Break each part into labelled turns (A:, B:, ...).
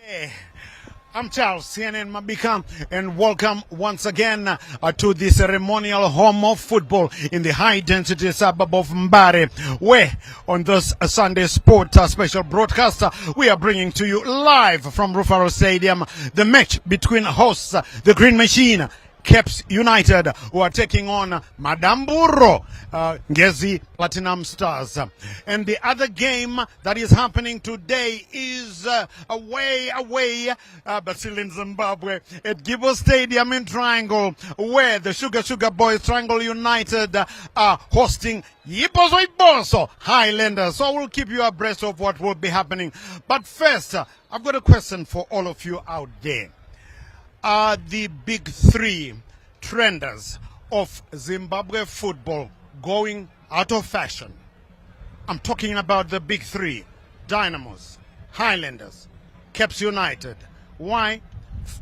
A: Hey, I'm Charles, CNN Mabika, and welcome once again to the ceremonial home of football in the high-density suburb of Mbare, where on this Sunday Sport special broadcast, we are bringing to you live from Rufaro Stadium the match between hosts, the Green Machine, Caps United, who are taking on Madamburo, Ngezi Platinum Stars. And the other game that is happening today is away, but still in Zimbabwe, at Gibo Stadium in Triangle, where the Sugar Boys Triangle United are hosting Yibozo Highlanders. So we'll keep you abreast of what will be happening. But first, I've got a question for all of you out there. Are the big three trenders of Zimbabwe football going out of fashion? I'm talking about the big three: Dynamos, Highlanders, Caps United. Why?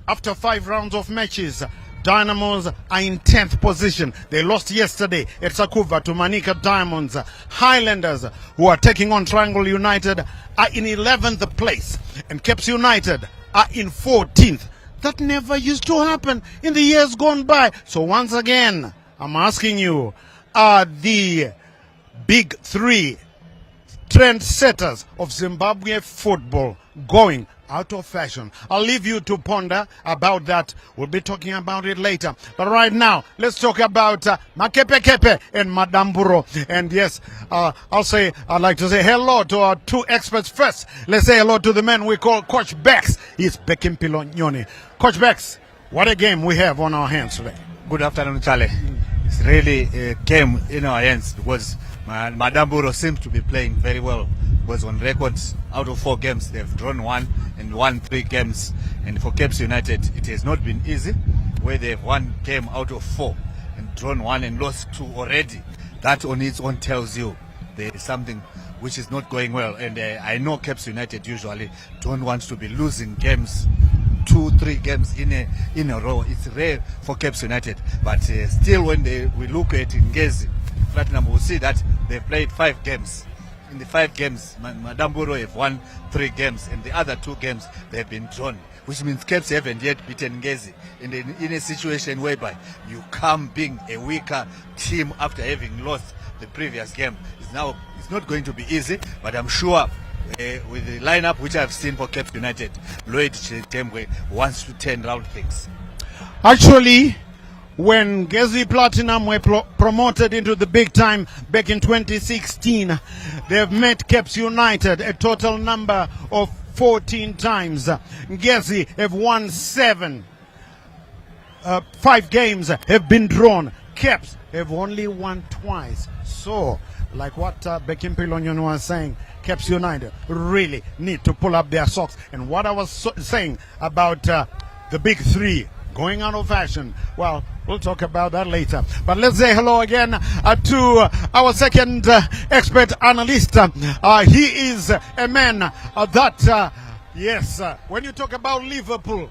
A: After 5 rounds of matches, Dynamos are in 10th position. They lost yesterday at Sakuva to Manica Diamonds. Highlanders, who are taking on Triangle United, are in 11th place. And Caps United are in 14th. That never used to happen in the years gone by. So once again, I'm asking you, are the big three trendsetters of Zimbabwe football going out of fashion? I'll leave you to ponder about that. We'll be talking about it later. But right now, let's talk about Makepekepe and Madamburo. And yes, I'd like to say hello to our two experts first. Let's say hello to the man we call Coach Bex. He's Bekimpilo Nyoni. Coach Bex, what a game we have on our hands today.
B: Good afternoon, Charlie. It's really a game in our hands because Madamburo seems to be playing very well. Was on records out of 4 games they've drawn 1 and won 3 games, and for Caps United it has not been easy, where they've won game out of 4 and drawn 1 and lost 2 already. That on its own tells you there is something which is not going well, and I know Caps United usually don't want to be losing games, 2-3 games in a row. It's rare for Caps United, but still when we look at Ngezi Platinum, we'll see that they played 5 games. In the 5 games, Madamburo have won 3 games, and the other 2 games they have been drawn, which means Caps haven't yet beaten Ngezi. In a situation whereby you come being a weaker team after having lost the previous game, it's not going to be easy, but I'm sure with the lineup which I've seen for Caps United, Lloyd Chitembwe wants to turn around things.
A: Actually, when Ngezi Platinum were promoted into the big time back in 2016, they've met Caps United a total number of 14 times. Ngezi have won 7. 5 games have been drawn. Caps have only won twice. So, like what Bekim Pilonyon was saying, Caps United really need to pull up their socks. And what I was saying about the big three going out of fashion, well, we'll talk about that later. But let's say hello again to our second expert analyst. He is a man that, yes, when you talk about Liverpool,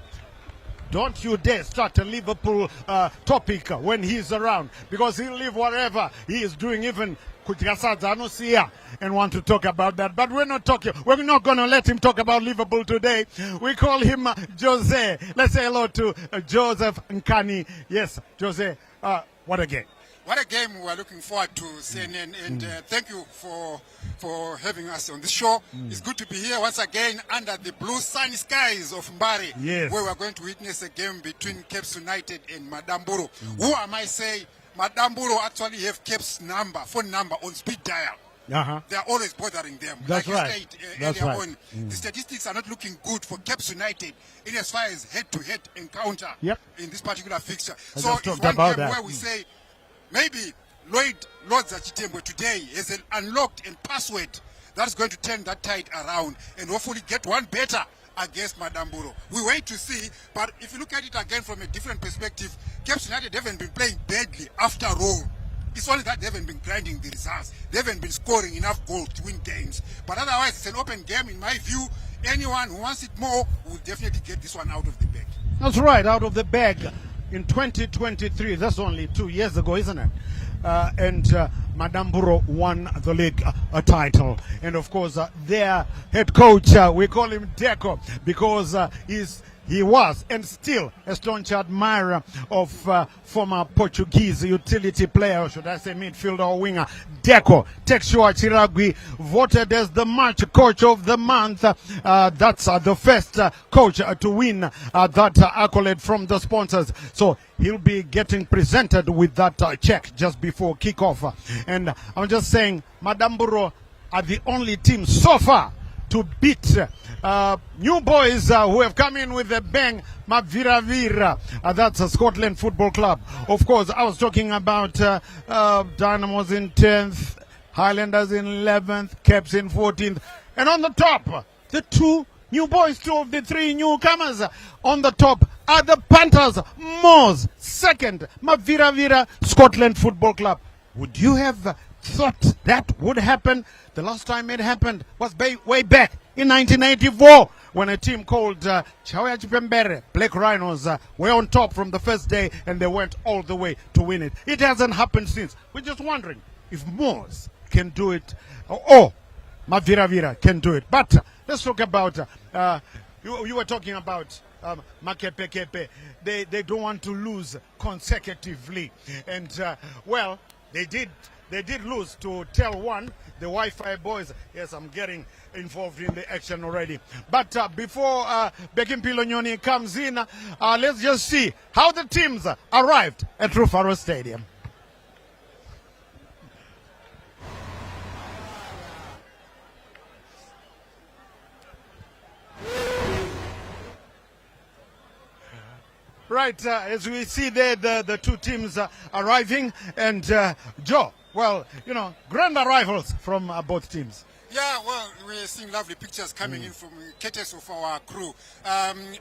A: don't you dare start a Liverpool topic when he's around, because he'll leave whatever he is doing, even and want to talk about that. But we're not going to let him talk about Liverpool today. We call him Jose. Let's say hello to Joseph Nkani. Yes, Jose, what a game.
C: What a game. We are looking forward to CNN, and thank you for having us on this show. It's good to be here once again under the blue sunny skies of Mbare,
A: yes,
C: where we are going to witness a game between Caps United and Madamburo. Who I might say, Madamburo actually have Caps' phone number on speed dial. They are always bothering them.
A: That's
C: like
A: right.
C: you said
A: That's
C: earlier
A: right.
C: on, the statistics are not looking good for Caps United in as far as head-to-head encounter in this particular fixture. So it's one game where we say maybe Lloyd Chitembwe today has an unlocked and password that's going to turn that tide around and hopefully get one better against Madamburo. We wait to see, but if you look at it again from a different perspective, Caps United haven't been playing badly after all. It's only that they haven't been grinding the results. They haven't been scoring enough goals to win games. But otherwise, it's an open game in my view. Anyone who wants it more will definitely get this one out of the bag.
A: That's right, out of the bag. In 2023, that's only 2 years ago, isn't it? and Madamburo won the league title. And of course, their head coach, we call him Deco because he was and still a staunch admirer of former Portuguese utility player, or should I say midfielder or winger, Deco. Texua Chiragui voted as the March Coach of the Month. That's the first coach to win that accolade from the sponsors. So he'll be getting presented with that check just before kickoff. And I'm just saying, Madamburo are the only team so far to beat new boys who have come in with a bang, Maviravira. That's a Scotland Football Club. Of course, I was talking about Dynamos in 10th, Highlanders in 11th, Caps in 14th. And on the top, the two new boys, two of the three newcomers on the top are the Panthers, Moors, second, Maviravira, Scotland Football Club. Would you have thought that would happen? The last time it happened was way back in 1984 when a team called Chawea Chipembere, Black Rhinos, were on top from the first day and they went all the way to win it. It hasn't happened since. We're just wondering if Moors can do it or Maviravira can do it. But let's talk about, you were talking about Makepe. They don't want to lose consecutively. And, well, they did lose to Tel 1, the Wi-Fi boys. Yes, I'm getting involved in the action already. But before Bekim Pilonyoni comes in, let's just see how the teams arrived at Rufaro Stadium. Right, as we see there, the two teams arriving, and Joe, well, you know, grand arrivals from both teams.
C: Yeah, well, we're seeing lovely pictures coming in from courtesy of our crew.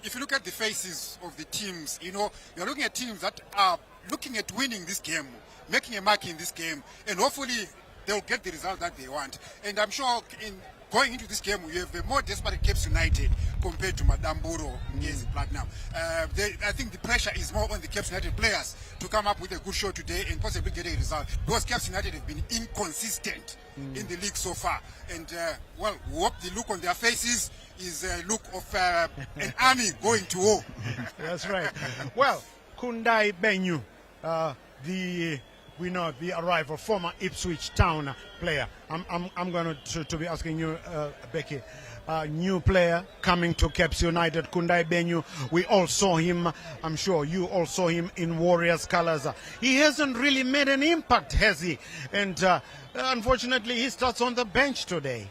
C: If you look at the faces of the teams, you know, you're looking at teams that are looking at winning this game, making a mark in this game, and hopefully they'll get the result that they want. And I'm sure in going into this game, we have a more desperate Caps United compared to Madamburo, Ngezi, Platinum. I think the pressure is more on the Caps United players to come up with a good show today and possibly get a result, because Caps United have been inconsistent in the league so far. And, well, we hope the look on their faces is a look of an army going to war.
A: That's right. Well, Kundai Benyu, we know the arrival, former Ipswich Town player. I'm going to be asking you, Becky, new player coming to Caps United, Kundai Benyu. We all saw him, I'm sure you all saw him in Warriors colors. He hasn't really made an impact, has he? And unfortunately, he starts on the bench today.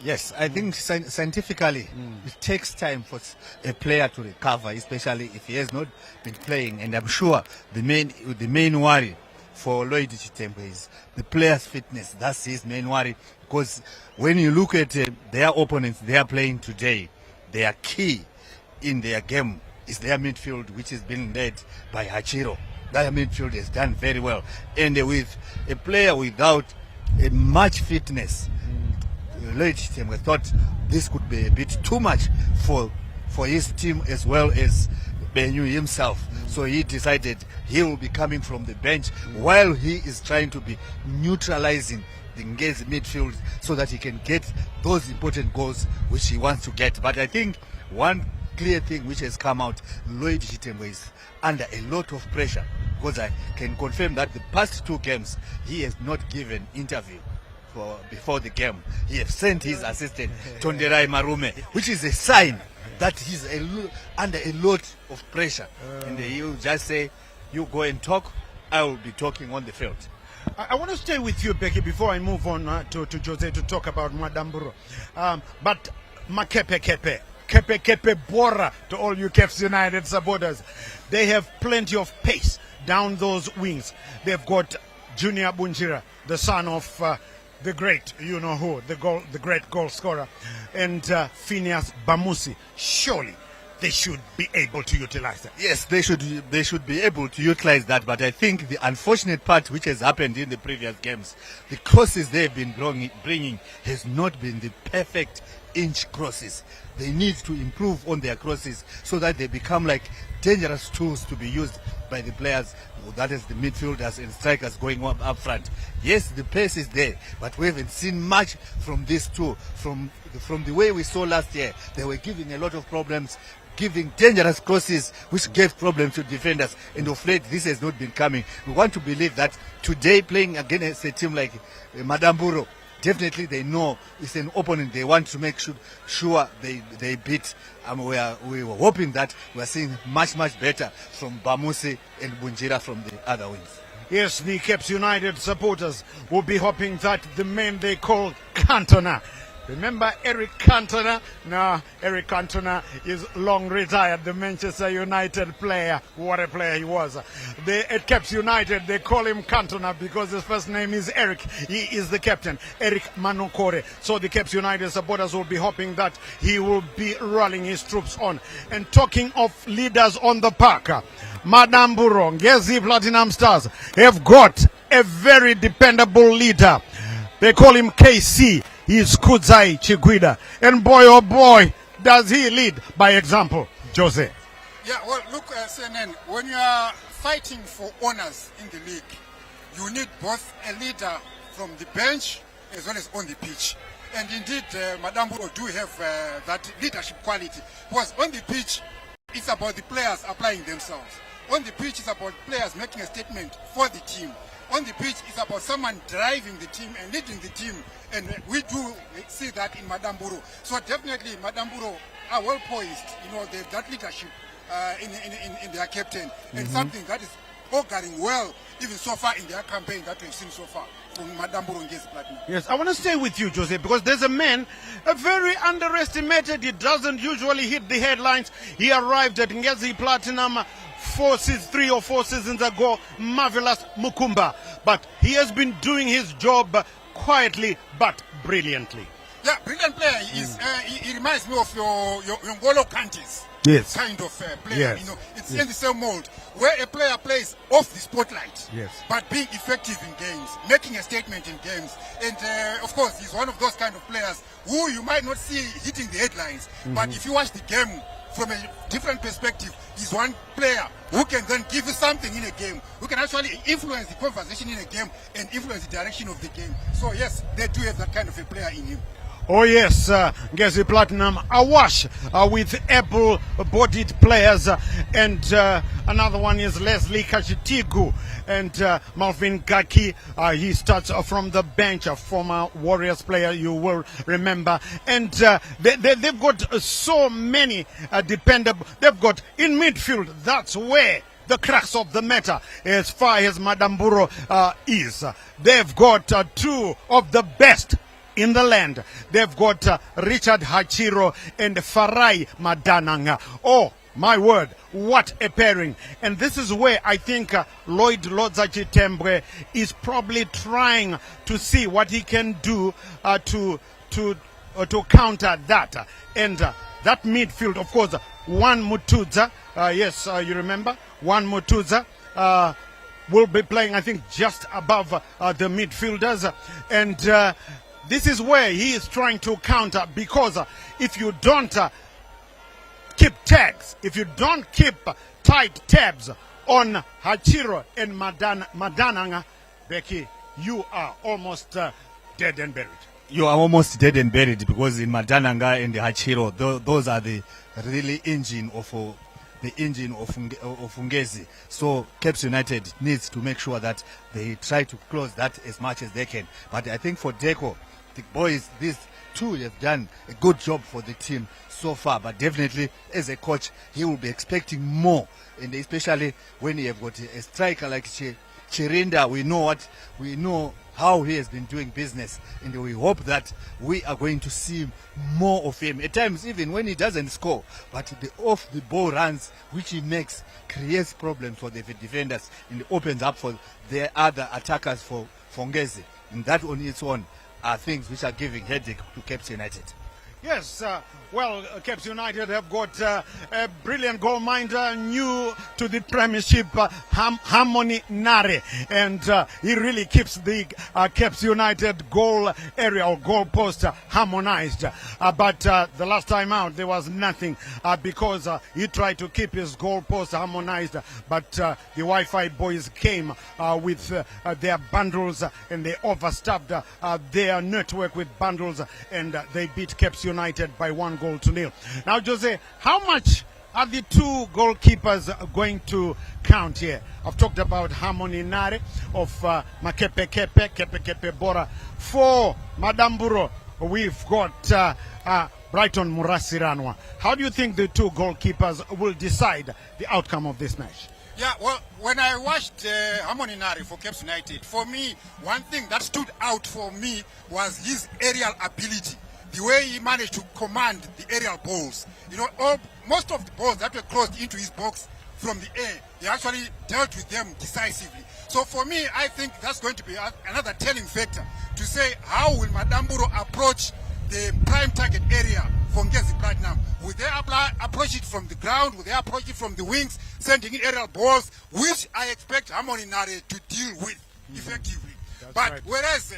B: Yes, I think scientifically it takes time for a player to recover, especially if he has not been playing. And I'm sure the main worry for Lloyd Chitembe is the player's fitness. That's his main worry, because when you look at their opponents they are playing today, their key in their game is their midfield, which is being led by Hachiro. Their midfield has done very well, and with a player without much fitness, Lloyd Chitembe thought this could be a bit too much for his team as well as Benyu himself. So he decided he will be coming from the bench while he is trying to be neutralizing the Ngezi midfield so that he can get those important goals which he wants to get. But I think one clear thing which has come out, Lloyd Chitembe is under a lot of pressure, because I can confirm that the past two games he has not given interview before the game. He has sent his assistant Tonderai Marume, which is a sign that he's under a lot of pressure. And he'll just say, you go and talk, I will be talking on the field.
A: I want to stay with you, Becky, before I move on to Jose to talk about Madamburo. But Kepe Bora, to all you Caps United supporters, they have plenty of pace down those wings. They've got Junior Bunjira, the son of the great, you know who, the great goal scorer, and Phineas Bamusi. Surely they should be able to utilize that.
B: Yes, they should be able to utilize that. But I think the unfortunate part which has happened in the previous games, the crosses they've been bringing has not been the perfect inch crosses. They need to improve on their crosses so that they become like dangerous tools to be used by the players, that is the midfielders and strikers going up front. Yes, the pace is there, but we haven't seen much from these two. From the way we saw last year, they were giving a lot of problems, giving dangerous crosses which gave problems to defenders, and of late this has not been coming. We want to believe that today, playing against a team like Madamburo, definitely they know it's an opponent they want to make sure they beat. We were hoping that we are seeing much better from Bamusi and Bunjira from the other wings.
A: Yes, the Caps United supporters will be hoping that the man they call Cantona. Remember Eric Cantona? No, Eric Cantona is long retired, the Manchester United player. What a player he was. At Caps United, they call him Cantona because his first name is Eric. He is the captain, Eric Manokore. So the Caps United supporters will be hoping that he will be rallying his troops on. And talking of leaders on the park, Madamburo, Ngezi Platinum Stars have got a very dependable leader. They call him KC. He's Kudzai Chiguida. And boy, oh boy, does he lead by example. Jose.
C: Yeah, well, look, CNN, when you are fighting for honors in the league, you need both a leader from the bench as well as on the pitch. And indeed, Madamburo do have that leadership quality. Because on the pitch, it's about the players applying themselves. On the pitch, it's about players making a statement for the team. On the pitch, it's about someone driving the team and leading the team. And we do see that in Madamburo. So definitely, Madamburo are well poised. You know, they have that leadership in their captain. And something that is auguring well, even so far in their campaign that we've seen so far from Madamburo Ngezi Platinum.
A: Yes, I want to stay with you, Jose, because there's a man, a very underestimated. He doesn't usually hit the headlines. He arrived at Ngezi Platinum 3 or 4 seasons ago, Marvelous Mukumba. But he has been doing his job quietly but brilliantly.
C: Yeah, brilliant player. He reminds me of your Ngolo Kantes.
A: Yes.
C: Kind of player.
A: Yes.
C: You know, it's in the same mold where a player plays off the spotlight.
A: Yes.
C: But being effective in games, making a statement in games. And of course, he's one of those kind of players who you might not see hitting the headlines. But if you watch the game from a different perspective, he's one player who can then give you something in a game, who can actually influence the conversation in a game and influence the direction of the game. So yes, they do have that kind of a player in him.
A: Oh yes, Ngezi Platinum awash with able-bodied players, and another one is Leslie Kashitigu and Malvin Gaki. He starts from the bench, a former Warriors player, you will remember. And they've got so many dependable. They've got in midfield. That's where the crux of the matter, as far as Madamburo is. They've got 2 of the best in the land. They've got Richard Hachiro and Farai Madananga. Oh, my word, what a pairing. And this is where I think Lloyd Lodza Chitembwe is probably trying to see what he can do to counter that. And that midfield, of course, Juan Mutudza, yes, you remember, Juan Mutudza will be playing, I think, just above the midfielders. And this is where he is trying to counter, because if you don't keep tags, if you don't keep tight tabs on Hachiro and Madananga, Becky, you are almost dead and buried.
B: You are almost dead and buried, because in Madananga and the Hachiro, those are the really engine of Ngezi. So Caps United needs to make sure that they try to close that as much as they can. But I think for Deco, the boys, these 2 have done a good job for the team so far. But definitely, as a coach, he will be expecting more, and especially when you have got a striker like Chirinda. We know how he has been doing business, and we hope that we are going to see more of him. At times, even when he doesn't score, but the off-the-ball runs which he makes creates problems for the defenders and opens up for their other attackers for Ngezi. And that on its own are things which are giving headache to Caps United.
A: Yes, well, Caps United have got a brilliant goalminder, new to the Premiership, Harmony Nare, and he really keeps the Caps United goal area or goal post harmonized. But the last time out, there was nothing because he tried to keep his goal post harmonized, but the Wi-Fi boys came with their bundles and they overstuffed their network with bundles, and they beat Caps United by 1-0. Now, Jose, how much are the two goalkeepers going to count here? I've talked about Harmony Nare of Makepe Kepe Bora. For Madamburo, we've got Brighton Murasiranwa. How do you think the two goalkeepers will decide the outcome of this match?
C: Yeah, well, when I watched Harmony Nare for Caps United, for me, one thing that stood out for me was his aerial ability. The way he managed to command the aerial balls. You know, most of the balls that were crossed into his box from the air, he actually dealt with them decisively. So for me, I think that's going to be another telling factor to say how will Madamburo approach the prime target area for Ngezi Platinum. Will they approach it from the ground? Will they approach it from the wings, sending in aerial balls, which I expect Harmony Nare to deal with effectively.
A: That's
C: but
A: right.
C: whereas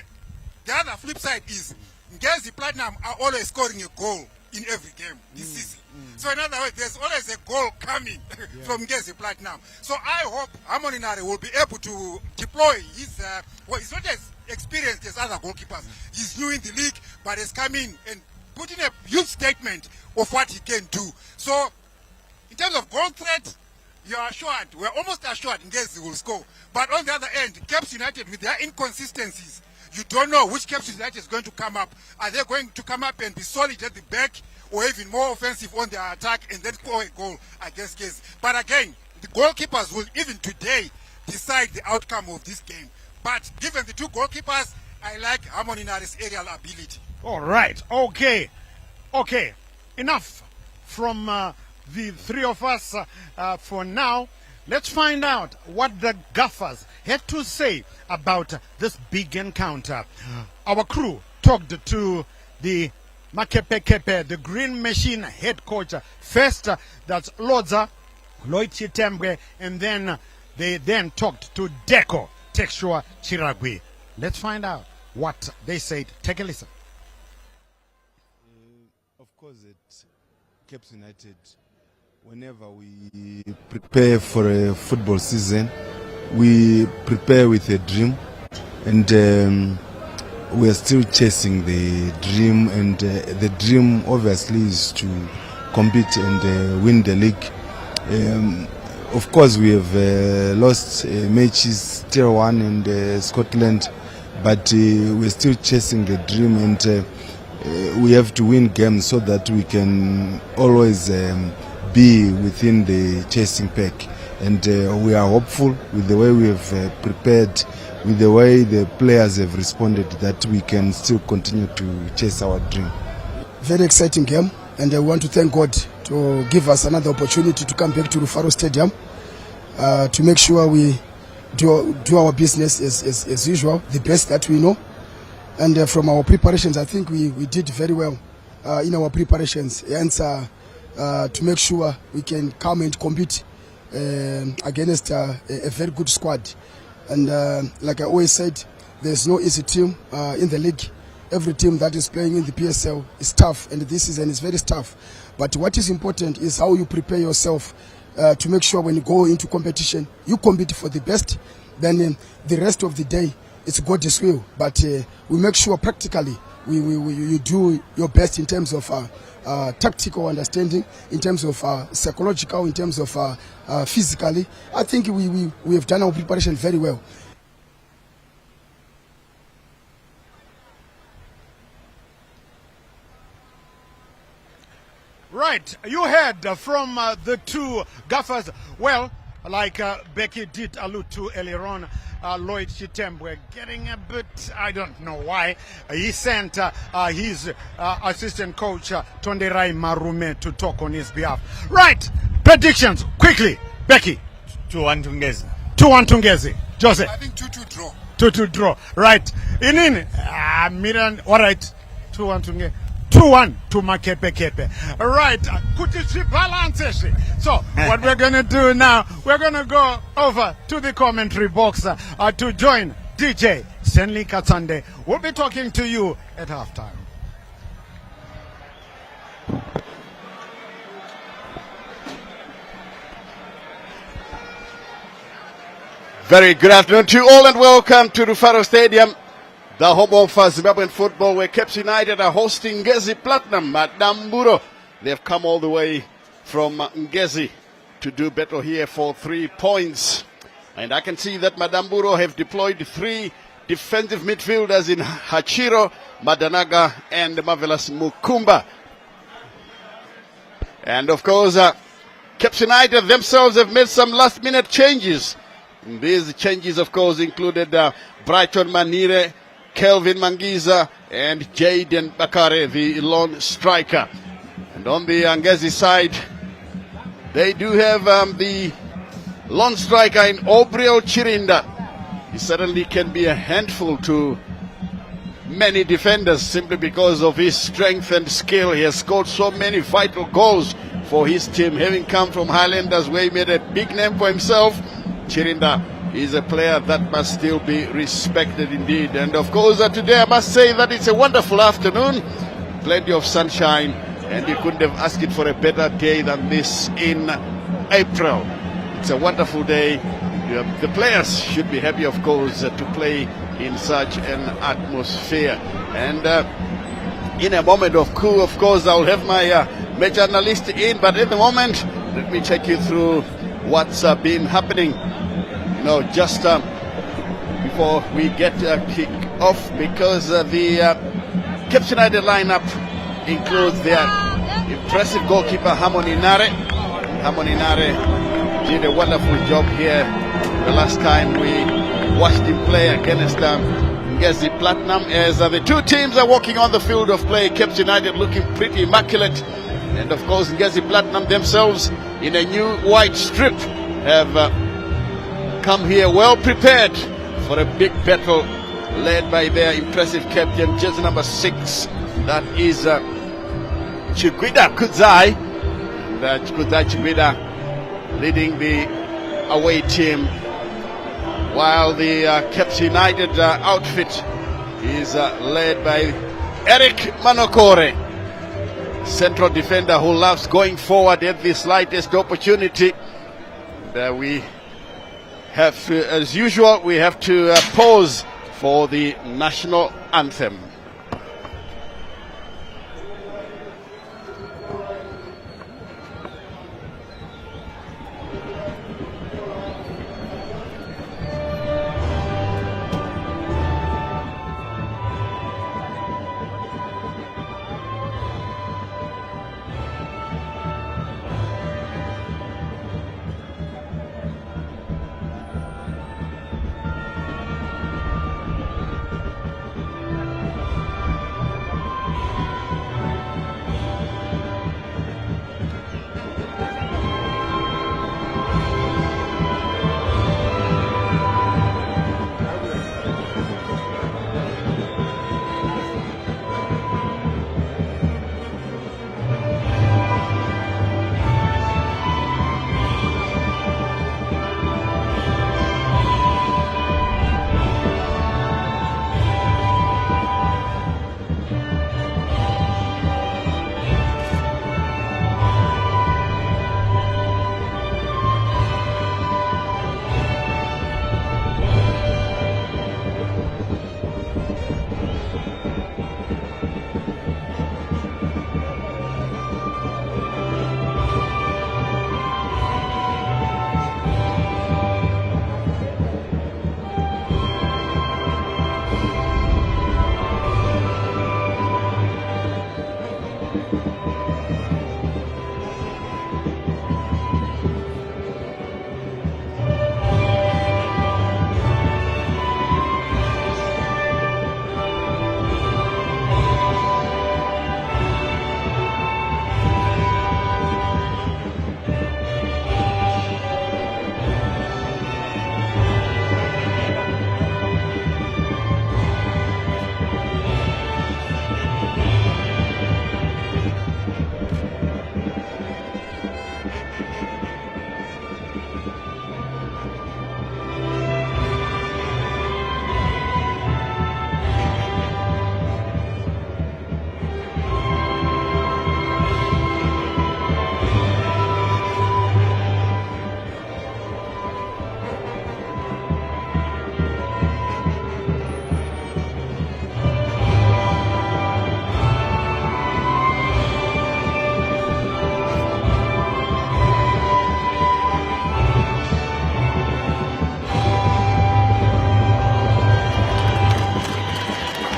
C: the other flip side is Ngezi Platinum are always scoring a goal in every game this season. So in other words, there's always a goal coming from Ngezi Platinum. So I hope Harmony Nare will be able to deploy his, well, he's not as experienced as other goalkeepers. He's new in the league, but has come in and put in a huge statement of what he can do. So in terms of goal threat, you are assured, we're almost assured Ngezi will score. But on the other end, Caps United with their inconsistencies, you don't know which Caps United is going to come up. Are they going to come up and be solid at the back, or even more offensive on their attack and then score a goal against Ngezi? But again, the goalkeepers will even today decide the outcome of this game. But given the two goalkeepers, I like Harmony Nare's aerial ability.
A: All right. Okay. Enough from the three of us for now. Let's find out what the gaffers had to say about this big encounter. Our crew talked to the Makepe, the Green Machine head coach. First, that's Lloyd Chitembwe, and then they talked to Deco Textua Chiragui. Let's find out what they said. Take a listen.
D: Of course, at Caps United, whenever we prepare for a football season, we prepare with a dream, and we are still chasing the dream, and the dream obviously is to compete and win the league. Of course, we have lost matches, Tier 1 and Scotland, but we're still chasing the dream, and we have to win games so that we can always be within the chasing pack. And we are hopeful with the way we have prepared, with the way the players have responded, that we can still continue to chase our dream.
E: Very exciting game, and I want to thank God to give us another opportunity to come back to Rufaro Stadium to make sure we do our business as usual, the best that we know. And from our preparations, I think we did very well in our preparations, and to make sure we can come and compete against a very good squad. And like I always said, there's no easy team in the league. Every team that is playing in the PSL is tough, and this season is very tough. But what is important is how you prepare yourself to make sure when you go into competition, you compete for the best. Then the rest of the day, it's God's will. But we make sure practically you do your best in terms of tactical understanding, in terms of psychological, in terms of physically. I think we have done our preparation very well.
A: Right, you heard from the two gaffers. Well, like Becky did allude to earlier on, Lloyd Chitembwe getting a bit, I don't know why, he sent his assistant coach Tonderai Marume to talk on his behalf. Right, predictions, quickly, Becky.
B: 2-1 to Ngezi.
A: 2-1 to Ngezi. Jose.
C: I think 2-2 draw.
A: 2-2 draw. Right. Miran, all right. 2-1 to Ngezi. 2-1 to Makepe. Right, kuti balance. So what we're going to do now, we're going to go over to the commentary box to join DJ Stanley Katsande. We'll be talking to you at halftime.
F: Very good afternoon to you all and welcome to Rufaro Stadium, the home of Zimbabwean football, where Caps United are hosting Ngezi Platinum Madamburo. They've come all the way from Ngezi to do battle here for 3 points. And I can see that Madamburo have deployed 3 defensive midfielders in Hachiro, Madanaga and Marvelous Mukumba. And of course, Caps United themselves have made some last-minute changes. These changes, of course, included Brighton Manire, Kelvin Mangiza, and Jaden Bakare, the lone striker. And on the Ngezi side, they do have the lone striker in Obriel Chirinda. He certainly can be a handful to many defenders simply because of his strength and skill. He has scored so many vital goals for his team, having come from Highlanders where he made a big name for himself. Chirinda is a player that must still be respected indeed. And of course, today I must say that it's a wonderful afternoon, plenty of sunshine, and you couldn't have asked it for a better day than this in April. It's a wonderful day. The players should be happy, of course, to play in such an atmosphere. And in a moment of course, I'll have my match analyst in, but at the moment, let me take you through what's been happening, just before we get kick off, because the Caps United lineup includes their impressive goalkeeper Harmony Nare. Harmony Nare did a wonderful job here the last time we watched him play against Ngezi Platinum, as the two teams are walking on the field of play. Caps United looking pretty immaculate, and of course Ngezi Platinum themselves in a new white strip have come here well prepared for a big battle led by their impressive captain, jersey number 6, that is Chigwida Kudzai. Kudzai Chigwida leading the away team, while the Caps United outfit is led by Eric Manokore, central defender who loves going forward at the slightest opportunity. We have to, as usual, we have to pause for the national anthem.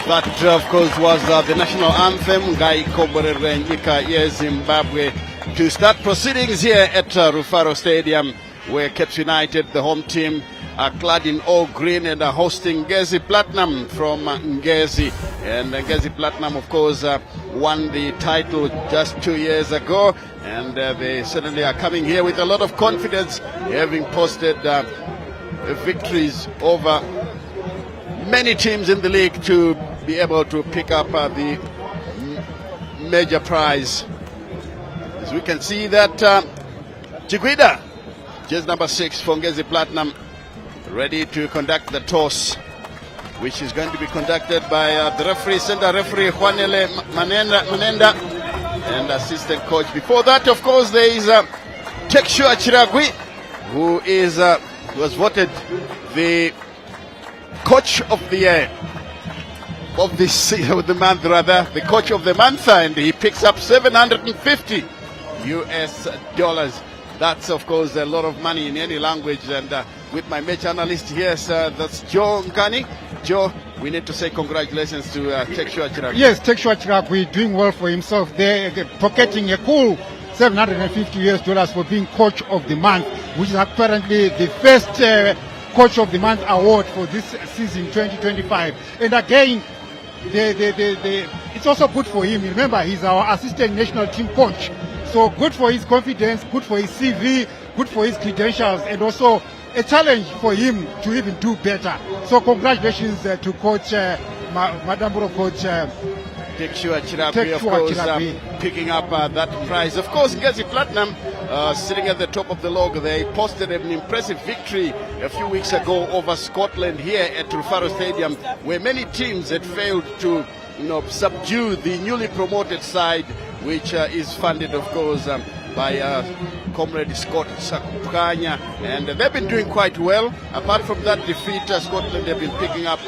F: That, of course, was the national anthem, Ngai Koborere Nyika Ye Zimbabwe, to start proceedings here at Rufaro Stadium, where Caps United, the home team, are clad in all green and are hosting Ngezi Platinum from Ngezi. And Ngezi Platinum, of course, won the title just 2 years ago, and they certainly are coming here with a lot of confidence, having posted victories over many teams in the league to be able to pick up the major prize. As we can see that Chiguida, just number 6 for Ngezi Platinum, ready to conduct the toss, which is going to be conducted by the referee, center referee Juanele Manenda, and assistant coach. Before that, of course, there is Tekshua Chiragwi, who is was voted the coach of the year, of the month rather, the coach of the month, and he picks up $750 US. That's, of course, a lot of money in any language. And with my match analyst here, that's Joe Nkani. Joe, we need to say congratulations to Tekshua Chiragwi.
G: Yes, Tekshua Chiragwi doing well for himself there, pocketing a cool $750 US for being coach of the month, which is apparently the first coach of the month award for this season 2025. And again, it's also good for him. Remember, he's our assistant national team coach. So good for his confidence, good for his CV, good for his credentials, and also a challenge for him to even do better. So congratulations to Coach, Madam Buro Coach
F: Tekshua Chiragwi, of course, picking up that prize. Of course, Ngezi Platinum sitting at the top of the log. They posted an impressive victory a few weeks ago over Scotland here at Rufaro Stadium, where many teams had failed to subdue the newly promoted side, which is funded, of course, by Comrade Scott Sakupkanya, and they've been doing quite well. Apart from that defeat, Scotland have been picking up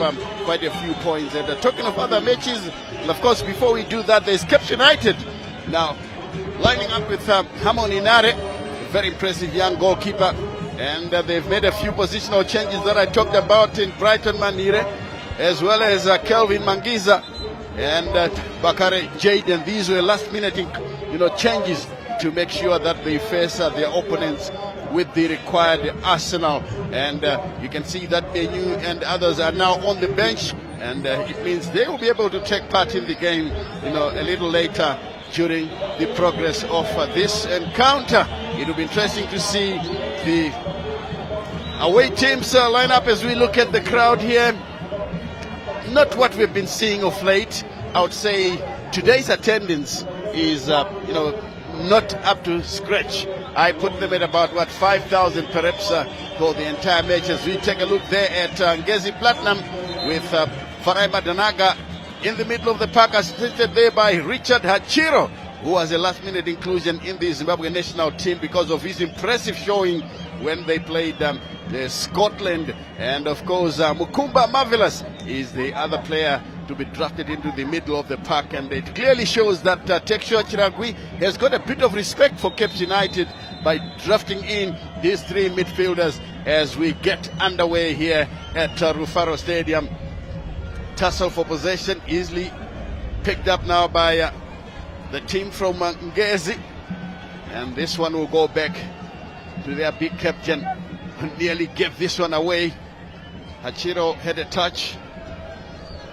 F: quite a few points. And talking of other matches, and of course, before we do that, there's Caps United now lining up with Hamon Inare, a very impressive young goalkeeper, and they've made a few positional changes that I talked about in Brighton Manire, as well as Kelvin Mangiza and Bakare Jade, and these were last-minute, changes to make sure that they face their opponents with the required arsenal. And you can see that Benyu and others are now on the bench, and it means they will be able to take part in the game, a little later during the progress of this encounter. It will be interesting to see the away teams line up as we look at the crowd here. Not what we've been seeing of late. I would say today's attendance is, not up to scratch. I put them at about 5,000 perhaps for the entire match. As we take a look there at Ngezi Platinum with Farai Madanaga in the middle of the park, assisted there by Richard Hachiro, who was a last-minute inclusion in the Zimbabwe national team because of his impressive showing when they played Scotland. And of course, Mukumba Marvelous is the other player to be drafted into the middle of the park, and it clearly shows that Tekshua Chiragwi has got a bit of respect for Caps United by drafting in these 3 midfielders as we get underway here at Rufaro Stadium. Tussle for possession, easily picked up now by the team from Ngezi, and this one will go back to their big captain, who nearly gave this one away. Hachiro had a touch,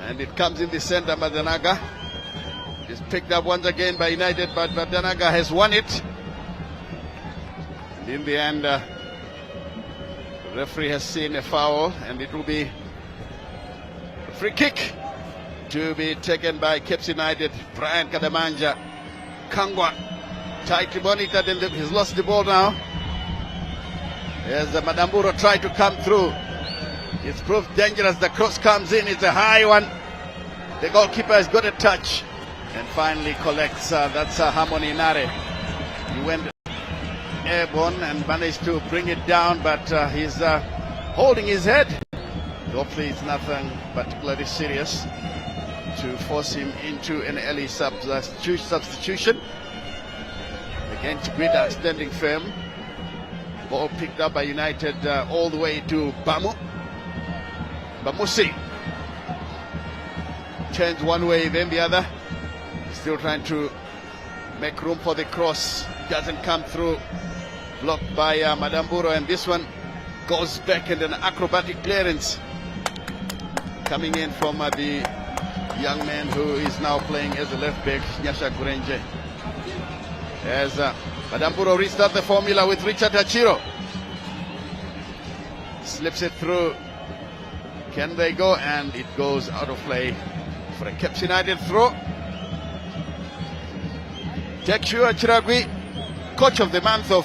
F: and it comes in the center. Madanaga is picked up once again by United, but Madanaga has won it. And in the end, the referee has seen a foul, and it will be a free kick to be taken by Caps United. Brian Kadamanja Kangwa tightly monitored, and he's lost the ball now. As Madamburo tried to come through, it's proved dangerous. The cross comes in, it's a high one. The goalkeeper has got a touch and finally collects. That's Harmony Nare. He went airborne and managed to bring it down, but he's holding his head. Hopefully it's nothing particularly serious to force him into an early substitution. Again, Chiguida standing firm. Ball picked up by United all the way to Bamusi. turns one way, then the other. Still trying to make room for the cross. Doesn't come through. Blocked by Madamburo, and this one goes back and an acrobatic clearance coming in from the young man who is now playing as a left back, Nyasha Gurenje. As Madamburo restart the formula with Richard Hachiro. Slips it through. Can they go? And it goes out of play for a Caps United throw. Tekshua Chiragui, coach of the month of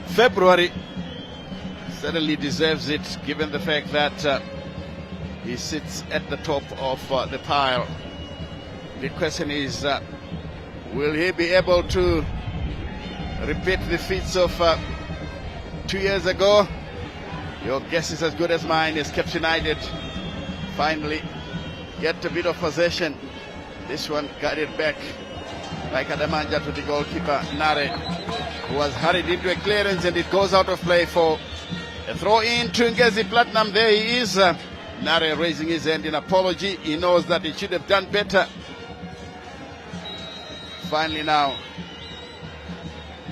F: February, certainly deserves it given the fact that he sits at the top of the pile. The question is, will he be able to repeat the feats of 2 years ago? Your guess is as good as mine. As Caps United finally get a bit of possession. This one got it back by Kadamanja to the goalkeeper, Nare, who was hurried into a clearance, and it goes out of play for a throw in to Ngezi Platinum. There he is. Nare raising his hand in apology. He knows that he should have done better. Finally now,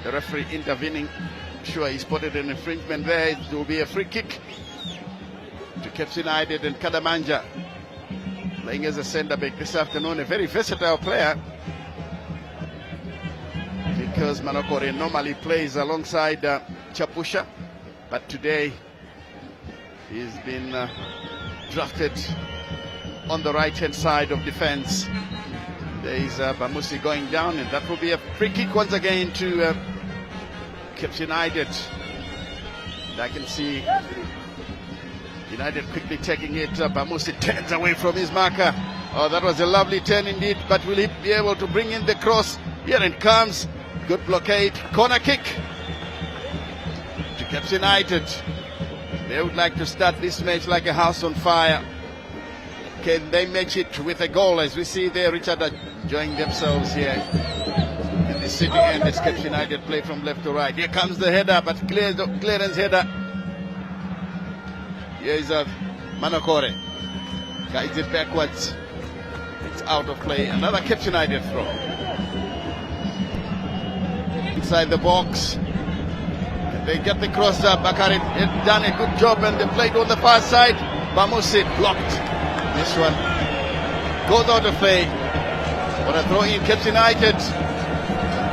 F: the referee intervening. I'm sure he spotted an infringement there. It will be a free kick to Caps United, and Kadamanja playing as a centre back this afternoon. A very versatile player, because Manokore normally plays alongside Chapusha, but today he's been drafted on the right-hand side of defense. There is Bamusi going down, and that will be a free kick once again to Caps United. And I can see United quickly taking it. Bamusi turns away from his marker. Oh, that was a lovely turn indeed, but will he be able to bring in the cross? Here it comes. Good blockade. Corner kick to Caps United. They would like to start this match like a house on fire. Can they match it with a goal? As we see there, Richard enjoying themselves here in the city end as Caps United play from left to right. Here comes the header, but clearance header. Here is Manokore. Guides it backwards. It's out of play. Another Caps United throw. Inside the box. They get the cross up. Bakari had done a good job, and they played on the far side. Bamusi blocked. This one goes out of play. But a throw in. Caps United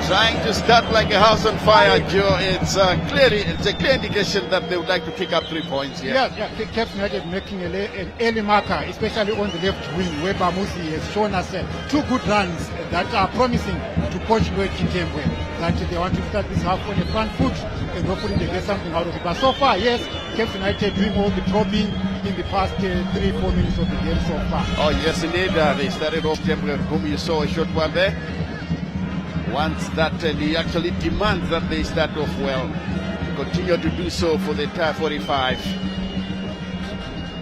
F: trying to start like a house on fire, Joe. It's a clear indication that they would like to pick up 3 points here.
G: Yeah. Caps United making an early marker, especially on the left wing, where Bamusi has shown us 2 good runs that are promising to coach Lloyd Chitembwe. That they want to start this half on the front foot, and hopefully they get something out of it. But so far, yes, Caps United doing all the probing in the past 3-4 minutes of the game so far.
F: Oh yes, indeed. They started off Chitembwe, whom you saw a short while there. Once that he actually demands that they start off well, continue to do so for the entire 45.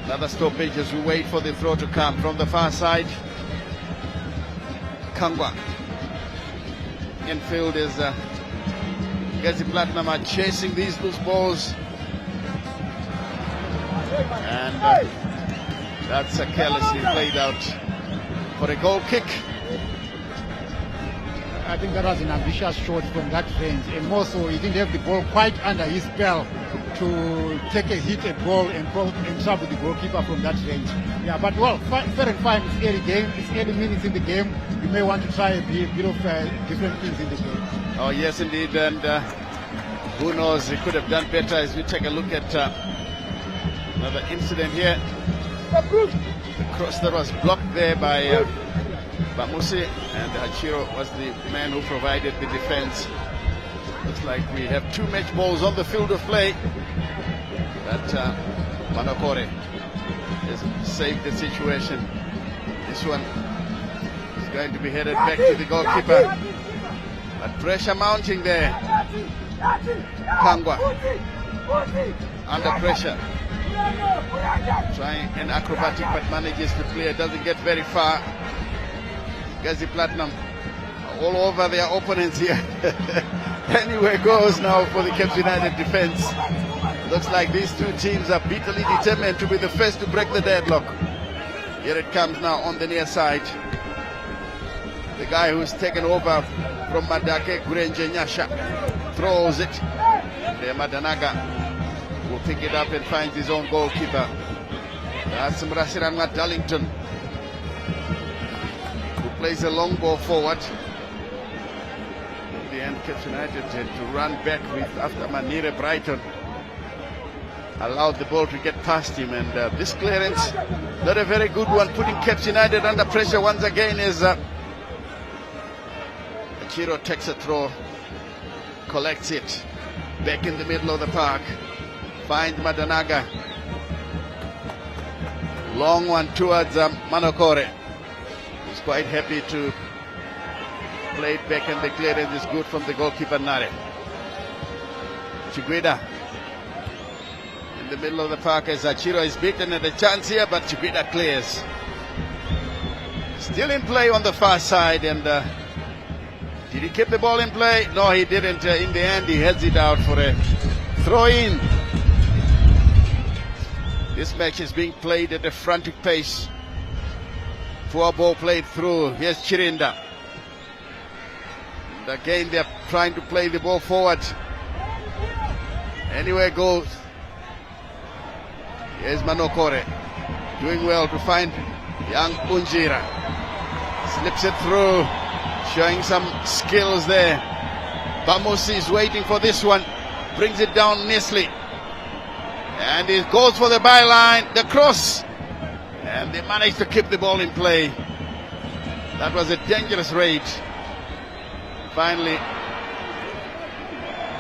F: Another stoppage as we wait for the throw to come from the far side. Kangwa. Infield is Ngezi Platinum are chasing these loose balls, and that's carelessly played out for a goal kick.
G: I think that was an ambitious shot from that range, and more so he didn't have the ball quite under his spell to take a hit at goal and trouble the goalkeeper from that range. Yeah, but well, fair and fine. It's early game, it's early minutes in the game. You may want to try a bit of different things in the game.
F: Oh yes, indeed, and who knows? He could have done better. As we take a look at another incident here, the cross that was blocked there by Bamusi, and Hachiro was the man who provided the defense. Looks like we have 2 match balls on the field of play, but Manokore has saved the situation. This one is going to be headed back to the goalkeeper, but pressure mounting there. Kangwa under pressure, trying an acrobatic, but manages to clear, doesn't get very far. Ngezi Platinum all over their opponents here. Anywhere goes now for the Caps United defense. Looks like these 2 teams are bitterly determined to be the first to break the deadlock. Here it comes now on the near side. The guy who's taken over from Madake, Gurenje Nyasha, throws it. The Madanaga will pick it up and finds his own goalkeeper. That's Mrasiranwa Darlington, who plays a long ball forward. In the end, Cape United had to run back with after Manire Brighton allowed the ball to get past him, and this clearance, not a very good one, putting Cape United under pressure once again as Chiro takes a throw, collects it, back in the middle of the park, finds Madanaga. Long one towards Manokore. He's quite happy to play it back, and the clearance is good from the goalkeeper Nare. Chiguida in the middle of the park as Achiro is beaten at a chance here, but Chiguida clears. Still in play on the far side, and did he keep the ball in play? No, he didn't. In the end, he heads it out for a throw-in. This match is being played at a frantic pace. Poor ball played through. Here's Chirinda. And again, they're trying to play the ball forward. Anywhere goes. Here's Manokore. Doing well to find young Unjira. Slips it through. Showing some skills there. Bamusi is waiting for this one. Brings it down nicely. And it goes for the byline, the cross. And they managed to keep the ball in play. That was a dangerous raid. Finally,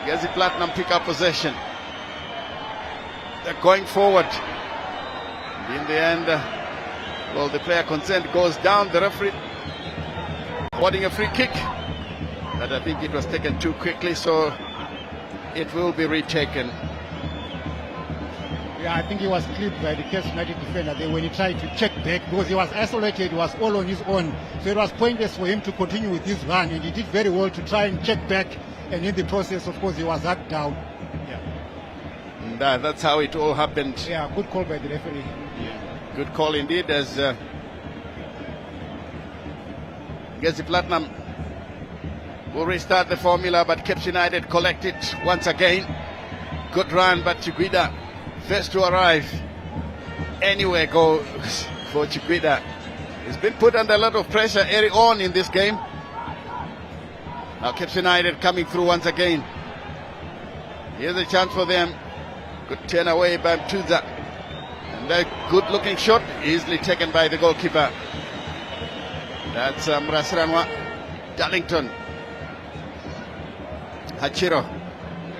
F: Ngezi Platinum pick up possession. They're going forward. In the end, well, the player consent goes down. The referee awarding a free kick. But I think it was taken too quickly, so it will be retaken.
G: Yeah, I think he was clipped by the Cape United defender there when he tried to check back, because he was isolated, he was all on his own. So it was pointless for him to continue with his run, and he did very well to try and check back, and in the process, of course, he was hacked down. Yeah.
F: And that's how it all happened.
G: Yeah, good call by the referee.
F: Yeah. Good call indeed, as Ngezi Platinum will restart the formula, but Cape United collect it once again. Good run, but Chiguida first to arrive. Anywhere goes for Chiguida. He's been put under a lot of pressure early on in this game. Now Cape United coming through once again. Here's a chance for them. Good turn away by Mtuza. And a good looking shot, easily taken by the goalkeeper. That's Mrasiranwa Darlington. Hachiro.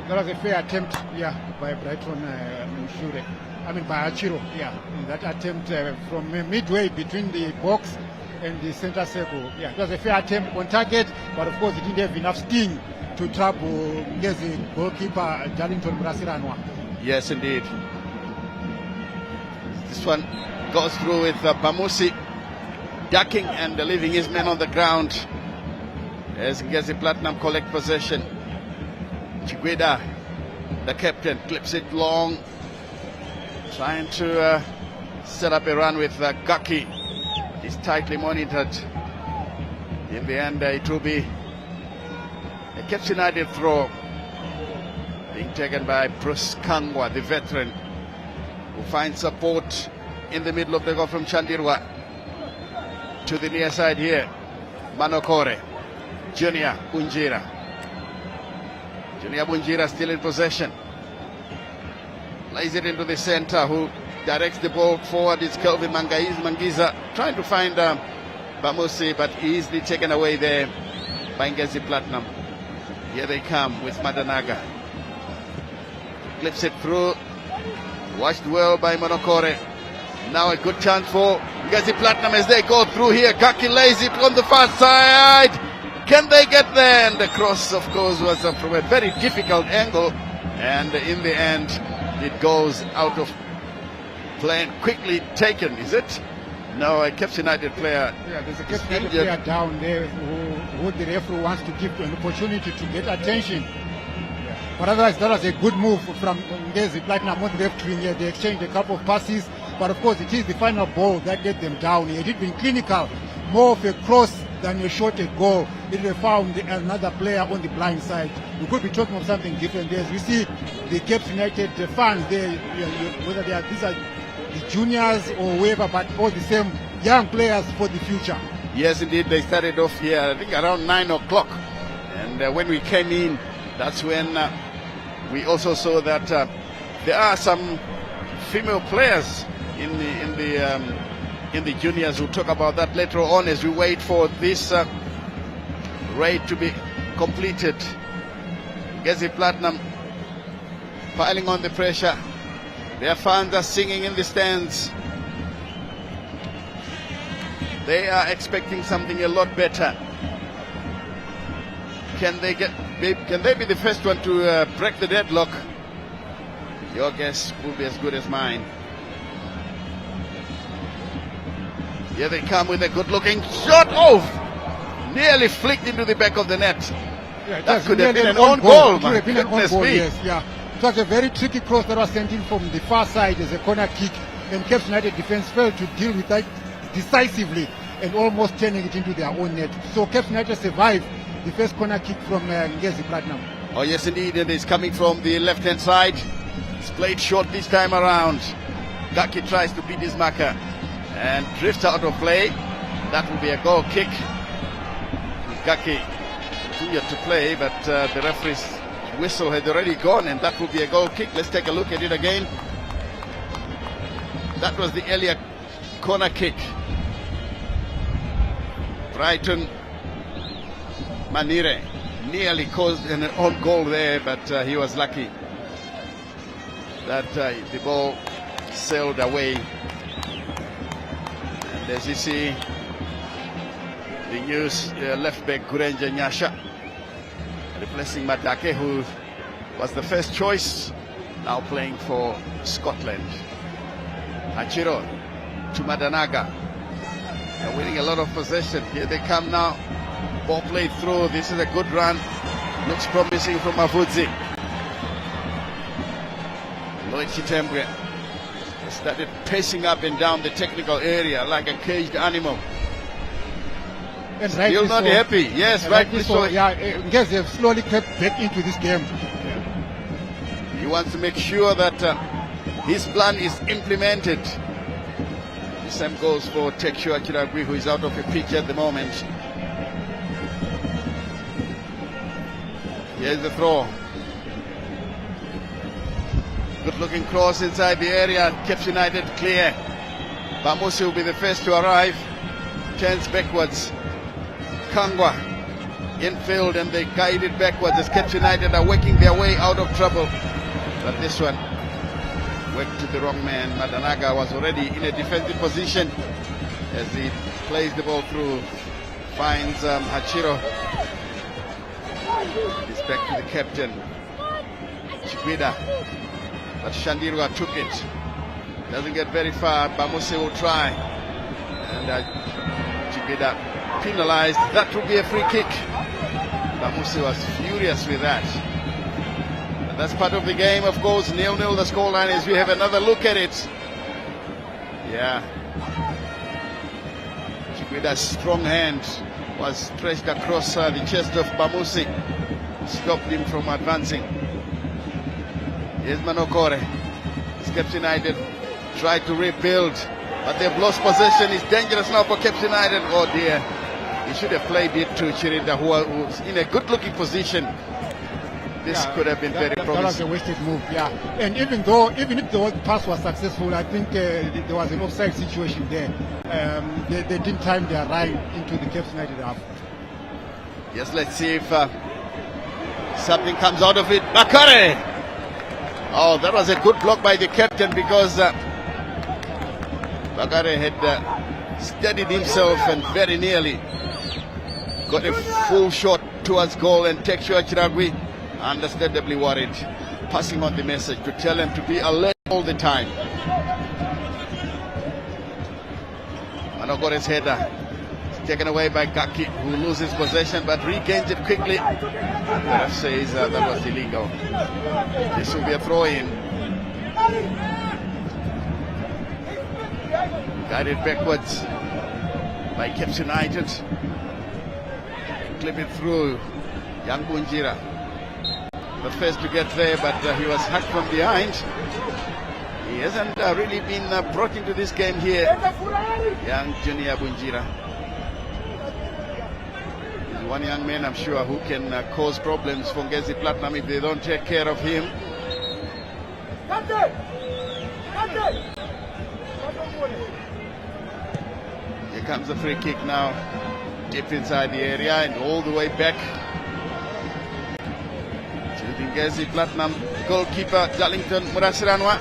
G: That was a fair attempt, yeah, by Brighton Mshure. I mean by Hachiro, yeah. That attempt from midway between the box and the center circle. Yeah, it was a fair attempt on target, but of course it didn't have enough sting to trouble Ngezi goalkeeper Darlington Mrasiranwa.
F: Yes, indeed. This one goes through with Bamusi ducking and leaving his men on the ground as Ngezi Platinum collect possession. Chiguida, the captain, clips it long, trying to set up a run with Gaki. He's tightly monitored. In the end, it will be a Cape United throw, being taken by Bruce Kangwa, the veteran, who finds support in the middle of the goal from Chandirwa. To the near side here, Manokore, Junior Unjira. Junior Bunjira still in possession. Plays it into the center. Who directs the ball forward is Kelvin Mangiza. Trying to find Bamusi, but easily taken away there by Ngezi Platinum. Here they come with Madanaga. Clips it through. Watched well by Manokore. Now a good chance for Ngezi Platinum as they go through here. Gaki lays it on the far side. Can they get there? And the cross, of course, was from a very difficult angle. And in the end, it goes out of play. Quickly taken, is it? No, a Cape United player.
G: Yeah, there's a Cape United player down there who the referee wants to give an opportunity to get attention. Yeah. But otherwise, that was a good move from Ngezi Platinum on the left wing here. They exchanged a couple of passes. But of course, it is the final ball that let them down. It had been clinical, more of a cross than a shot at goal. It had found another player on the blind side. We could be talking of something different there. As we see the Cape United fans there, whether these are the juniors or whoever, but all the same young players for the future.
F: Yes, indeed. They started off here, I think, around 9 o'clock. And when we came in, that's when we also saw that there are some female players in the juniors. We'll talk about that later on as we wait for this raid to be completed. Ngezi Platinum piling on the pressure. Their fans are singing in the stands. They are expecting something a lot better. Can they be the first one to break the deadlock? Your guess will be as good as mine. Here they come with a good-looking shot. Oh! Nearly flicked into the back of the net.
G: Yeah,
F: that could have been an own goal.
G: It could have been an own goal, yes. Yeah. It was a very tricky cross that was sent in from the far side as a corner kick. And Cape United defense failed to deal with that decisively and almost turning it into their own net. So Cape United survived the first corner kick from Ngezi Platinum.
F: Oh yes, indeed. It is coming from the left-hand side. It's played short this time around. Gaki tries to beat his marker and drifts out of play. That will be a goal kick. Gaki continued to play, but the referee's whistle had already gone, and that will be a goal kick. Let's take a look at it again. That was the earlier corner kick. Brighton Manire nearly caused an own goal there, but he was lucky that the ball sailed away. And as you see, the new left back Gurenja Nyasha replacing Madake, who was the first choice, now playing for Scotland. Hachiro to Madanaga. They're winning a lot of possession. Here they come now. Ball played through. This is a good run. Looks promising from Mavudzi. Lloyd Chitembwe started pacing up and down the technical area like a caged animal.
G: And
F: still not happy. Yes, rightly so.
G: Yeah, Ngezi have slowly crept back into this game.
F: He wants to make sure that his plan is implemented. The same goes for Tekshua Chiragui, who is out of the pitch at the moment. Here's the throw. Good looking cross inside the area. Cape United clear. Bamusi will be the first to arrive. Turns backwards. Kangwa infield, and they guide it backwards as Cape United are working their way out of trouble. But this one went to the wrong man. Madanaga was already in a defensive position as he plays the ball through. Finds Hachiro. It's back to the captain, Chiguida. But Shandirwa took it. Doesn't get very far. Bamuse will try. And Chiguida penalized. That will be a free kick. Bamuse was furious with that. And that's part of the game, of course. 0-0 the scoreline as we have another look at it. Yeah. Chiguida's strong hand was stretched across the chest of Bamusi. Stopped him from advancing. Here's Manokore. Cape United tried to rebuild, but they've lost possession. It's dangerous now for Cape United. Oh dear. He should have played it to Chirinda, who was in a good-looking position. This could have been very promising.
G: That was a wasted move, yeah. And even if the pass was successful, I think there was an offside situation there. They didn't time their ride into the Cape United half.
F: Yes, let's see if something comes out of it. Bakare! Oh, that was a good block by the captain, because Bakare had steadied himself and very nearly got a full shot towards goal, and Tekshua Chiragui understandably worried, passing on the message to tell him to be alert all the time. Manokore's header is taken away by Gaki, who loses possession but regains it quickly. The ref says that was illegal. This will be a throw-in. Guided backwards by Caps United. Clip it through Young Bunjira. The first to get there, but he was hacked from behind. He hasn't really been brought into this game here. Young Junior Bunjira. He's one young man, I'm sure, who can cause problems for Ngezi Platinum if they don't take care of him. Here comes the free kick now, deep inside the area and all the way back to the Ngezi Platinum goalkeeper Darlington Murasiranwa.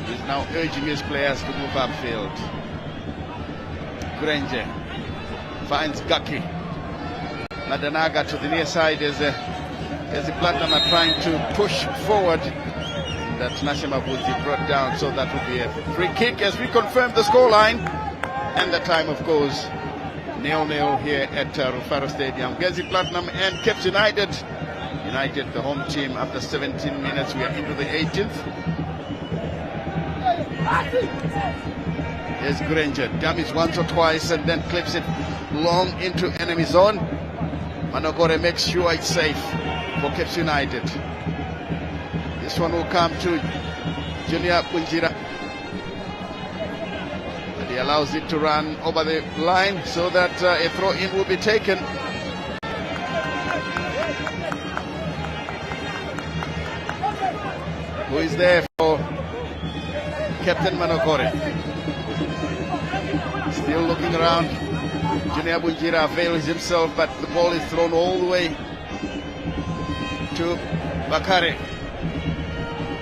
F: He's now urging his players to move upfield. Granger finds Gaki. Madanaga to the near side as the Platinum are trying to push forward. That Nashima Buzi brought down, so that would be a free kick as we confirm the scoreline. And the time, of course, 0-0 here at Rufaro Stadium. Ngezi Platinum and Caps United. United, the home team, after 17 minutes, we are into the 18th. Here's Granger, damage once or twice and then clips it long into enemy zone. Manogore makes sure it's safe for Caps United. This one will come to Junior Bunjira. And he allows it to run over the line so that a throw-in will be taken. Who is there for Captain Manogore? Still looking around. Junior Bunjira avails himself, but the ball is thrown all the way to Bakare.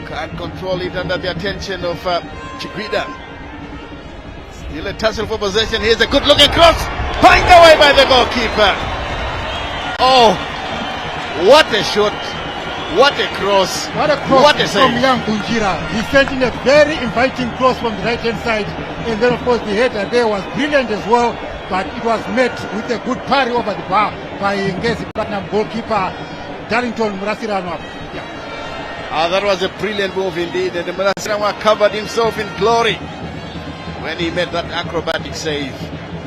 F: Can't control it under the attention of Chiguida. Still a tussle for possession. Here's a good looking cross. Find away by the goalkeeper. Oh, what a shot. What a cross.
G: What a cross
F: what a
G: from
F: save.
G: Young Bunjira. He sent in a very inviting cross from the right hand side. And then, of course, the header there was brilliant as well. But it was met with a good parry over the bar by Ngezi Platinum goalkeeper Darlington Murasiranwa.
F: That was a brilliant move indeed, and Murasiranwa covered himself in glory when he made that acrobatic save.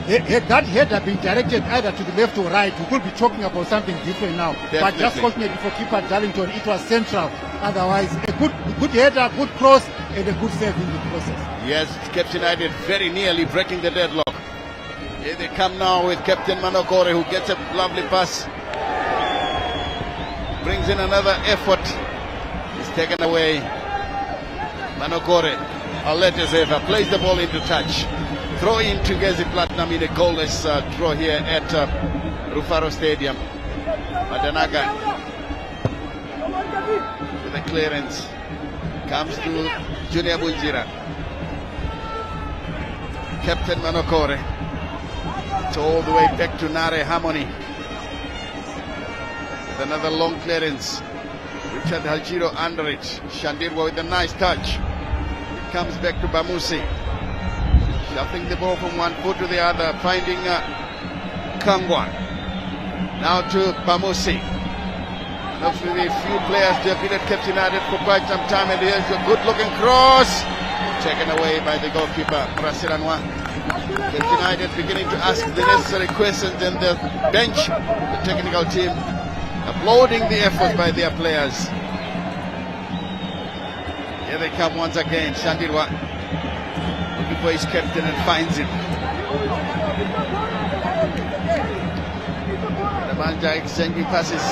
G: Had that header been directed either to the left or right, we could be talking about something different now.
F: Definitely.
G: But just fortunately for keeper Darlington, it was central. Otherwise, a good header, good cross, and a good save in the process.
F: Yes, Caps United very nearly breaking the deadlock. Here they come now with Captain Manogore, who gets a lovely pass. Brings in another effort. Taken away. Manogore, alert as ever, plays the ball into touch. Throw in to Ngezi Platinum in a goalless draw here at Rufaro Stadium. Madanaga with a clearance. Comes to Junior Bunjira. Captain Manogore. It's all the way back to Nare Harmony. With another long clearance. Richard Haljiro under it. Shandirwa with a nice touch. It comes back to Bamusi. Shuffling the ball from one foot to the other, finding Kangwa. Now to Bamusi. Looks to be a few players they have been at Caps United for quite some time, and here's a good looking cross. Taken away by the goalkeeper, Murasiranwa. Caps United beginning to ask the necessary questions, and the bench, the technical team, applauding the effort by their players. Here they come once again. Shandirwa looking for his captain and finds him. The Manja exchanging passes,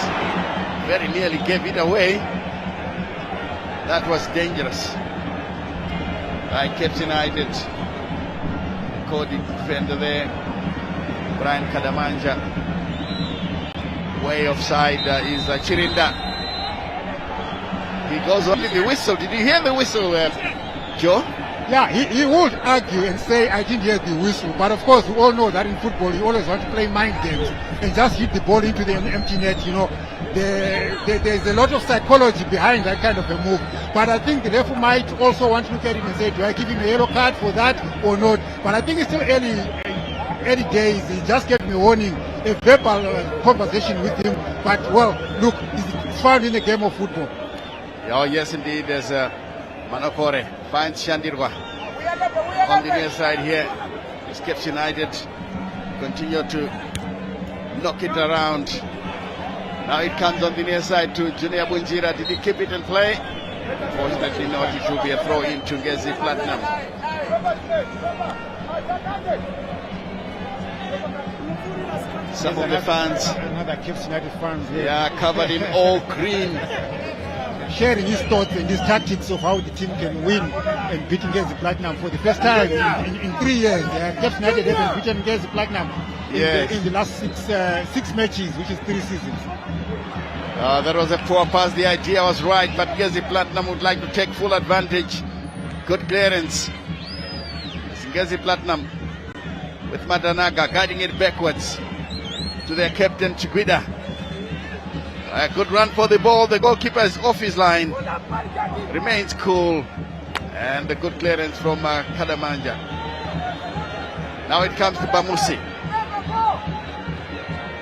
F: very nearly gave it away. That was dangerous by Caps United. Cody defender there, Brian Kadamanja. Way offside is Chirinda. He goes on with the whistle. Did you hear the whistle, Joe?
G: Yeah, he would argue and say, I didn't hear the whistle. But of course, we all know that in football, you always want to play mind games and just hit the ball into the empty net. You know, there's a lot of psychology behind that kind of a move. But I think the referee might also want to look at it and say, do I give him a yellow card for that or not? But I think it's still early days. He just gave me a warning, a verbal conversation with him. But, well, look, it's found in the game of football.
F: Oh, yes, indeed. There's Manokore finds Shandirwa on the near side here. Escapes United. Continue to knock it around. Now it comes on the near side to Junior Bunjira. Did he keep it in play? Unfortunately not. It will be a throw in to Ngezi Platinum. Some of the fans,
G: another Cape United fans,
F: covered in all green,
G: sharing his thoughts and his tactics of how the team can win and beat Ngezi Platinum for the first time in 3 years. Cape United has beaten Ngezi Platinum in the last six matches, which is 3 seasons.
F: That was a poor pass. The idea was right, but Ngezi Platinum would like to take full advantage. Good clearance. It's Ngezi Platinum with Madanaga guiding it backwards to their captain Chiguida. A good run for the ball. The goalkeeper is off his line. Remains cool. And a good clearance from Kadamanja. Now it comes to Bamusi.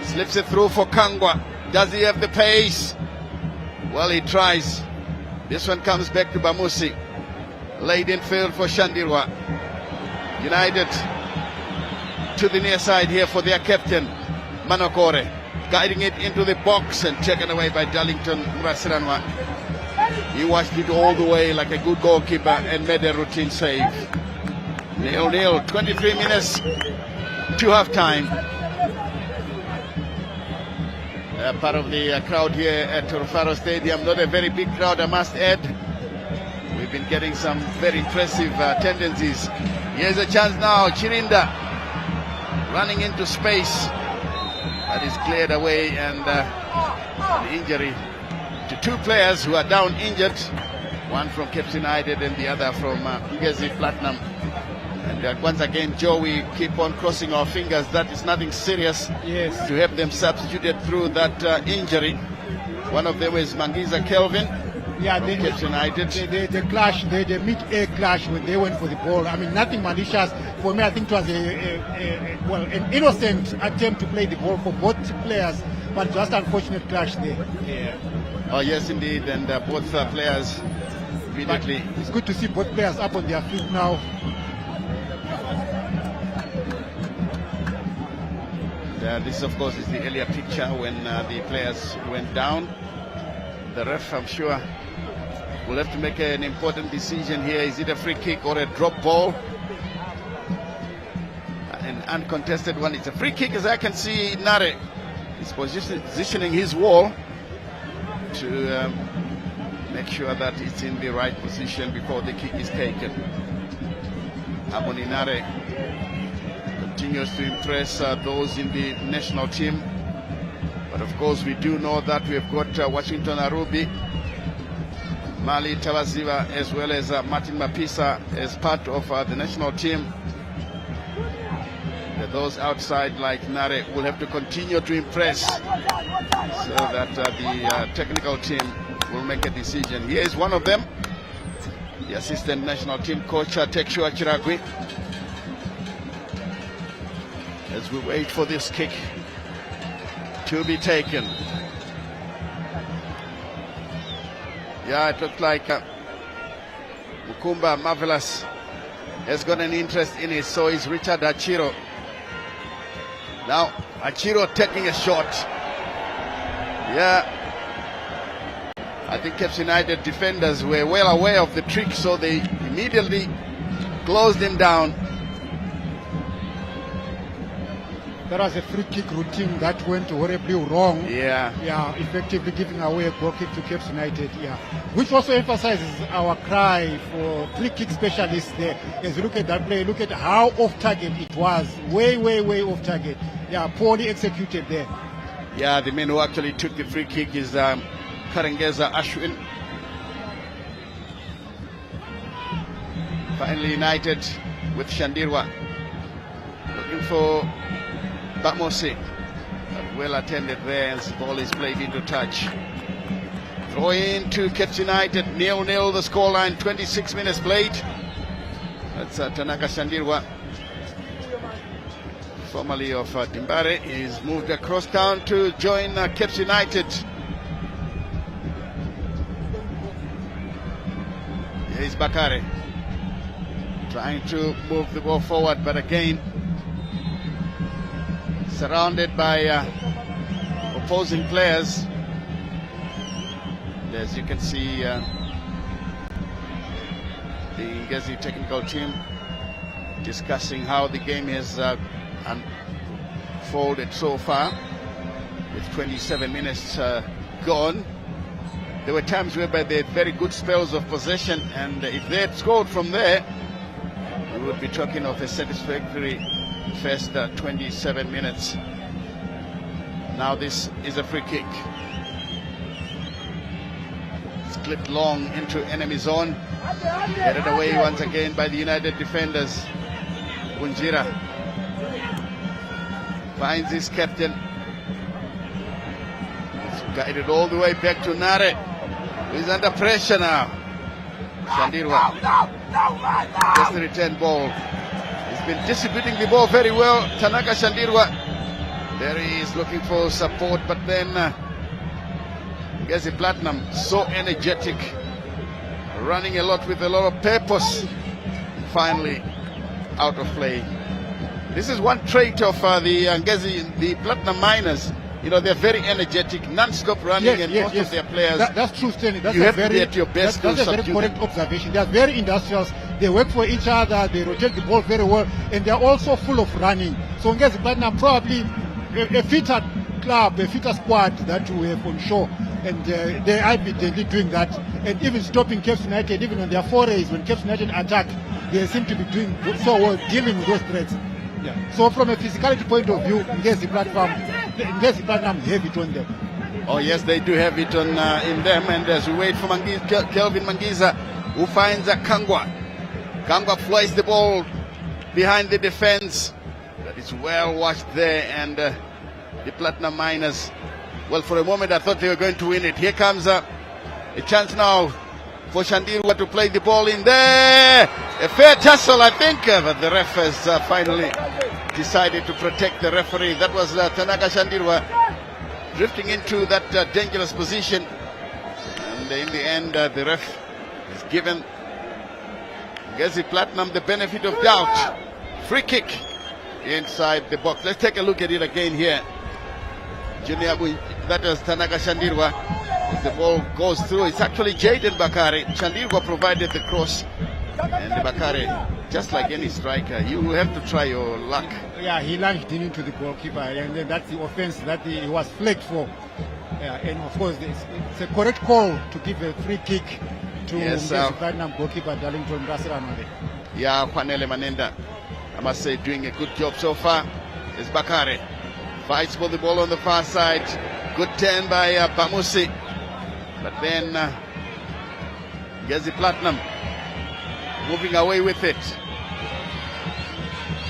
F: Slips it through for Kangwa. Does he have the pace? Well, he tries. This one comes back to Bamusi. Laid in field for Shandirwa. United to the near side here for their captain, Manokore. Guiding it into the box and taken away by Darlington Murasiranwa. He watched it all the way like a good goalkeeper and made a routine save. 0-0, 23 minutes to half time. Part of the crowd here at Rufaro Stadium, not a very big crowd, I must add. We've been getting some very impressive tendencies. Here's a chance now, Chirinda running into space. That is cleared away, and an injury to 2 players who are down injured. One from Cape United and the other from Ngezi Platinum. And once again, Joe, we keep on crossing our fingers that it's nothing serious to have them substituted through that injury. One of them is Mangiza Kelvin. Cape United.
G: They clash, the mid-air clash when they went for the ball. I mean, nothing malicious. For me, I think it was an innocent attempt to play the ball for both players, but just unfortunate clash there.
F: Oh, yes, indeed. And both players immediately.
G: But it's good to see both players up on their feet now.
F: This, of course, is the earlier picture when the players went down. The ref, I'm sure, will have to make an important decision here. Is it a free kick or a drop ball? An uncontested one. It's a free kick, as I can see. Nare is positioning his wall to make sure that it's in the right position before the kick is taken. Aboni Nare continues to impress those in the national team. But of course, we do know that we've got Washington Arubi, Mali Tawaziva, as well as Martin Mapisa as part of the national team. Those outside like Nare will have to continue to impress so that the technical team will make a decision. Here is one of them, the assistant national team coach, Tekshua Chiragwi. As we wait for this kick to be taken. It looked like Mukumba Marvelous has got an interest in it, so is Richard Achiro. Now, Achiro taking a shot. I think Cape United defenders were well aware of the trick, so they immediately closed him down.
G: That was a free kick routine that went horribly wrong. Effectively giving away a goal kick to Cape United. Which also emphasizes our cry for free kick specialists there. As you look at that play, look at how off target it was. Way off target. Poorly executed there.
F: The man who actually took the free kick is Karengeza Ashwin. Finally United with Shandirwa. Looking for Bamosi, well attended there, and the ball is played into touch. Throw in to Cape United, 0-0 the scoreline, 26 minutes played. That's Tanaka Shandirwa, formerly of Dimbare. He's moved across town to join Cape United. Here's Bakare trying to move the ball forward, but again surrounded by opposing players. As you can see, the Ngezi technical team discussing how the game has unfolded so far, with 27 minutes gone. There were times whereby they had very good spells of possession, and if they had scored from there, we would be talking of a satisfactory first 27 minutes. Now this is a free kick. It's clipped long into enemy zone. Headed away once again by the United defenders. Unjira finds his captain. It's guided all the way back to Nare. He's under pressure now. Shandirwa gets the return ball. He's been distributing the ball very well. Tanaka Shandirwa. There he is looking for support, but then Ngezi Platinum, so energetic, running a lot with a lot of purpose. Finally out of play. This is one trait of the Ngezi, the Platinum Miners. You know, they're very energetic, non-stop running, and most of their players.
G: That's true, Stanley. That's
F: you
G: a
F: have
G: very,
F: to be at your best.
G: that's a very correct observation. They are very industrious. They work for each other. They rotate the ball very well, and they are also full of running. So Ngezi Platinum probably a fitter club, a fitter squad that we have on show, and they are evidently doing that, and even stopping Cape United, even on their forays when Cape United attack, they seem to be doing so well dealing with those threats. Yeah. So from a physicality point of view, Ngezi Platinum have it on them.
F: Oh yes, they do have it on in them. And as we wait for Kelvin Mangiza, who finds Kangwa. Kangwa flies the ball behind the defense. That is well watched there, and the Platinum Miners, well, for a moment I thought they were going to win it. Here comes a chance now for Shandirwa to play the ball in there. A fair tussle, I think, but the ref has finally decided to protect the referee. That was Tanaka Shandirwa drifting into that dangerous position, and in the end the ref has given Ngezi Platinum the benefit of doubt. Free kick inside the box. Let's take a look at it again here. Junior, that was Tanaka Shandirwa. As the ball goes through, it's actually Jaden Bakare. Shandirwa provided the cross, and Bakare, just like any striker, you have to try your luck.
G: Yeah, he lunged into the goalkeeper, and then that's the offense that he was flagged for. And of course, it's a correct call to give a free kick to the Platinum goalkeeper Darlington Rasiranode.
F: Yeah, Panele Manenda, I must say, doing a good job so far. Is Bakare fights for the ball on the far side. Good turn by Bamusi, but then Ngezi Platinum moving away with it.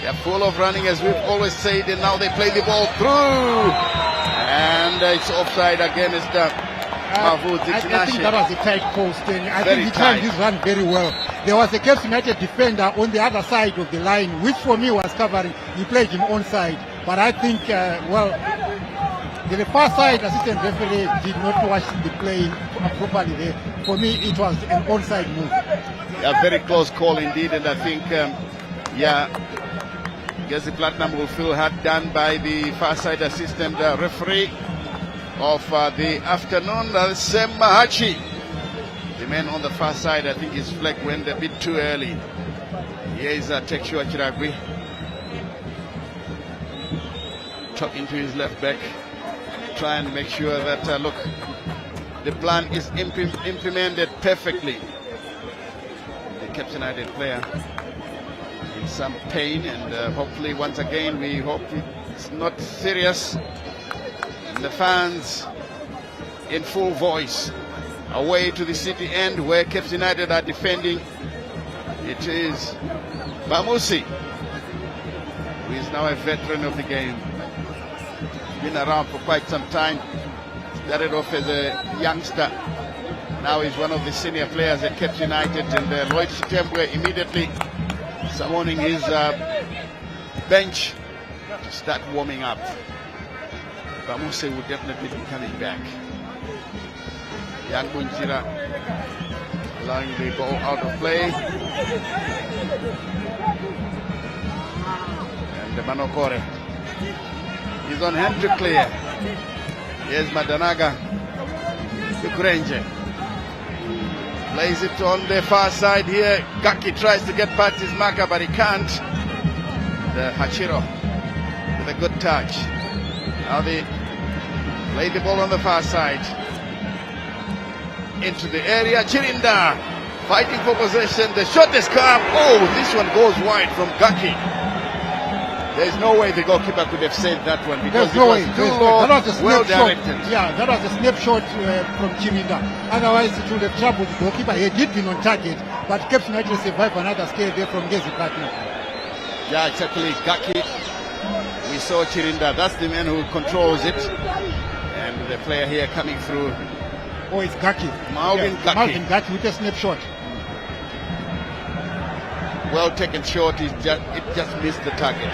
F: They're full of running, as we've always said, and now they play the ball through, and it's offside against Mahfouz.
G: I think that was a tight post, and I think he timed his run very well. There was a Cape United defender on the other side of the line, which for me was covering. He played him onside, but I think, the far side assistant referee did not watch the play properly there. For me, it was an onside move.
F: Yeah, very close call indeed, and I think, Ngezi Platinum will feel hard done by the far side assistant referee of the afternoon, Sem Mahachi. The man on the far side, I think his flag went a bit too early. Here is Tekshua Chiragwi talking to his left back, trying to make sure that, look, the plan is implemented perfectly. The Cape United player in some pain, and hopefully once again we hope it's not serious. And the fans in full voice away to the city end where Cape United are defending. It is Bamusi, who is now a veteran of the game. Been around for quite some time. Started off as a youngster. Now he's one of the senior players at Cape United, and Lloyd Chitembwe immediately summoning his bench to start warming up. Bamuse will definitely be coming back. Young Bunjira allowing the ball out of play. And the Manokore is on hand to clear. Here's Madanaga. Ukrenje plays it on the far side here. Gaki tries to get past his marker, but he can't. The Hachiro with a good touch. Now they play the ball on the far side. Into the area. Chirinda fighting for possession. The shot is come. Oh, this one goes wide from Gaki. There's no way the goalkeeper could have saved that one because
G: There's no way.
F: that was a well directed.
G: Yeah, that was a snapshot from Chirinda. Otherwise, it would have troubled the goalkeeper. He did been on target, but Cape United survived another scare there from Ngezi Platinum.
F: Yeah, exactly. Gaki. We saw Chirinda. That's the man who controls it. And the player here coming through.
G: Oh, it's Gaki.
F: Malvin Gaki.
G: Malvin Gaki with a snapshot.
F: Well taken shot. It just missed the target.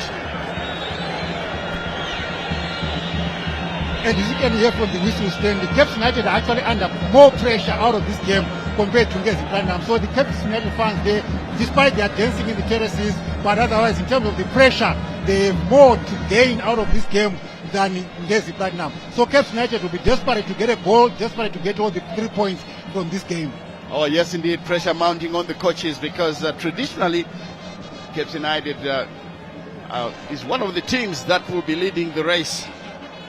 G: And as you can hear from the whistle stand, the Cape United are actually under more pressure out of this game compared to Ngezi Platinum. So the Cape United fans, they, despite their dancing in the terraces, but otherwise in terms of the pressure, they have more to gain out of this game than Ngezi Platinum. So Cape United will be desperate to get a goal, desperate to get all the 3 points from this game.
F: Oh yes, indeed, pressure mounting on the coaches because traditionally Cape United is one of the teams that will be leading the race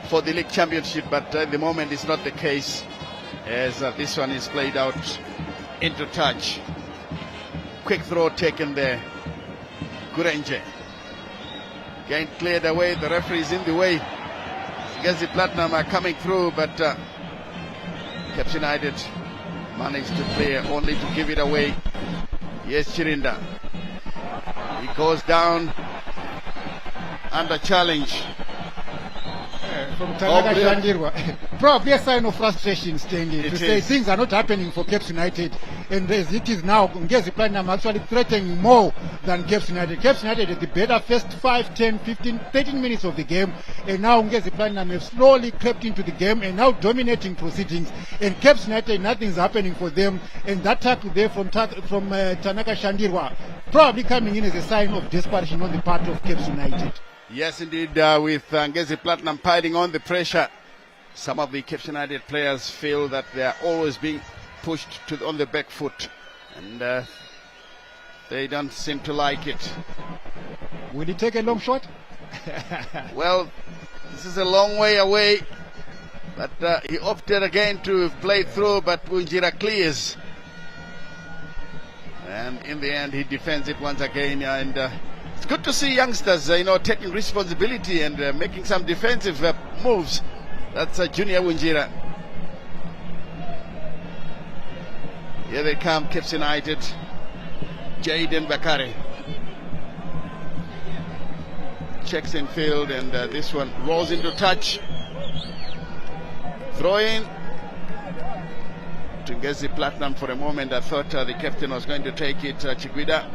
F: for the league championship, but at the moment it's not the case as this one is played out into touch. Quick throw taken there. Kurenje again cleared away. The referee is in the way. Ngezi Platinum are coming through, but Cape United managed to clear, only to give it away. Yes, Chirinda. He goes down under challenge.
G: From Tanaka Shandirwa. Probably a sign of frustration, Stanley, to say things are not happening for Cape United. And as it is now, Ngezi Platinum actually threatening more than Cape United. Cape United is the better first 5, 10, 15, 13 minutes of the game. And now Ngezi Platinum have slowly crept into the game and now dominating proceedings. And Cape United, nothing's happening for them. And that tackle there from Tanaka Shandirwa probably coming in as a sign of desperation on the part of Cape United.
F: Yes, indeed, with Ngezi Platinum piling on the pressure, some of the Cape United players feel that they are always being pushed on the back foot, and they don't seem to like it.
G: Will he take a long shot?
F: Well, this is a long way away, but he opted again to play through, but Unjira clears. And in the end, he defends it once again, and it's good to see youngsters, taking responsibility and making some defensive moves. That's Junior Unjira. Here they come, Cape United. Jaden Bakare checks in field, and this one rolls into touch. Throw in to Ngezi Platinum. For a moment I thought the captain was going to take it, Chiguida,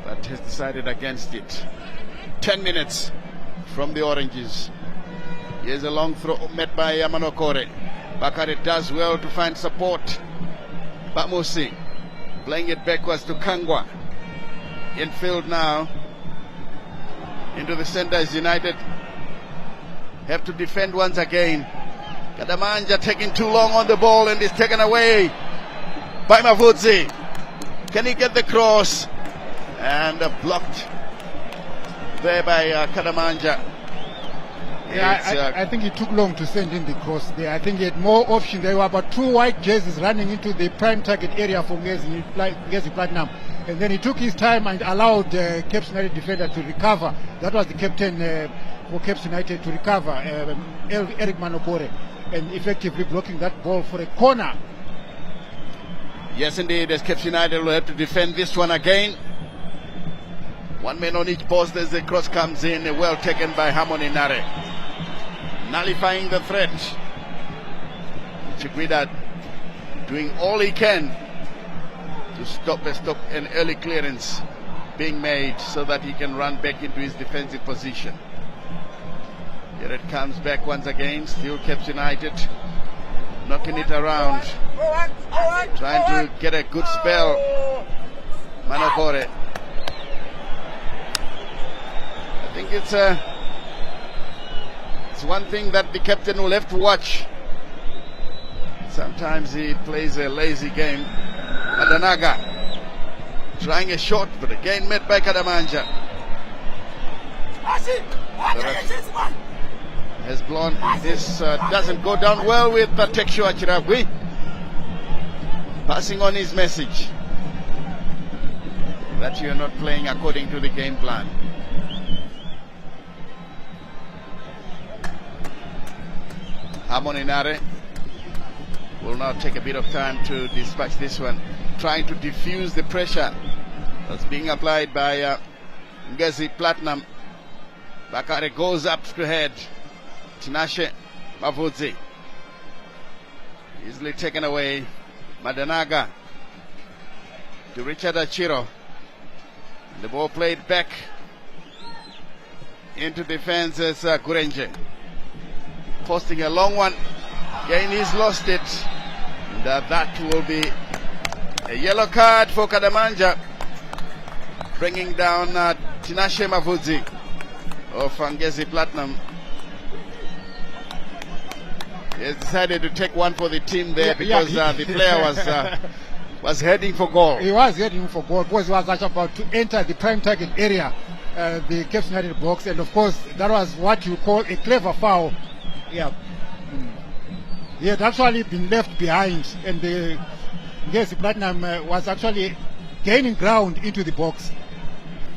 F: but has decided against it. 10 minutes from the Oranges. Here's a long throw met by Manokore. Bakare does well to find support. Bamusi playing it backwards to Kangwa. Infield now. Into the center is United. Have to defend once again. Kadamanja taking too long on the ball and is taken away by Mavudzi. Can he get the cross? And blocked there by Kadamanja.
G: Yeah, I think it took long to send in the cross there. I think he had more options. There were about 2 white jerseys running into the prime target area for Ngezi Platinum. And then he took his time and allowed the Cape United defender to recover. That was the captain for Cape United to recover, Eric Manokore, and effectively blocking that ball for a corner.
F: Yes, indeed, as Cape United will have to defend this one again. 1 man on each post as the cross comes in, well taken by Harmony Nare. Nullifying the threat. Chiguida doing all he can to stop an early clearance being made so that he can run back into his defensive position. Here it comes back once again, still Cape United. knocking it around, trying to get a good spell. Manokore. I think it's one thing that the captain will have to watch. Sometimes he plays a lazy game. Madanaga trying a shot, but again met by Kadamanja. Has blown. This doesn't go down well with Tekshua Chiragui. Passing on his message that you're not playing according to the game plan. Hamoninare will now take a bit of time to dispatch this one, trying to diffuse the pressure that's being applied by Ngezi Platinum. Bakare goes up to head. Tinashe Mavudzi easily taken away. Madanaga to Richard Achiro. The ball played back into defense as Gurenje. Posting a long one. Again, he's lost it. And that will be a yellow card for Kadamanja. Bringing down Tinashe Mavudzi of Ngezi Platinum. He has decided to take one for the team there because the player was heading for goal.
G: He was heading for goal because he was actually about to enter the prime target area, the Cape United box, and of course that was what you call a clever foul. Yeah. He had actually been left behind, and the Ngezi Platinum was actually gaining ground into the box.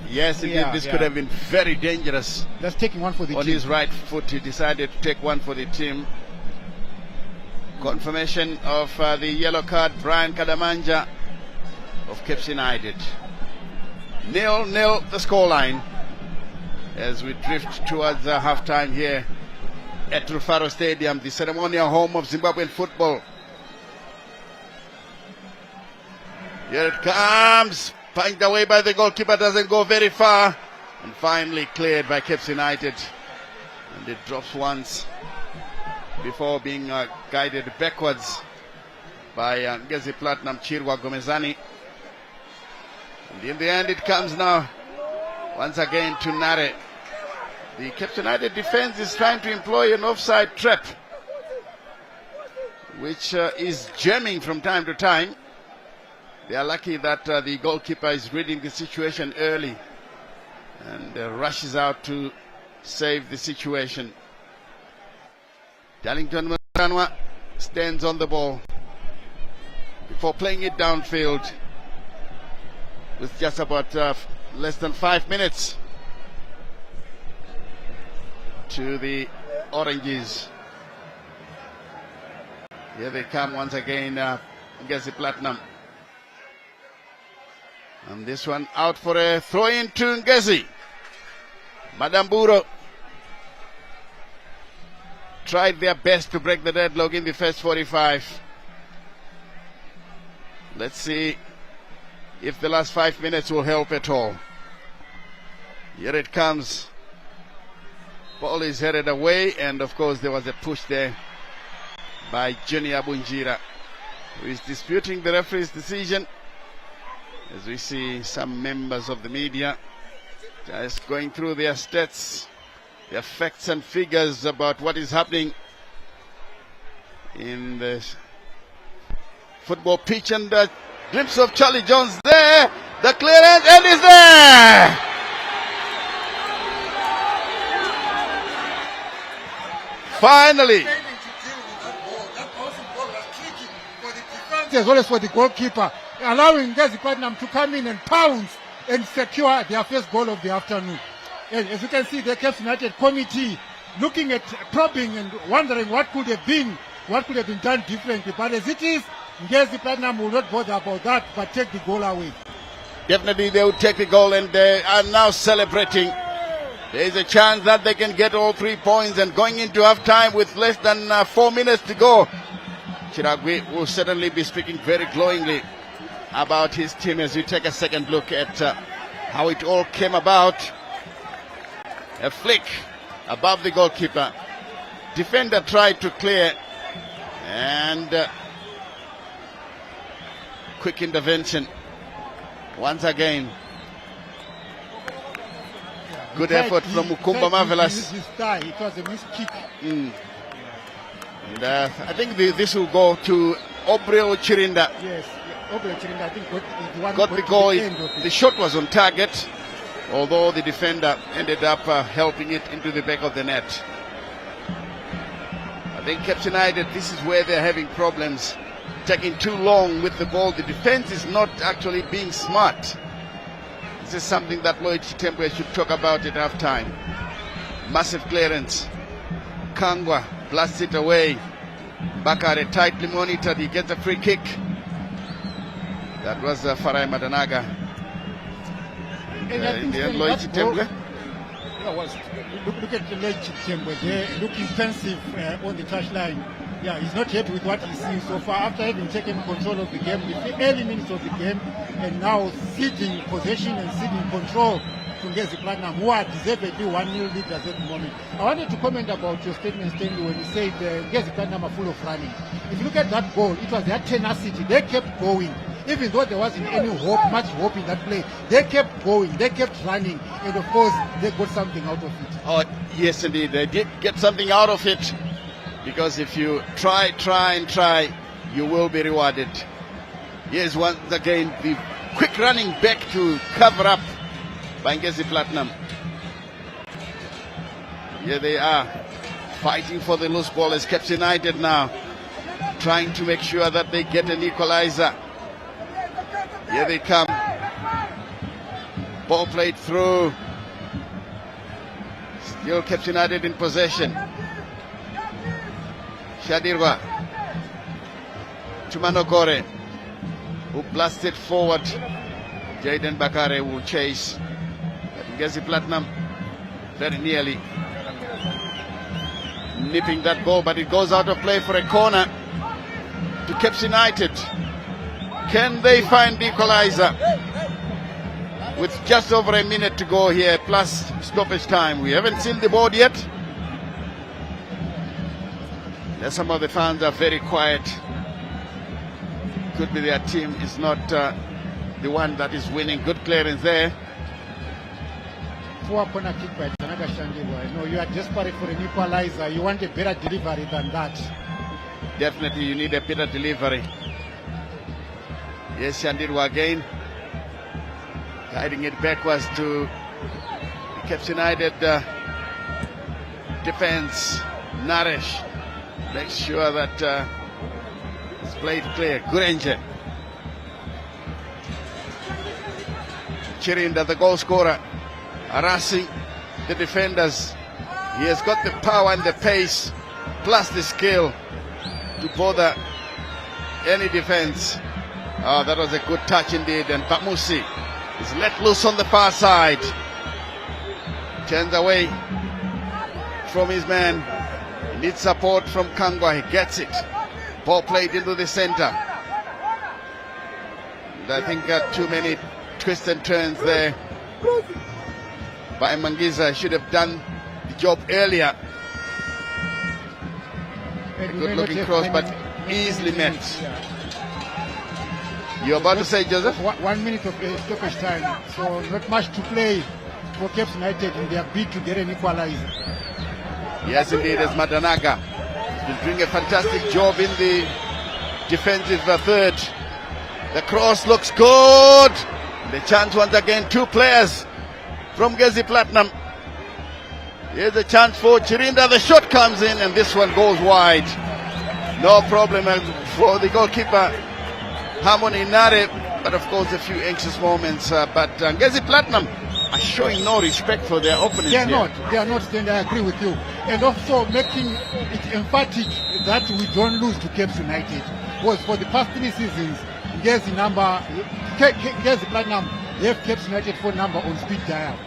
F: Yes, indeed, this could have been very dangerous.
G: That's taking one for the team.
F: On his right foot, he decided to take one for the team. Confirmation of the yellow card, Brian Kadamanja of Cape United. 0-0 the scoreline as we drift towards half-time here at Rufaro Stadium, the ceremonial home of Zimbabwean football. Here it comes, punched away by the goalkeeper, doesn't go very far, and finally cleared by Cape United. And it drops once before being guided backwards by Ngezi Platinum Chirwa Gomezani. And in the end it comes now once again to Nare. The Cape United defense is trying to employ an offside trap, which is jamming from time to time. They are lucky that the goalkeeper is reading the situation early and rushes out to save the situation. Darlington Muranwa stands on the ball before playing it downfield with just about less than 5 minutes to the Oranges. Here they come once again, Ngezi Platinum. And this one out for a throw-in to Ngezi. Madamburo tried their best to break the deadlock in the first 45. Let's see if the last 5 minutes will help at all. Here it comes. Ball is headed away, and of course there was a push there by Junior Bunjira, who is disputing the referee's decision. As we see some members of the media just going through their stats, their facts and figures about what is happening in the football pitch, and a glimpse of Charlie Jones there. The clearance, and is there. Finally.
G: As well as for the goalkeeper, allowing Ngezi Platinum to come in and pounce and secure their first goal of the afternoon. As you can see, the Cape United committee looking at probing and wondering what could have been done differently. But as it is, Ngezi Platinum will not bother about that, but take the goal away.
F: Definitely they will take the goal, and they are now celebrating. There is a chance that they can get all 3 points, and going into half-time with less than 4 minutes to go, Chiragui will certainly be speaking very glowingly about his team as we take a second look at how it all came about. A flick above the goalkeeper. Defender tried to clear, And quick intervention once again. Good effort from Mukumba Marvelous.
G: It was a missed kick.
F: And I think this will go to Obreo Chirinda.
G: Yes, Obreo Chirinda, I think,
F: got the goal. The shot was on target, although the defender ended up helping it into the back of the net. I think Cape United, this is where they're having problems, taking too long with the ball. The defense is not actually being smart. This is something that Lloyd Chitembwe should talk about at half-time. Massive clearance. Kangwa blasts it away. Bakare tightly monitored. He gets a free kick. That was Farai Madanaga. Lloyd Chitembwe.
G: Look at the Lloyd Chitembwe. They look defensive on the touchline. Yeah, he's not happy with what he's seen so far after having taken control of the game, the early minutes of the game, and now ceding possession and ceding control to Ngezi Platinum, who are deservedly 1-0 leaders at the moment. I wanted to comment about your statement, Stanley, when you said Ngezi Platinum are full of running. If you look at that goal, it was their tenacity. They kept going. Even though there wasn't any hope, much hope in that play, they kept going, they kept running, and of course, they got something out of it.
F: Oh, yes, indeed. They did get something out of it. Because if you try, you will be rewarded. Here's once again the quick running back to cover up by Ngezi Platinum. Here they are, fighting for the loose ball as Cape United now, trying to make sure that they get an equalizer. Here they come. Ball played through. Still Cape United in possession. Shadirwa Chumanokore, who blasted forward. Jaden Bakare will chase. Ngezi Platinum very nearly nipping that ball, but it goes out of play for a corner to Cape United. Can they find the equalizer with just over a minute to go here plus stoppage time? We haven't seen the board yet. Some of the fans are very quiet. Could be their team is not the one that is winning. Good clearance there.
G: Poor corner kick by Tanaka Shandiwa. No, you are desperate for an equalizer. You want a better delivery than that.
F: Definitely, you need a better delivery. Yes, Shandiwa again, guiding it backwards to Cape United defense. Naresh. Make sure that it's played clear. Gurenje. Chirinda, the goal scorer, harassing the defenders. He has got the power and the pace, plus the skill to bother any defense. Oh, that was a good touch indeed. And Bamusi is let loose on the far side. Turns away from his man. He needs support from Kangwa. He gets it. Ball played into the center. And I think too many twists and turns there by Mangiza. Should have done the job earlier. A good looking cross, but easily met. You're about to say, Joseph?
G: 1 minute of stoppage time, so not much to play for Cape United in their bid to get an equalizer.
F: Yes, indeed, as Madanaga has been doing a fantastic job in the defensive third. The cross looks good. The chance once again, two players from Ngezi Platinum. Here's a chance for Chirinda. The shot comes in and this one goes wide. No problem for the goalkeeper, Harmony Nare. But of course, a few anxious moments. But Ngezi Platinum are showing no respect for their opponents.
G: They are not, and I agree with you. And also making it emphatic that we don't lose to Cape United. Was for the past 3 seasons, Ngezi Platinum, they have Cape United phone number on speed dial.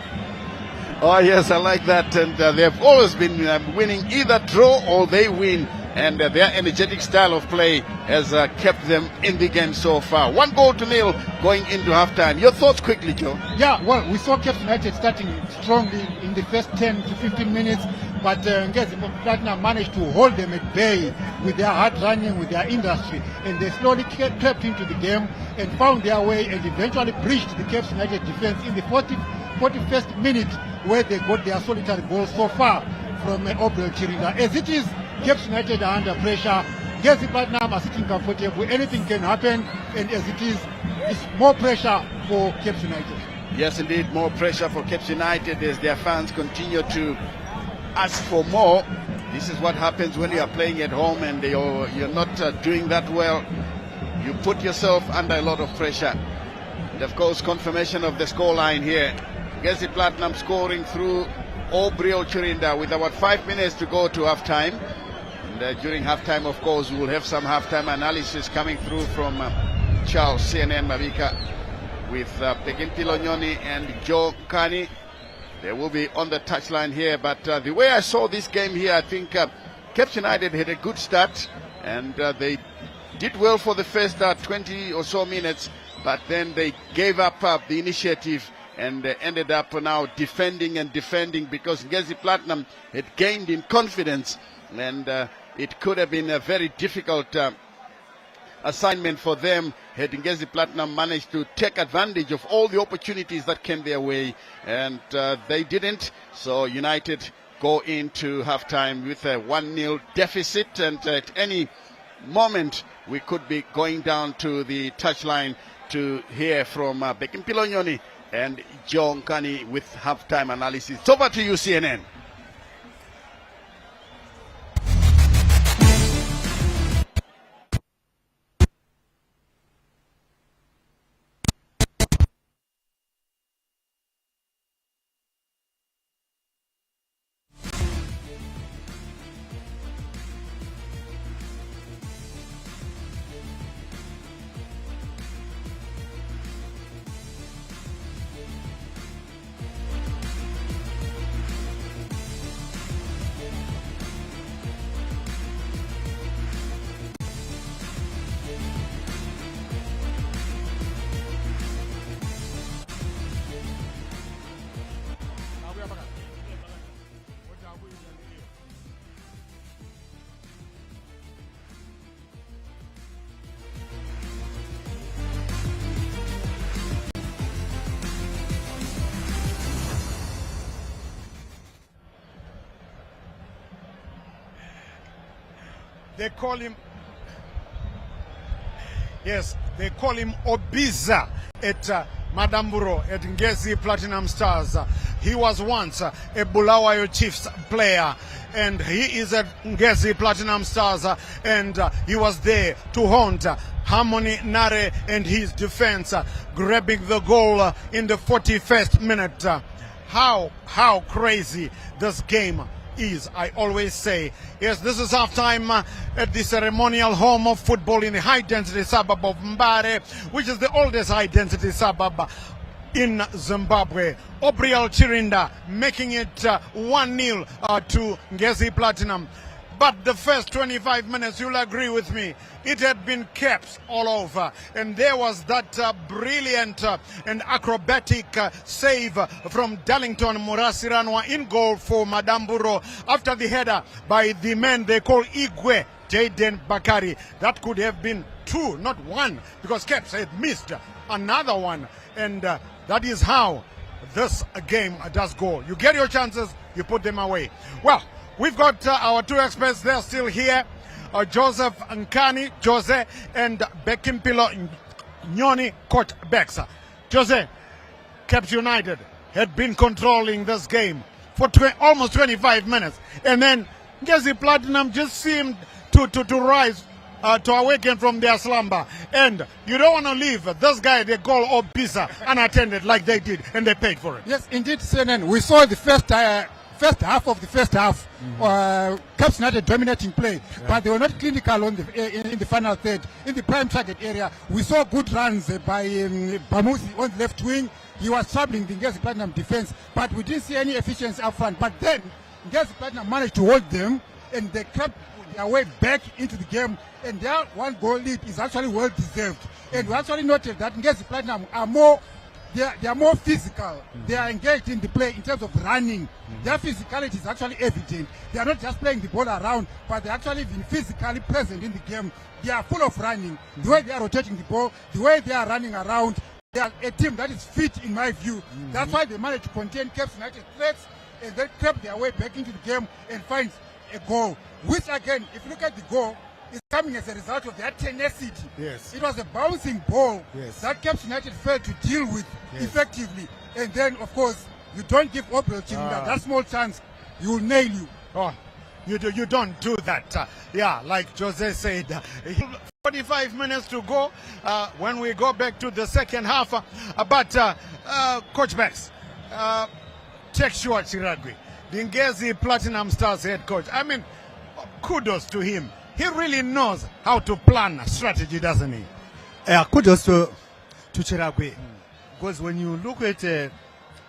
F: Oh yes, I like that. And they have always been winning, either draw or they win. And their energetic style of play has kept them in the game so far. 1-0 going into halftime. Your thoughts quickly, Joe?
G: Yeah, well, we saw Cape United starting strongly in the first 10 to 15 minutes, but Ngezi Platinum managed to hold them at bay with their hard running, with their industry, and they slowly crept into the game and found their way and eventually breached the Cape United defense in the 41st minute, where they got their solitary goal so far from Obrel Chirinda. As it is, Cape United are under pressure. Ngezi Platinum are sitting comfortable. Anything can happen, and as it is, it's more pressure for Cape United.
F: Yes, indeed, more pressure for Cape United as their fans continue to ask for more. This is what happens when you are playing at home and you're not doing that well. You put yourself under a lot of pressure. And of course, confirmation of the scoreline here. Ngezi Platinum scoring through Obrel Chirinda with about 5 minutes to go to halftime. And during halftime, of course, we will have some halftime analysis coming through from Charles CNN Mabika with Pekin Pilonyoni and Joe Kani. They will be on the touchline here, but the way I saw this game here, I think Cape United had a good start, and they did well for the first 20 or so minutes, but then they gave up the initiative and ended up now defending because Ngezi Platinum had gained in confidence, and it could have been a very difficult assignment for them had Ngezi Platinum managed to take advantage of all the opportunities that came their way, and they didn't. So United go into halftime with a 1-0 deficit, and at any moment we could be going down to the touchline to hear from Bekim Pilonyoni and John Kani with halftime analysis. It's over to you, CNN.
A: They call him, yes, they call him Obiza at Madamburo at Ngezi Platinum Stars. He was once a Bulawayo Chiefs player, and he is at Ngezi Platinum Stars, and he was there to haunt Harmony Nare and his defense, grabbing the goal in the 41st minute. How crazy this game is, I always say. Yes, this is halftime at the ceremonial home of football in the high-density suburb of Mbare, which is the oldest high-density suburb in Zimbabwe. Obrel Chirinda making it 1-0 to Ngezi Platinum. But the first 25 minutes, you'll agree with me, it had been caps all over. And there was that brilliant and acrobatic save from Darlington Murasiranwa in goal for Madamburo after the header by the man they call Igwe Jaden Bakari. That could have been 2, not 1, because Caps had missed another one. And that is how this game does go. You get your chances, you put them away. Well, we've got our two experts, they're still here. Joseph Nkani, Jose, and Bekimpilo Nyoni, Coach Bexa. Jose, Cape United had been controlling this game for almost 25 minutes. And then Ngezi Platinum just seemed to rise, to awaken from their slumber. And you don't want to leave this guy, they call Obisa, unattended like they did, and they paid for it.
G: Yes, indeed, CNN. We saw the first half of the first half, Cape United dominating play, but they were not clinical on in the final third. In the prime target area, we saw good runs by Bamusi on the left wing. He was troubling the Ngezi Platinum defense, but we didn't see any efficiency up front. But then Ngezi Platinum managed to hold them, and they crept their way back into the game, and their 1-goal lead is actually well deserved. And we actually noted that Ngezi Platinum are more they are more physical. They are engaged in the play in terms of running. Their physicality is actually evident. They are not just playing the ball around, but they're actually being physically present in the game. They are full of running. The way they are rotating the ball, the way they are running around, they are a team that is fit in my view. That's why they managed to contain Cape United threats and then creep their way back into the game and find a goal. Which again, if you look at the goal, it's coming as a result of their tenacity.
A: Yes.
G: It was a bouncing ball
A: Yes.
G: that Cape United failed to deal with effectively. And then, of course, you don't give Obrel that small chance, he will nail you.
A: Oh, you don't do that. Yeah, like Jose said, 45 minutes to go when we go back to the second half. But Coach Bex, Joshua Chiragwi, the Ngezi Platinum Stars head coach. I mean, kudos to him. He really knows how to plan a strategy, doesn't he?
B: Yeah, kudos to Chiragwi. Because when you look at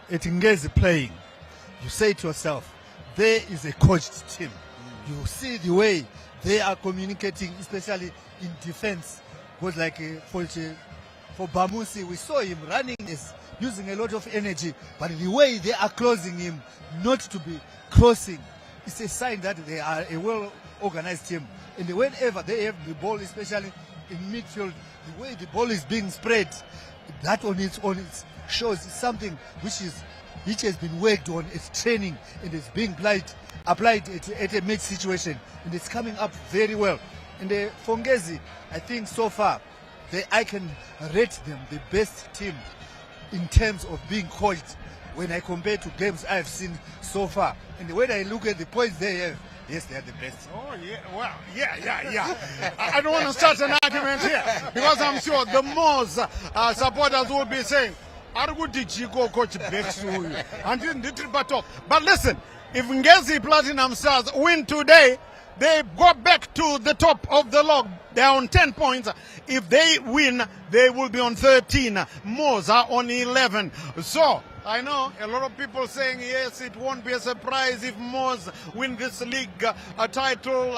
B: Ngezi playing, you say to yourself, there is a coached team. You see the way they are communicating, especially in defense. Because like for Bamusi, we saw him running, is using a lot of energy, but the way they are closing him not to be crossing, it's a sign that they are a well-organized team. And whenever they have the ball, especially in midfield, the way the ball is being spread, that on its own shows something which has been worked on. It's training and it's being applied at a match situation, and it's coming up very well. And for Ngezi, I think so far I can rate them the best team in terms of being coached when I compare to games I've seen so far. And when I look at the points they have, yes, they are the best.
A: Oh, yeah. Well, yeah. I don't want to start an argument here because I'm sure the most supporters will be saying, Coach Bex. But listen, if Ngezi Platinum Stars win today, they go back to the top of the log. They are on 10 points. If they win, they will be on 13. Moors are on 11. So, I know a lot of people saying, yes, it won't be a surprise if Moors win this league title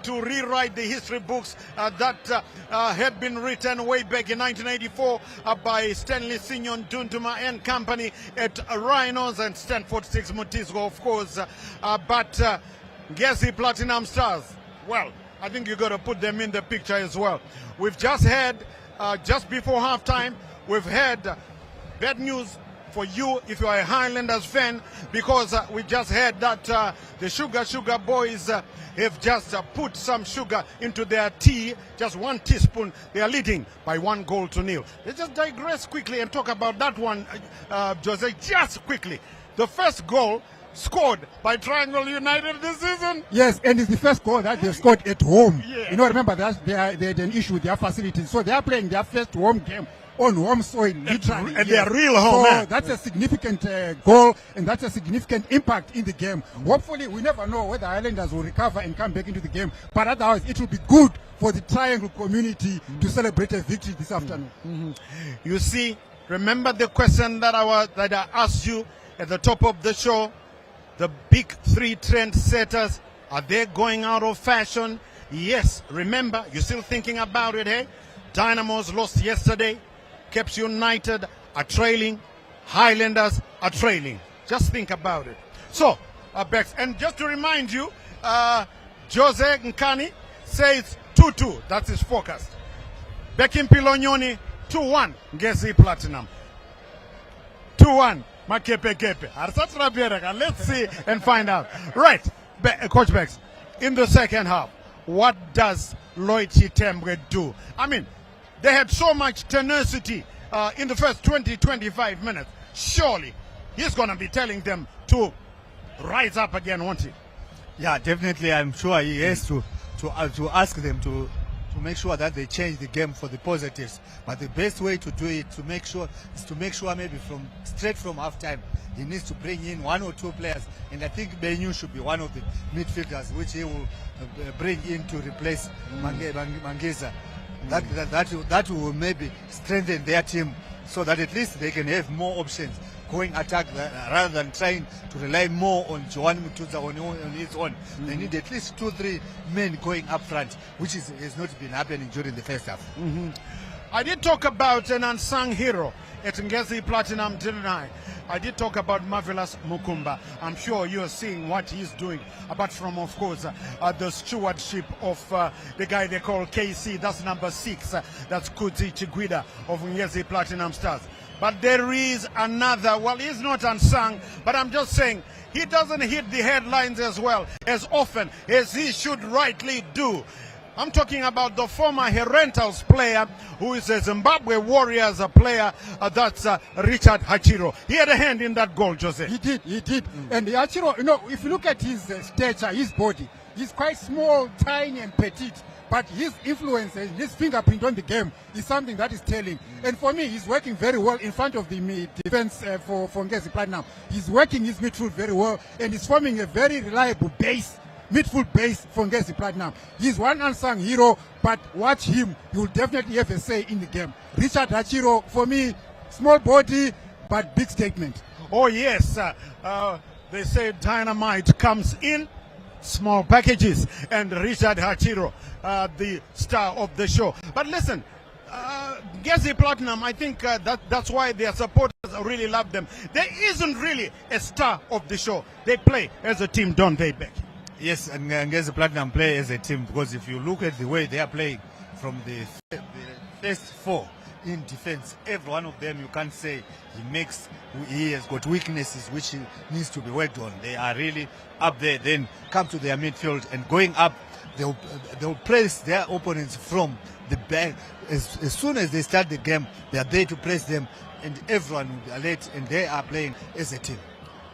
A: to rewrite the history books that had been written way back in 1984 by Stanley Signon Duntuma and company at Rhinos and Stanford 6 Mutisgo, of course. But Ngezi Platinum Stars, well, I think you got to put them in the picture as well. We've just had, just before halftime, we've had bad news for you if you are a Highlanders fan, because we just heard that the Sugar Boys have just put some sugar into their tea, just 1 teaspoon. They are leading by 1-0. Let's just digress quickly and talk about that one, Jose, just quickly. The first goal scored by Triangle United this season.
G: Yes, and it's the first goal that they scored at home.
A: Yeah.
G: You know, remember that they had an issue with their facilities, so they are playing their first home game on home soil, literally.
A: And they're real home.
G: So that's a significant goal, and that's a significant impact in the game. Hopefully, we never know whether Islanders will recover and come back into the game, but otherwise it will be good for the Triangle community to celebrate a victory this afternoon.
A: You see, remember the question that I asked you at the top of the show? The big 3 trendsetters, are they going out of fashion? Yes, remember, you're still thinking about it, hey? Dynamos lost yesterday. Cape United are trailing. Highlanders are trailing. Just think about it. So, Bex, and just to remind you, Jose Nkani says 2-2. That's his forecast. Bekim Pilonyoni, 2-1. Ngezi Platinum. 2-1. Let's see and find out. Right, Coach Bex, in the second half, what does Lloyd Chitembwe do? I mean, they had so much tenacity in the first 20-25 minutes. Surely, he's going to be telling them to rise up again, won't he?
B: Yeah, definitely. I'm sure he has to ask them to make sure that they change the game for the positives. But the best way to do it is to make sure maybe straight from halftime he needs to bring in 1 or 2 players, and I think Benyu should be one of the midfielders which he will bring in to replace Mangeza. That will maybe strengthen their team so that at least they can have more options going attack rather than trying to rely more on Johan Mutuza on his own. They need at least 2-3 men going up front, which has not been happening during the first half.
A: I did talk about an unsung hero at Ngezi Platinum, didn't I? I did talk about Marvelous Mukumba. I'm sure you're seeing what he's doing, apart from, of course, the stewardship of the guy they call KC. That's number 6. That's Kuti Chiguida of Ngezi Platinum Stars. But there is another, well, he's not unsung, but I'm just saying, he doesn't hit the headlines as well, as often as he should rightly do. I'm talking about the former Herentals player who is a Zimbabwe Warriors player, that's Richard Hachiro. He had a hand in that goal, Jose.
G: He did. And Hachiro, you know, if you look at his stature, his body, he's quite small, tiny and petite. But his influence and his fingerprint on the game is something that is telling. And for me, he's working very well in front of the defense for Ngezi Platinum. He's working his midfield very well, and he's forming a very reliable base, midfield base for Ngezi Platinum. He's one unsung hero, but watch him. You'll definitely have a say in the game. Richard Hachiro, for me, small body, but big statement.
A: Oh, yes. They say dynamite comes in small packages, and Richard Hachiro, the star of the show. But listen, Ngezi Platinum, I think that's why their supporters really love them. There isn't really a star of the show. They play as a team, don't they, Beck?
B: Yes, and Ngezi Platinum play as a team, because if you look at the way they are playing from the first 4 in defense, every one of them, you can't say he has got weaknesses which he needs to be worked on. They are really up there. Then come to their midfield, and going up, they'll press their opponents from the back. As soon as they start the game, they are there to press them, and everyone will be alert, and they are playing as a team.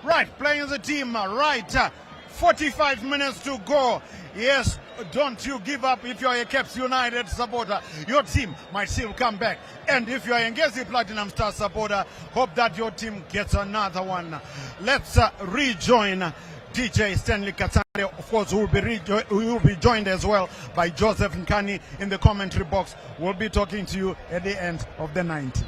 A: Right, playing as a team, right. 45 minutes to go. Yes, don't you give up. If you're a Caps United supporter, your team might still come back. And if you're a Ngezi Platinum Star supporter, hope that your team gets another one. Let's rejoin DJ Stanley Katare. Of course, we will be joined as well by Joseph Nkani in the commentary box. We'll be talking to you at the end of the 90.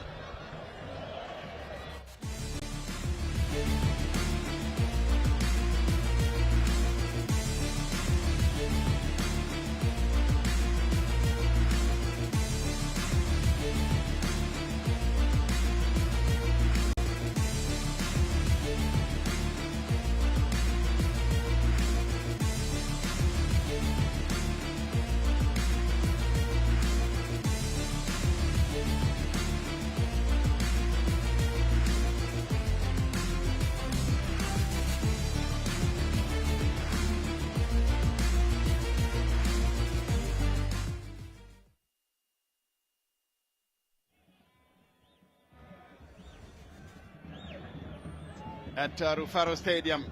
F: At Rufaro Stadium,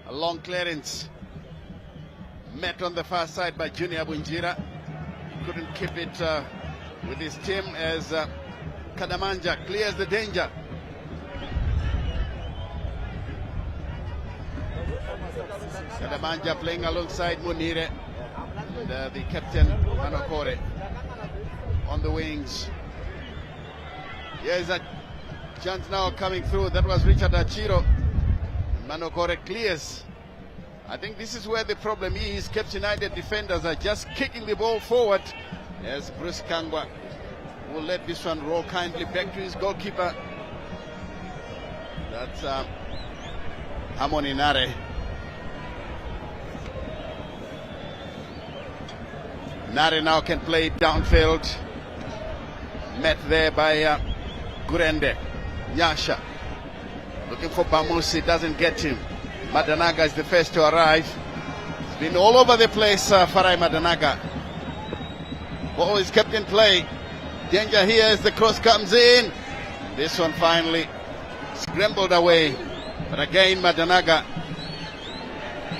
F: a long clearance met on the far side by Junior Bunjira. He couldn't keep it with his team as Kadamanja clears the danger. Kadamanja playing alongside Munire, and the captain Manokore on the wings. Here's a chance now coming through. That was Richard Hachiro. Manokore clears. I think this is where the problem is. Caps United defenders are just kicking the ball forward as Bruce Kangwa will let this one roll kindly back to his goalkeeper. That's Harmony Nare. Nare now can play downfield. Met there by Gurende. Nyasha looking for Bamusi, doesn't get him. Madanaga is the first to arrive. It's been all over the place, Farai Madanaga. Ball is kept in play. Danger here as the cross comes in. This one finally scrambled away. But again, Madanaga,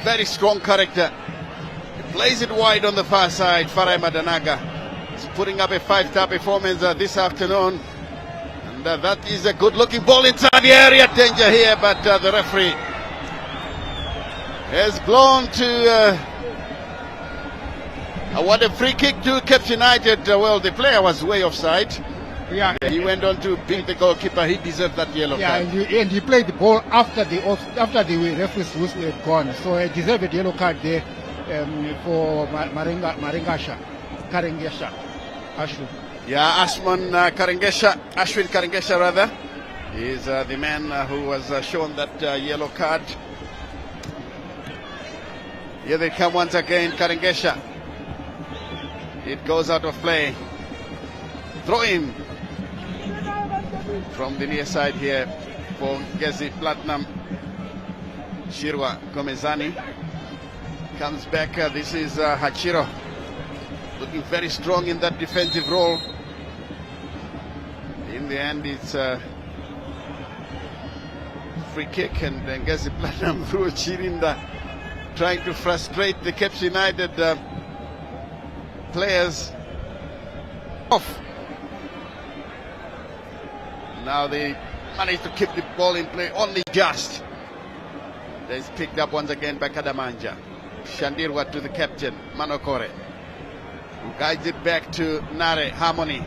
F: very strong character. He plays it wide on the far side. Farai Madanaga is putting up a 5-star performance this afternoon. That is a good-looking ball inside the area. Danger here, but the referee has blown to award a free kick to Caps United. Well, the player was way offside.
G: Yeah,
F: he went on to beat the goalkeeper. He deserved that yellow card.
G: And he played the ball after the referee's whistle had gone. So he deserved a yellow card there for Karengesha Ashu.
F: Yeah, Ashwin Karangesha rather, is the man who was shown that yellow card. Here they come once again, Karangesha. It goes out of play. Throw in from the near side here for Ngezi Platinum. Shirwa Gomezani comes back. This is Hachiro, looking very strong in that defensive role. In the end, it's a free kick, and Ngezi Platinum through Chirinda, trying to frustrate the Caps United players off. Now they managed to keep the ball in play only just. It's picked up once again by Kadamanja. Shandirwa to the captain, Manokore, who guides it back to Nare, Harmony.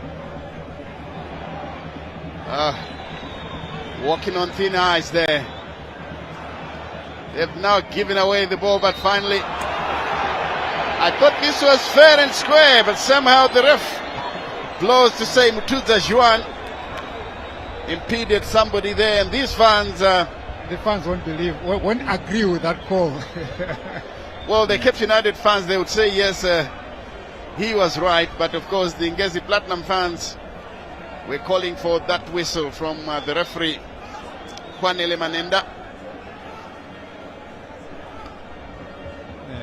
F: Walking on thin ice there. They've now given away the ball, but finally, I thought this was fair and square, but somehow the ref blows to say Mutuza Juan impeded somebody there, and these fans...
G: the fans won't agree with that call.
F: Well, the Cape United fans, they would say yes, he was right, but of course the Ngezi Platinum fans were calling for that whistle from the referee, Kwanele Manenda.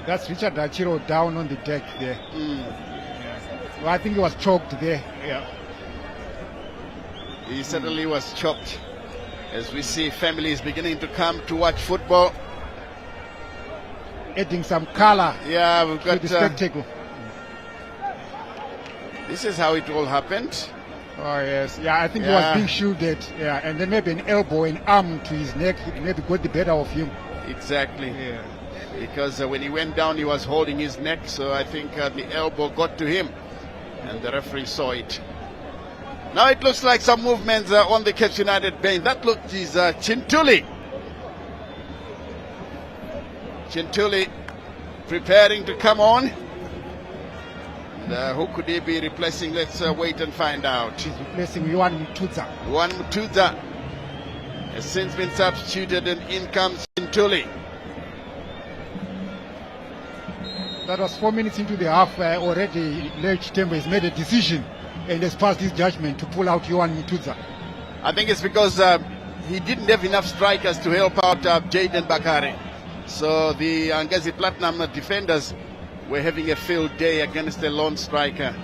G: That's Richard Achiro down on the deck there. Yeah. Well, I think he was choked there. Yeah.
F: He certainly was choked. As we see families beginning to come to watch football.
G: Adding some color,
F: yeah, we've got
G: to the spectacle.
F: This is how it all happened.
G: Oh yes, yeah, I think he was being shielded, yeah, and then maybe an elbow, an arm to his neck, maybe got the better of him.
F: Exactly. Yeah. Because when he went down, he was holding his neck, so I think the elbow got to him, and the referee saw it. Now it looks like some movements on the Cape United bench. That looks is Chintuli. Chintuli preparing to come on. And, who could he be replacing? Let's wait and find out.
G: He's replacing Yuan Mutuza.
F: Yuan Mutuza has since been substituted, and in comes Chintuli.
G: That was 4 minutes into the half. Already Lech Tembo has made a decision and has passed his judgment to pull out Yuan Mutuza.
F: I think it's because he didn't have enough strikers to help out Jaden Bakari. So the Ngezi Platinum defenders were having a field day against a lone striker.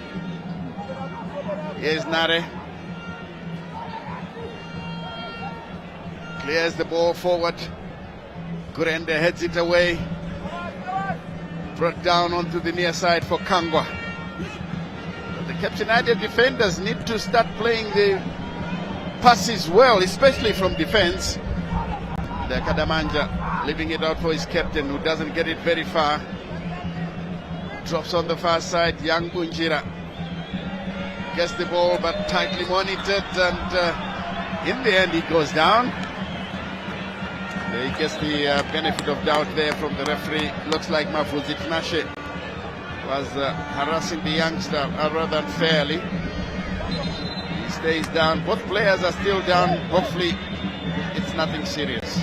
F: Here's Nare. Clears the ball forward. Gurende heads it away. Brought down onto the near side for Kangwa. The Cape United defenders need to start playing the passes well, especially from defense. The Kadamanja leaving it out for his captain, who doesn't get it very far. Drops on the far side. Young Bunjira gets the ball, but tightly monitored, and in the end he goes down. He gets the benefit of doubt there from the referee. Looks like Mafuzi Tinashe was harassing the youngster rather unfairly. He stays down. Both players are still down. Hopefully it's nothing serious.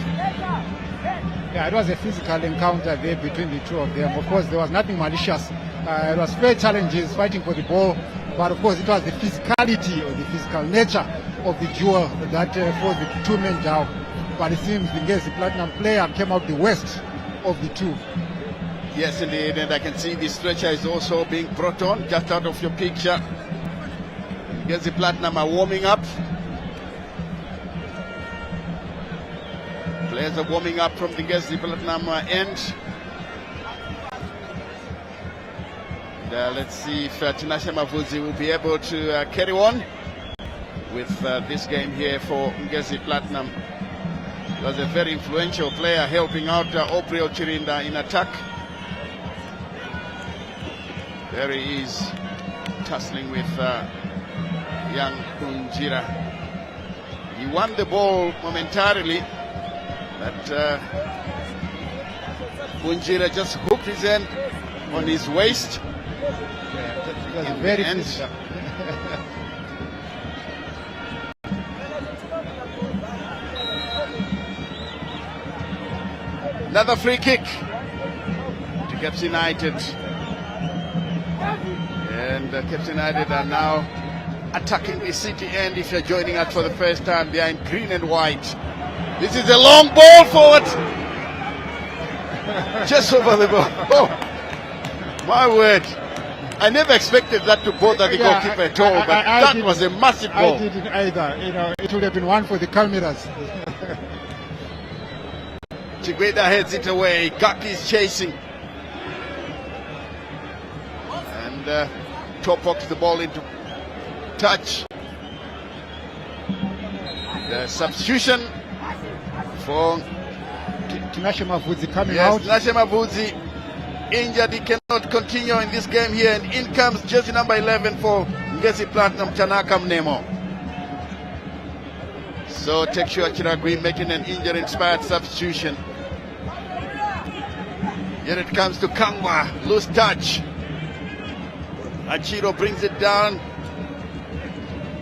G: Yeah, it was a physical encounter there between the two of them. Of course, there was nothing malicious. It was fair challenges, fighting for the ball. But of course, it was the physicality or the physical nature of the duel that forced the two men down. But it seems the Ngezi Platinum player came out the worst of the two.
F: Yes, indeed, and I can see the stretcher is also being brought on, just out of your picture. Ngezi Platinum are warming up. Players are warming up from the Ngezi Platinum end. And, let's see if Tinashe Mavuzi will be able to carry on with this game here for Ngezi Platinum. He was a very influential player, helping out Opriel Chirinda in attack. There he is, tussling with young Kunjira. He won the ball momentarily, but Kunjira just hooked his hand on his waist.
G: Yeah, that was very physical.
F: Another free kick to Caps United. And Caps United are now attacking the city end. If you're joining us for the first time, behind green and white. This is a long ball forward. Just over the ball. Oh, my word. I never expected that to bother the goalkeeper at all, but that was a massive ball.
G: I didn't either. You know, it would have been one for the cameras.
F: Chigueda heads it away. Gaki is chasing. And top box the ball into touch. The substitution for
G: Tinashe Mavudzi coming
F: out.
G: out.
F: Tinashe Mavudzi injured. He cannot continue in this game here. And in comes jersey number 11 for Ngezi Platinum, Chanaka Mnemo. So Tekshua Chiragui making an injury-inspired substitution. Here it comes to Kangwa. Loose touch. Achiro brings it down.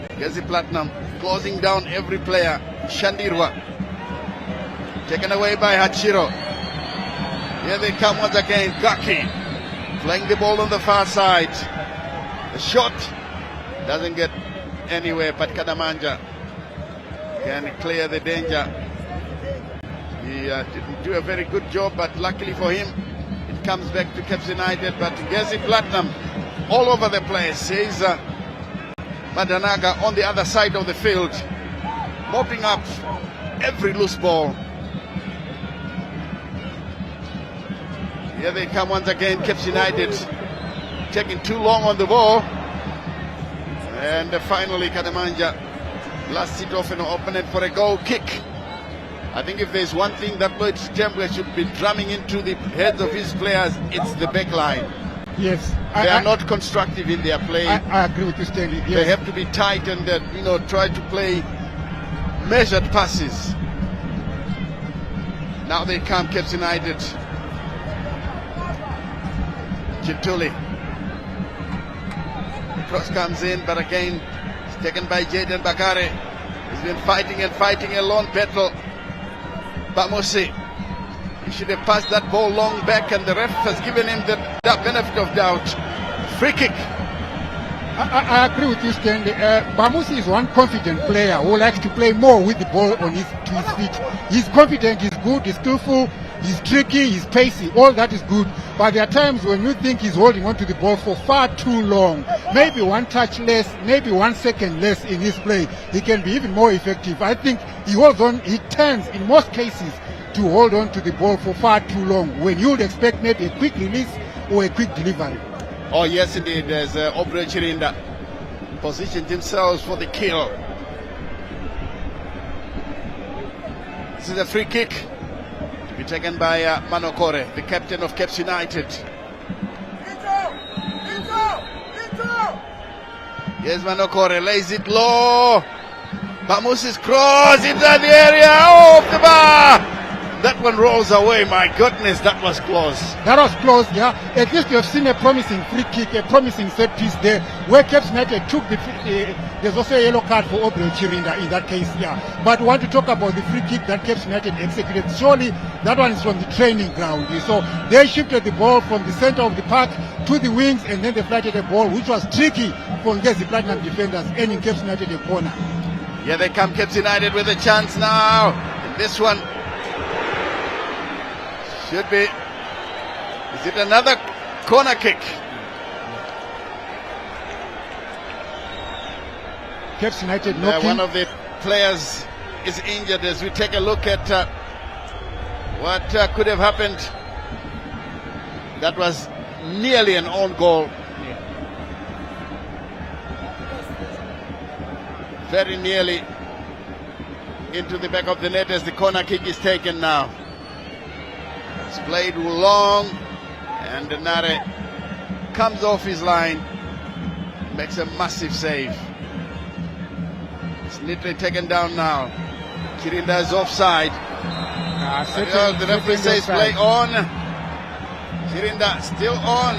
F: Ngezi Platinum closing down every player. Shandirwa taken away by Hachiro. Here they come once again. Gaki playing the ball on the far side. The shot doesn't get anywhere, but Kadamanja can clear the danger. He didn't do a very good job, but luckily for him, it comes back to Caps United. But Ngezi Platinum all over the place. Here's Madanaga on the other side of the field, mopping up every loose ball. Here they come once again, Caps United taking too long on the ball. And finally Kadamanja blasts it off an opponent for a goal kick. I think if there's one thing that Lloyd Chitembwe should be drumming into the heads of his players, it's the back line.
G: Yes.
F: They are not constructive in their play.
G: I agree with you, Stanley. Yes.
F: They have to be tight and try to play measured passes. Now they come, Caps United. Chituli. The cross comes in, but again it's taken by Jaden Bakare. He's been fighting and fighting a lone battle. Bamusi, he should have passed that ball long back, and the ref has given him the benefit of doubt. Free kick.
G: I agree with you, Stanley. Bamusi is one confident player who likes to play more with the ball to his feet. He's confident, he's good, he's skillful, he's tricky, he's pacey. All that is good. But there are times when you think he's holding on to the ball for far too long. Maybe one touch less, maybe 1 second less in his play. He can be even more effective. I think he holds on, he tends in most cases to hold on to the ball for far too long, when you would expect maybe a quick release or a quick delivery.
F: Oh yes indeed, there's Obre Chirinda positioned themselves for the kill. This is a free kick to be taken by Manokore, the captain of Caps United. Yes, Manokore lays it low. Bamusi's cross into the area, off the bar. That one rolls away. My goodness, that was close.
G: That was close, yeah. At least you have seen a promising free kick, a promising set piece there, where Caps United took the. There's also a yellow card for Obre Chirinda in that case, yeah. But we want to talk about the free kick that Caps United executed. Surely that one is from the training ground. So they shifted the ball from the center of the park to the wings, and then they flighted a ball which was tricky for Ngezi Platinum defenders, ending Caps United a corner.
F: Here they come, Caps United with a chance now. And this one should be. Is it another corner kick?
G: Caps United knocking.
F: One of the players is injured. As we take a look at what could have happened, that was nearly an own goal. Very nearly into the back of the net as the corner kick is taken now. It's played long, and Nare comes off his line, makes a massive save. It's neatly taken down now. Chirinda is offside. The referee says play on. Chirinda still on.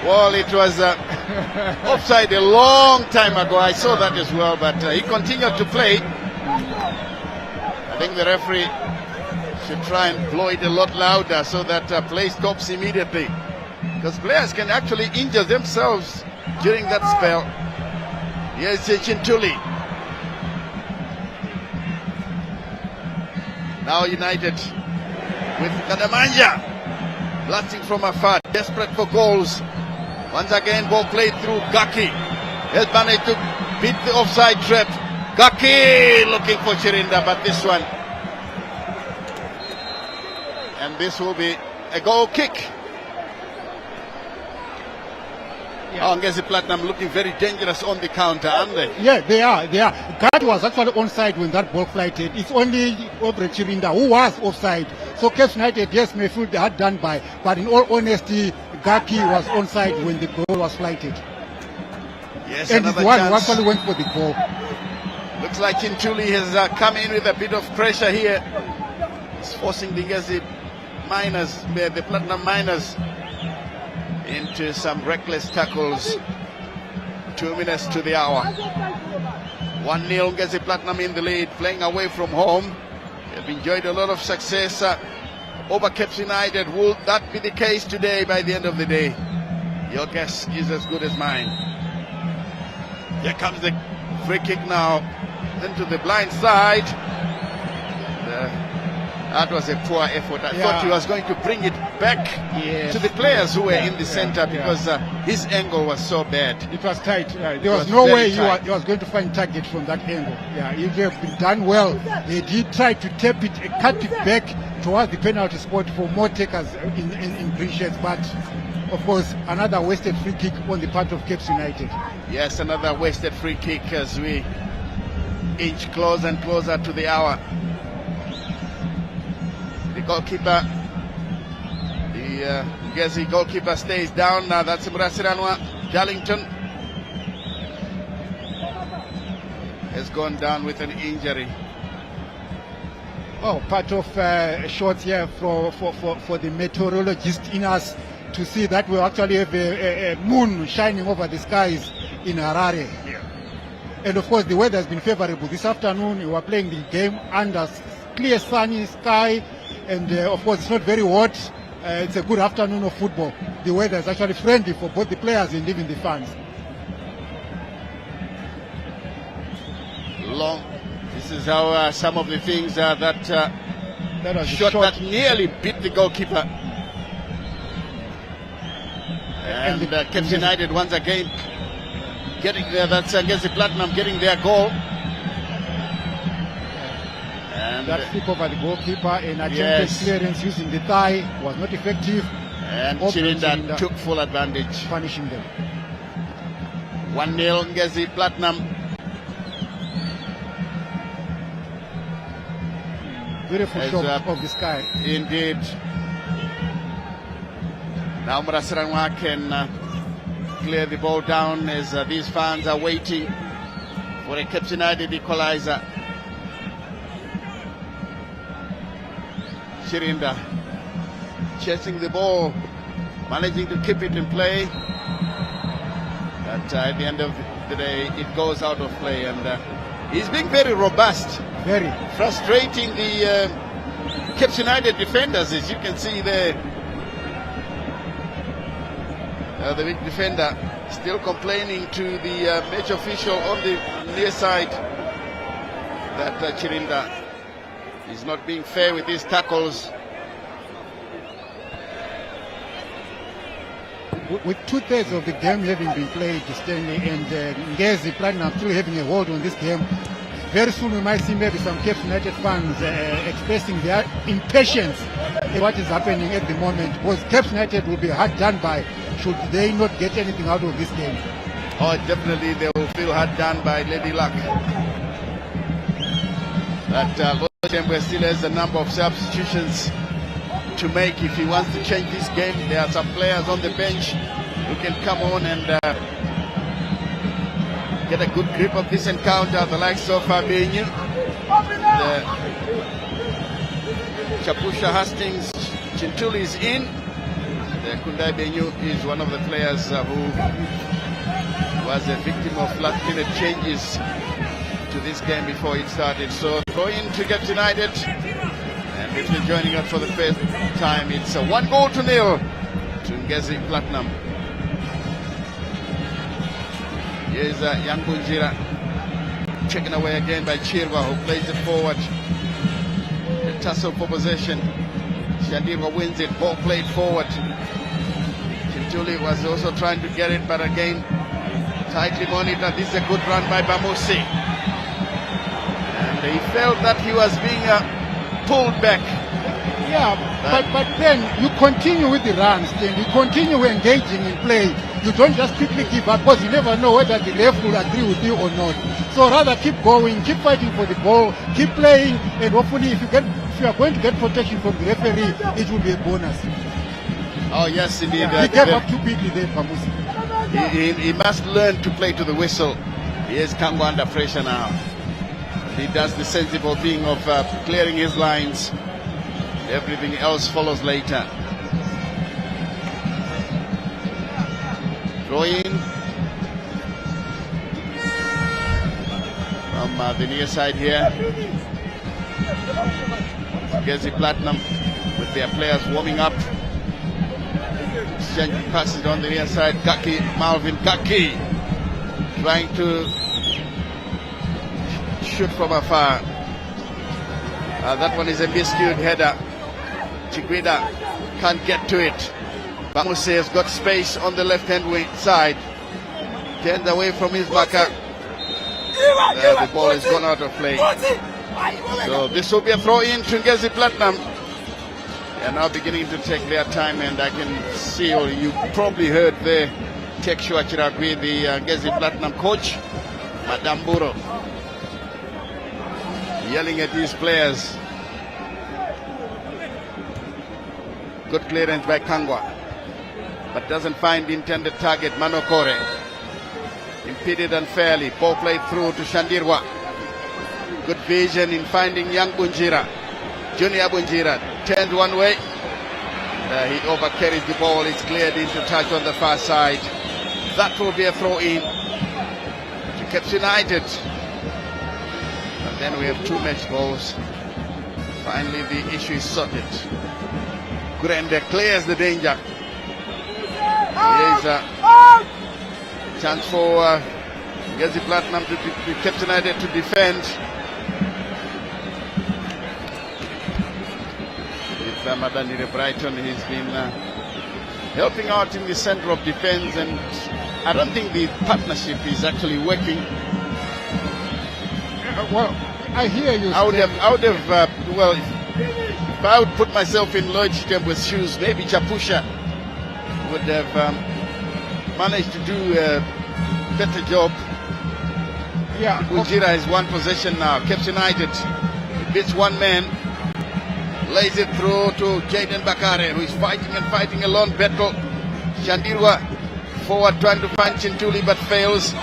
F: Well, it was offside a long time ago. I saw that as well, but he continued to play. think the referee should try and blow it a lot louder so that play stops immediately, because players can actually injure themselves during that spell. Here's Chintuli. Now United with Kadamanja blasting from afar, desperate for goals. Once again, ball played through Gaki. Has managed to beat the offside trap. Gaki looking for Chirinda, but this one. And this will be a goal kick. Oh, Ngezi Platinum looking very dangerous on the counter, aren't they?
G: Yeah, they are. Gaki was actually onside when that ball flighted. It's only Obre Chirinda who was offside. So Cape United, yes, may feel they had done by, but in all honesty, Gaki was onside when the ball was flighted.
F: Yes,
G: and
F: another
G: the one
F: chance.
G: who actually went for the goal.
F: Looks like Chintuli has come in with a bit of pressure here. He's forcing the Ngezi Miners, the Platinum Miners, into some reckless tackles. 2 minutes to the hour. 1-0 Ngezi Platinum in the lead, playing away from home. They've enjoyed a lot of success over Cape United. Will that be the case today by the end of the day? Your guess is as good as mine. Here comes the free kick now into the blind side. That was a poor effort. I thought he was going to bring it back to the players who were in the center, because his angle was so bad.
G: It was tight. There was no way he was going to find target from that angle. Yeah, it would have been done well. They did try to tap it, cut it back towards the penalty spot for more takers in green shirts, but of course another wasted free kick on the part of Cape United.
F: Yes, another wasted free kick as we inch closer and closer to the hour. The goalkeeper, the Ngezi goalkeeper, stays down. Now that's Murasiranwa. Darlington has gone down with an injury.
G: Oh, part of shots here for the meteorologist in us to see that we actually have a moon shining over the skies in Harare. Yeah. And of course the weather has been favorable. This afternoon we were playing the game under clear sunny sky, and of course it's not very hot. It's a good afternoon of football. The weather is actually friendly for both the players and even the fans.
F: This is how some of the things that was shot that nearly beat the goalkeeper. And Cape United once again getting there. That's against the Platinum getting their goal. And
G: that flip over the goalkeeper and attempted clearance using the thigh was not effective.
F: And Chirinda took full advantage,
G: punishing them.
F: 1-0 Ngezi Platinum.
G: Beautiful shot of the sky.
F: Indeed. Now Murasiranwa can clear the ball down as these fans are waiting for a Cape United equalizer. Chirinda chasing the ball, managing to keep it in play, but at the end of the day it goes out of play, and he's being very robust,
G: very
F: frustrating the Cape United defenders, as you can see there. The big defender still complaining to the match official on the near side that Chirinda is not being fair with his tackles.
G: With 2/3 of the game having been played, Stanley, and Ngezi Platinum still having a hold on this game, very soon we might see maybe some Cape United fans expressing their impatience at what is happening at the moment, because Cape United will be hard done by should they not get anything out of this game.
F: Oh, definitely they will feel hard done by Lady Luck. But Lotembwe still has a number of substitutions to make if he wants to change this game. There are some players on the bench who can come on and get a good grip of this encounter, the likes of Benyu, Chapusha Hastings, Chintuli is in. Kundai Benyu is one of the players who was a victim of last-minute changes to this game before it started. So throw in to Caps United. And if you're joining us for the first time, it's 1-0 to Ngezi Platinum. Here's Yangunjira, taken away again by Chirwa, who plays it forward. A tussle for possession. Shandirwa wins it, ball played forward. Chintuli was also trying to get it, but again, tightly monitored. This is a good run by Bamusi. And he felt that he was being pulled back.
G: Yeah, but then you continue with the runs, then you continue engaging in play. You don't just quickly give up, because you never know whether the ref will agree with you or not. So rather keep going, keep fighting for the ball, keep playing, and hopefully if you are going to get protection from the referee, it will be a bonus.
F: Oh yes, indeed.
G: Yeah, he gave up too quickly there, Bamusi.
F: He must learn to play to the whistle. He is Kangwa under pressure now. He does the sensible thing of clearing his lines. Everything else follows later. Throw in from the near side here. Ngezi Platinum with their players warming up. Shanji passes on the near side. Kaki, Malvin Kaki, trying to shoot from afar. That one is a miscued header. Chiguida can't get to it. Bamusi has got space on the left-hand wing side. Turns away from his marker. The ball has gone out of play. So this will be a throw-in to Ngezi Platinum. They are now beginning to take their time, and I can see, or you probably heard there, Tekshua Chiragwi, the Ngezi Platinum coach, Madamburo, yelling at these players. Good clearance by Kangwa, but doesn't find the intended target. Manokore impeded unfairly. Ball played through to Shandirwa. Good vision in finding young Bunjira. Junior Bunjira turned one way. He overcarries the ball. It's cleared into touch on the far side. That will be a throw-in to Caps United. And then we have 2 match balls. Finally, the issue is sorted. Grande clears the danger. Here's a chance for Ngezi Platinum to Caps United to defend. With Madanire Brighton, he's been helping out in the center of defense, and I don't think the partnership is actually working.
G: Well, I hear you.
F: I would have, well, if I would put myself in Lloyd Chitembwe's shoes, maybe Chapusha would have managed to do a better job.
G: Yeah.
F: Ujira has one possession now. Caps United beats one man, lays it through to Jaden Bakare, who is fighting a lone battle. Shandirwa forward trying to find Chintuli but fails.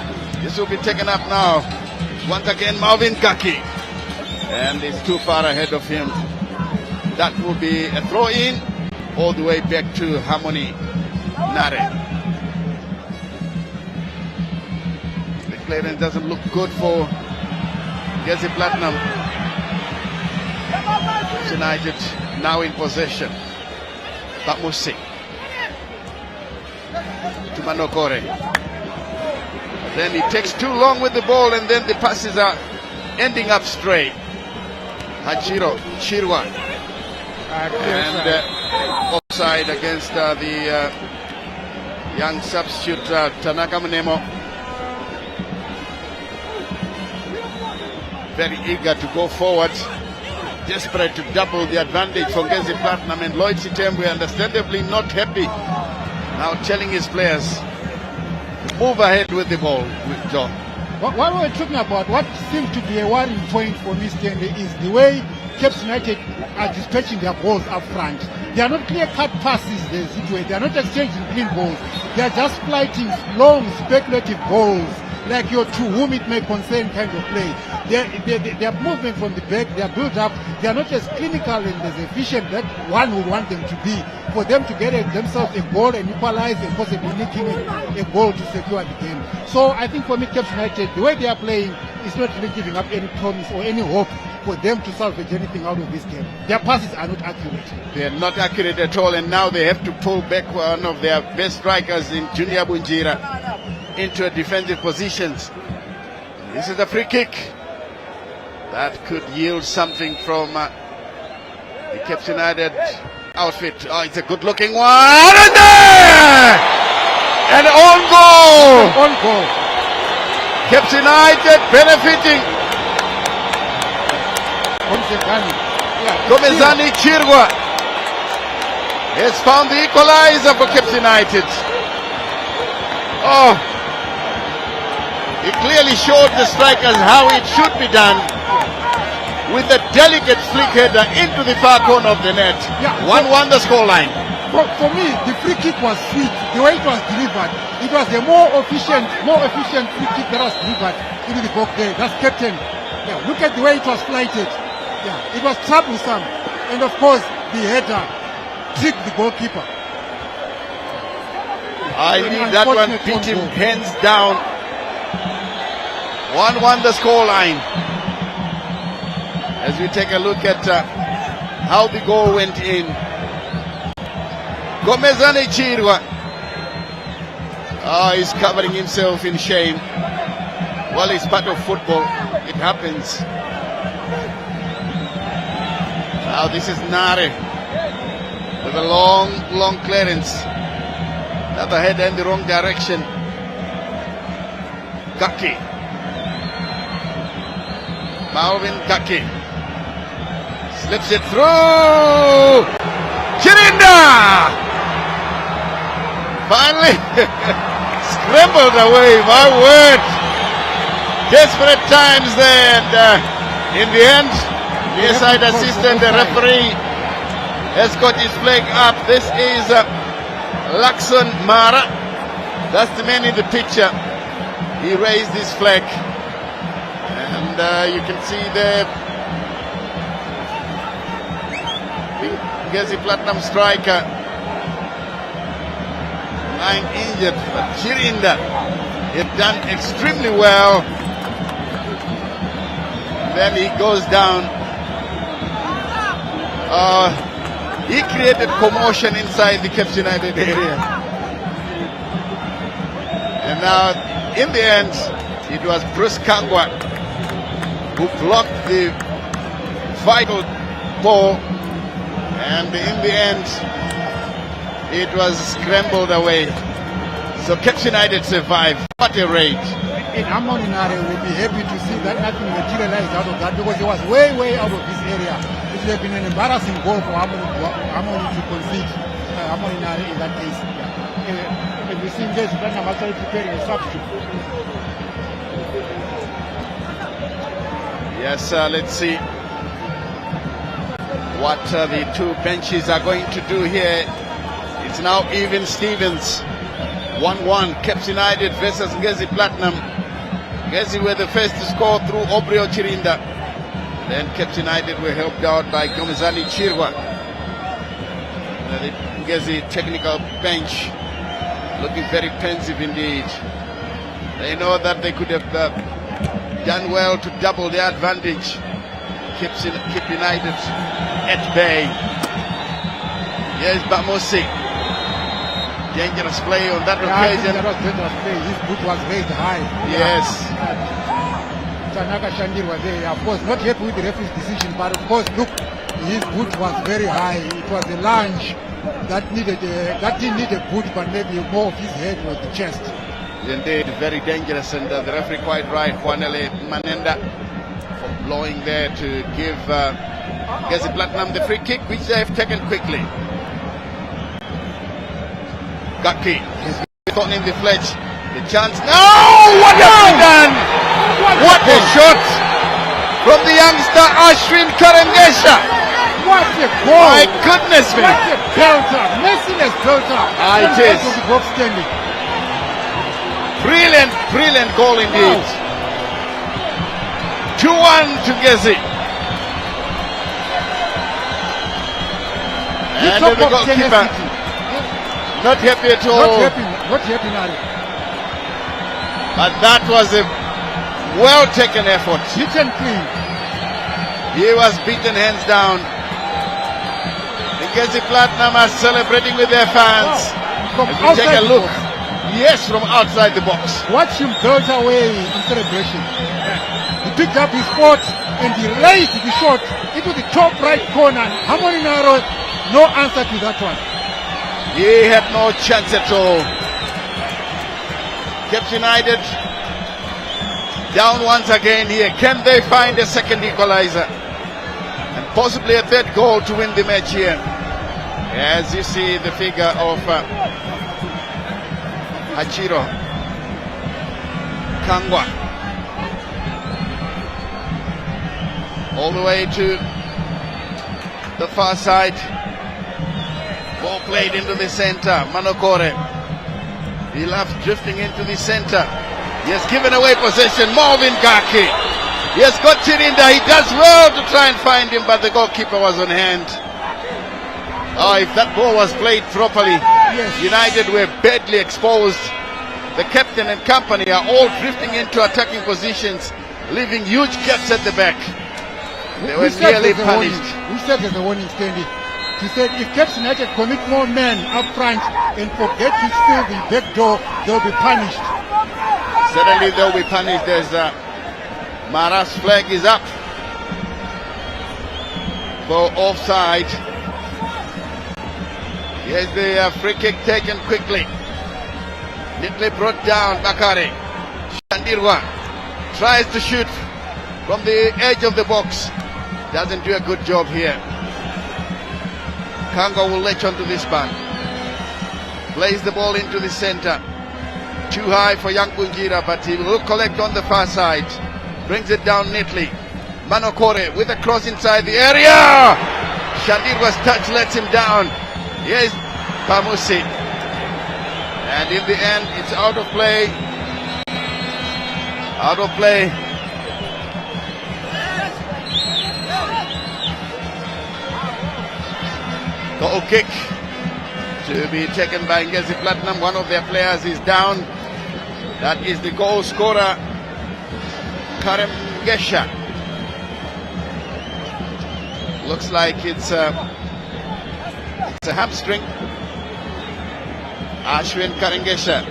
F: This will be taken up now. Once again, Malvin Kaki, and is too far ahead of him. That will be a throw-in all the way back to Harmony Nare. The clearance doesn't look good for Ngezi Platinum. United now in possession. Bamusi to Manokore. Then he takes too long with the ball, and then the passes are ending up straight. Hachiro Chirwa. And offside against the young substitute Tanaka Munemo. Very eager to go forward, desperate to double the advantage for Ngezi Platinum, and Lloyd Chitembwe understandably not happy, now telling his players move ahead with the ball, with John.
G: What we're talking about, what seems to be a worrying point for me, Stanley, is the way Caps United are dispatching their balls up front. They are not clear-cut passes they are not exchanging clean balls. They are just flighting long, speculative balls, like your to whom it may concern kind of play. Their movement from the back, their build-up, they are not as clinical and as efficient that one would want them to be, for them to get themselves a goal and equalize and possibly making a goal to secure the game. So I think for me, Caps United, the way they are playing, it's not really giving up any promise or any hope for them to salvage anything out of this game. Their passes are not accurate.
F: They are not accurate at all, and now they have to pull back one of their best strikers in Junior Bunjira into a defensive positions. This is a free kick that could yield something from the Cape United outfit. Oh, it's a good-looking one, and there! An own goal!
G: On goal.
F: Cape United benefiting. Gomezani Chirwa has found the equalizer for Cape United. Oh, he clearly showed the strikers how it should be done, with a delicate flick header into the far corner of the net. 1-1 the scoreline.
G: For me, the free kick was sweet. The way it was delivered, it was a more efficient free kick that was delivered into the box there. That's captain. Yeah, look at the way it was flighted. Yeah, it was troublesome, and of course the header tricked the goalkeeper.
F: I need that one beat him hands down. 1-1 the scoreline. As we take a look at how the goal went in. Gomezani Chirwa. Oh, he's covering himself in shame. Well, it's part of football. It happens. Now this is Nare with a long clearance. Another header in the wrong direction. Kaki. Malvin Kaki slips it through. Chirinda! Finally scrambled away, my word. Desperate times there, and in the end, the side assistant, the referee, has got his flag up. This is Lakson Mara. That's the man in the picture. He raised his flag, and you can see there the Ngezi Platinum striker, 9 injured, but Chirinda had done extremely well. Then he goes down. He created commotion inside the Cape United area. And now, in the end, it was Bruce Kangwa who blocked the vital ball. And in the end, it was scrambled away. So Cape United survived. What a raid.
G: In Harmony Nare will be happy to see that nothing materialized out of that, because he was way out of this area. It would have been an embarrassing goal for Harmony to concede. Harmony Nare in that case. And we see Ngezi Platinum actually preparing a substitute.
F: Yes, let's see what the two benches are going to do here. It's now even Stevens. 1-1, Cape United versus Ngezi Platinum. Ngezi were the first to score through Obrio Chirinda. Then Cape United were helped out by Gomezani Chirwa. The Ngezi technical bench looking very pensive indeed. They know that they could have done well to double their advantage. Cape United at bay. Here's Bamosi. Dangerous play on that occasion.
G: Dangerous play. His boot was raised high.
F: Yes.
G: Tanaka Shandir was there. Of course, not happy with the referee's decision, but of course, look, his boot was very high. It was a lunge that didn't need a boot, but maybe more of his head was the chest.
F: Indeed, very dangerous, and the referee quite right, Juanele Manenda, for blowing there to give Ngezi Platinum the free kick, which they have taken quickly. Gaki is thrown in the fledge. The chance. No! What have he done? What a shot from the youngster Ashwin Karangesha.
G: What a goal!
F: My goodness me!
G: What a belter! Merciless belter!
F: It is. Brilliant goal indeed. 2-1 to Ngezi. And the goalkeeper not happy at all.
G: Not happy, Nari.
F: But that was a Well taken effort.
G: Hit and clean.
F: He was beaten hands down. Ngezi Platinum are celebrating with their fans.
G: From
F: As we
G: outside
F: take a
G: the
F: look.
G: box.
F: Yes, from outside the box.
G: Watch him belt away in celebration. He picked up his spot and he raised the shot into the top right corner. Harmony Naro, no answer to that one.
F: He had no chance at all. Caps United down once again here. Can they find a second equalizer? And possibly a third goal to win the match here. As you see the figure of Hachiro Kangwa. All the way to the far side. Ball played into the center. Manokore. He loves drifting into the center. He has given away possession. Marvin Gaki. He has got Chirinda. He does well to try and find him, but the goalkeeper was on hand. Oh, if that ball was played properly,
G: Yes.
F: United were badly exposed. The captain and company are all drifting into attacking positions, leaving huge gaps at the back. They were nearly punished.
G: We said there's a warning, Stanley. He said if Caps United commit more men up front and forget to steal the back door, they'll be punished.
F: Certainly they'll be punished. There's Mara's flag is up for offside. Here's the free kick taken quickly. Neatly brought down Bakari. Shandirwa tries to shoot from the edge of the box. Doesn't do a good job here. Kanga will latch onto this man. Plays the ball into the center. Too high for Young Bunjira, but he will collect on the far side. Brings it down neatly. Manokore with a cross inside the area. Shandirwa's touch lets him down. Here's Pamusi. And in the end, it's out of play. Out of play. Goal kick to be taken by Ngezi Platinum. One of their players is down. That is the goal scorer, Karem Gesha. Looks like it's a hamstring. Ashwin Karangesha,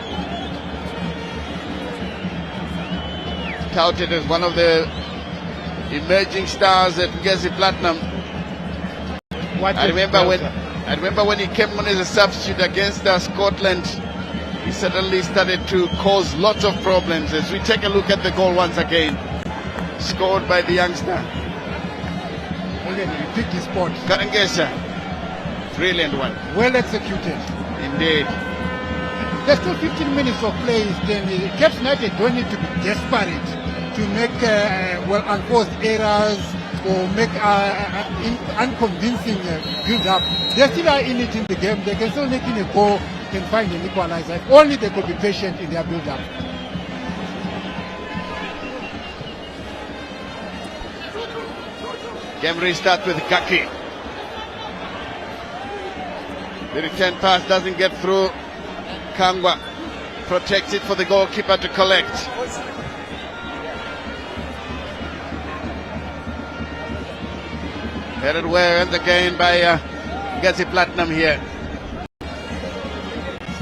F: touted as one of the emerging stars at Ngezi Platinum. I remember when he came on as a substitute against Scotland, he suddenly started to cause lots of problems. As we take a look at the goal once again, scored by the youngster.
G: Again, he picked his spot.
F: Karangesha, brilliant one.
G: Well executed.
F: Indeed.
G: There's still 15 minutes of play. Then Caps United don't need to be desperate to make unforced errors or make unconvincing build-up. They still are in it in the game. They can still make in a goal and find an equalizer. If only they could be patient in their build-up.
F: Game restart with Gaki. The return pass doesn't get through. Kangwa protects it for the goalkeeper to collect. Headed well once again by Ngezi Platinum here.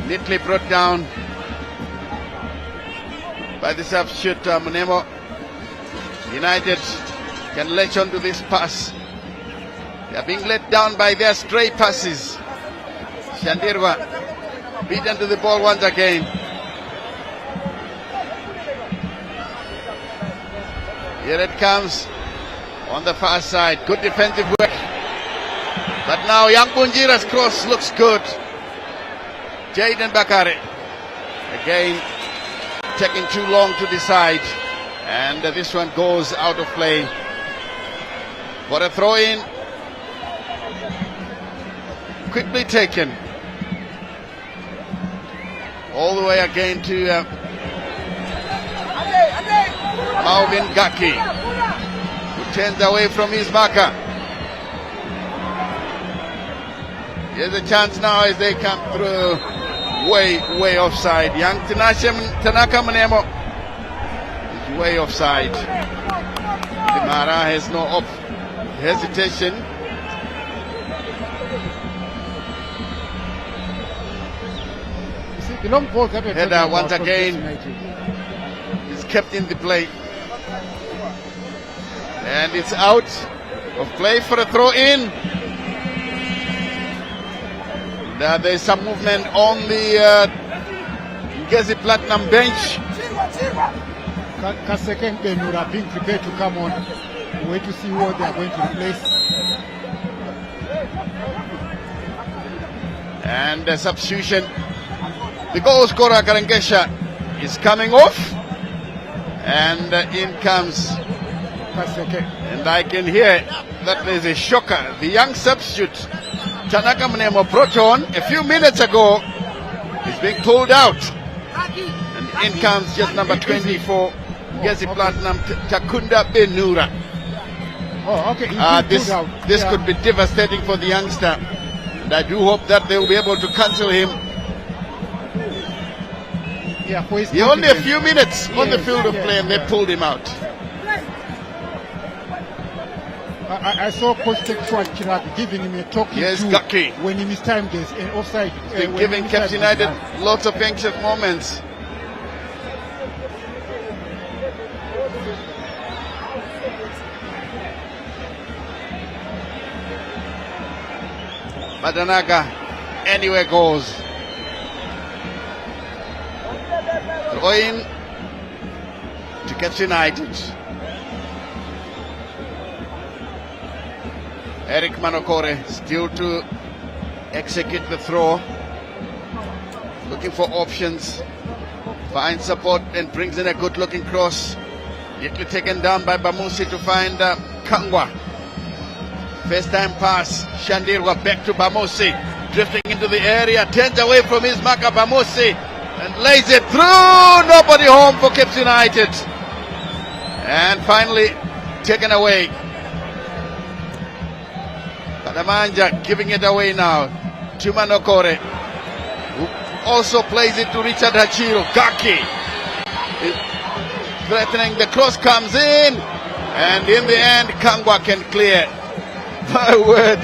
F: Neatly brought down by the substitute Munemo. United can latch onto this pass. They are being let down by their stray passes. Shandirwa beaten to the ball once again. Here it comes on the far side. Good defensive work. But now Young Bunjira's cross looks good. Jaden Bakare again taking too long to decide. And this one goes out of play for a throw-in. Quickly taken. All the way again to Malvin Gaki, who turns away from his marker. Here's a chance now as they come through. Way offside. Young Tanaka Munemo is way offside. Mara has no hesitation.
G: You see, the long ball that we're talking
F: Header once
G: about from
F: again
G: United.
F: is kept in the play. And it's out of play for a throw in. Now there's some movement on the Ngezi Platinum bench.
G: Kaseke and Benura being prepared to come on. Wait to see what they are going to replace.
F: And a substitution. The goal scorer Karangesha is coming off. And in comes
G: Kaseke.
F: And I can hear that there's a shocker. The young substitute, Tanaka Mnemo, brought on a few minutes ago, is being pulled out. And in comes just number 24, Ngezi Platinum, Takunda Benura.
G: Oh, okay.
F: This could be devastating for the youngster. And I do hope that they will be able to cancel him.
G: Yeah, for his
F: He only a few minutes on the field of play and they pulled him out.
G: I saw Coach Tekshwat Chirag giving him a talking to
F: Gaki.
G: when he mistimed this and offside.
F: Been giving Caps United lots of anxious moments. Madanaga anywhere goes. Throw in to Caps United. Eric Manokore still to execute the throw. Looking for options. Finds support and brings in a good looking cross. Neatly taken down by Bamusi to find Kangwa. First time pass. Shandirwa back to Bamusi. Drifting into the area. Turns away from his marker Bamusi. And lays it through. Nobody home for Caps United. And finally taken away. Kadamanja giving it away now to Manokore, who also plays it to Richard Hachiro. Gaki is threatening, the cross comes in, and in the end Kangwa can clear. My word,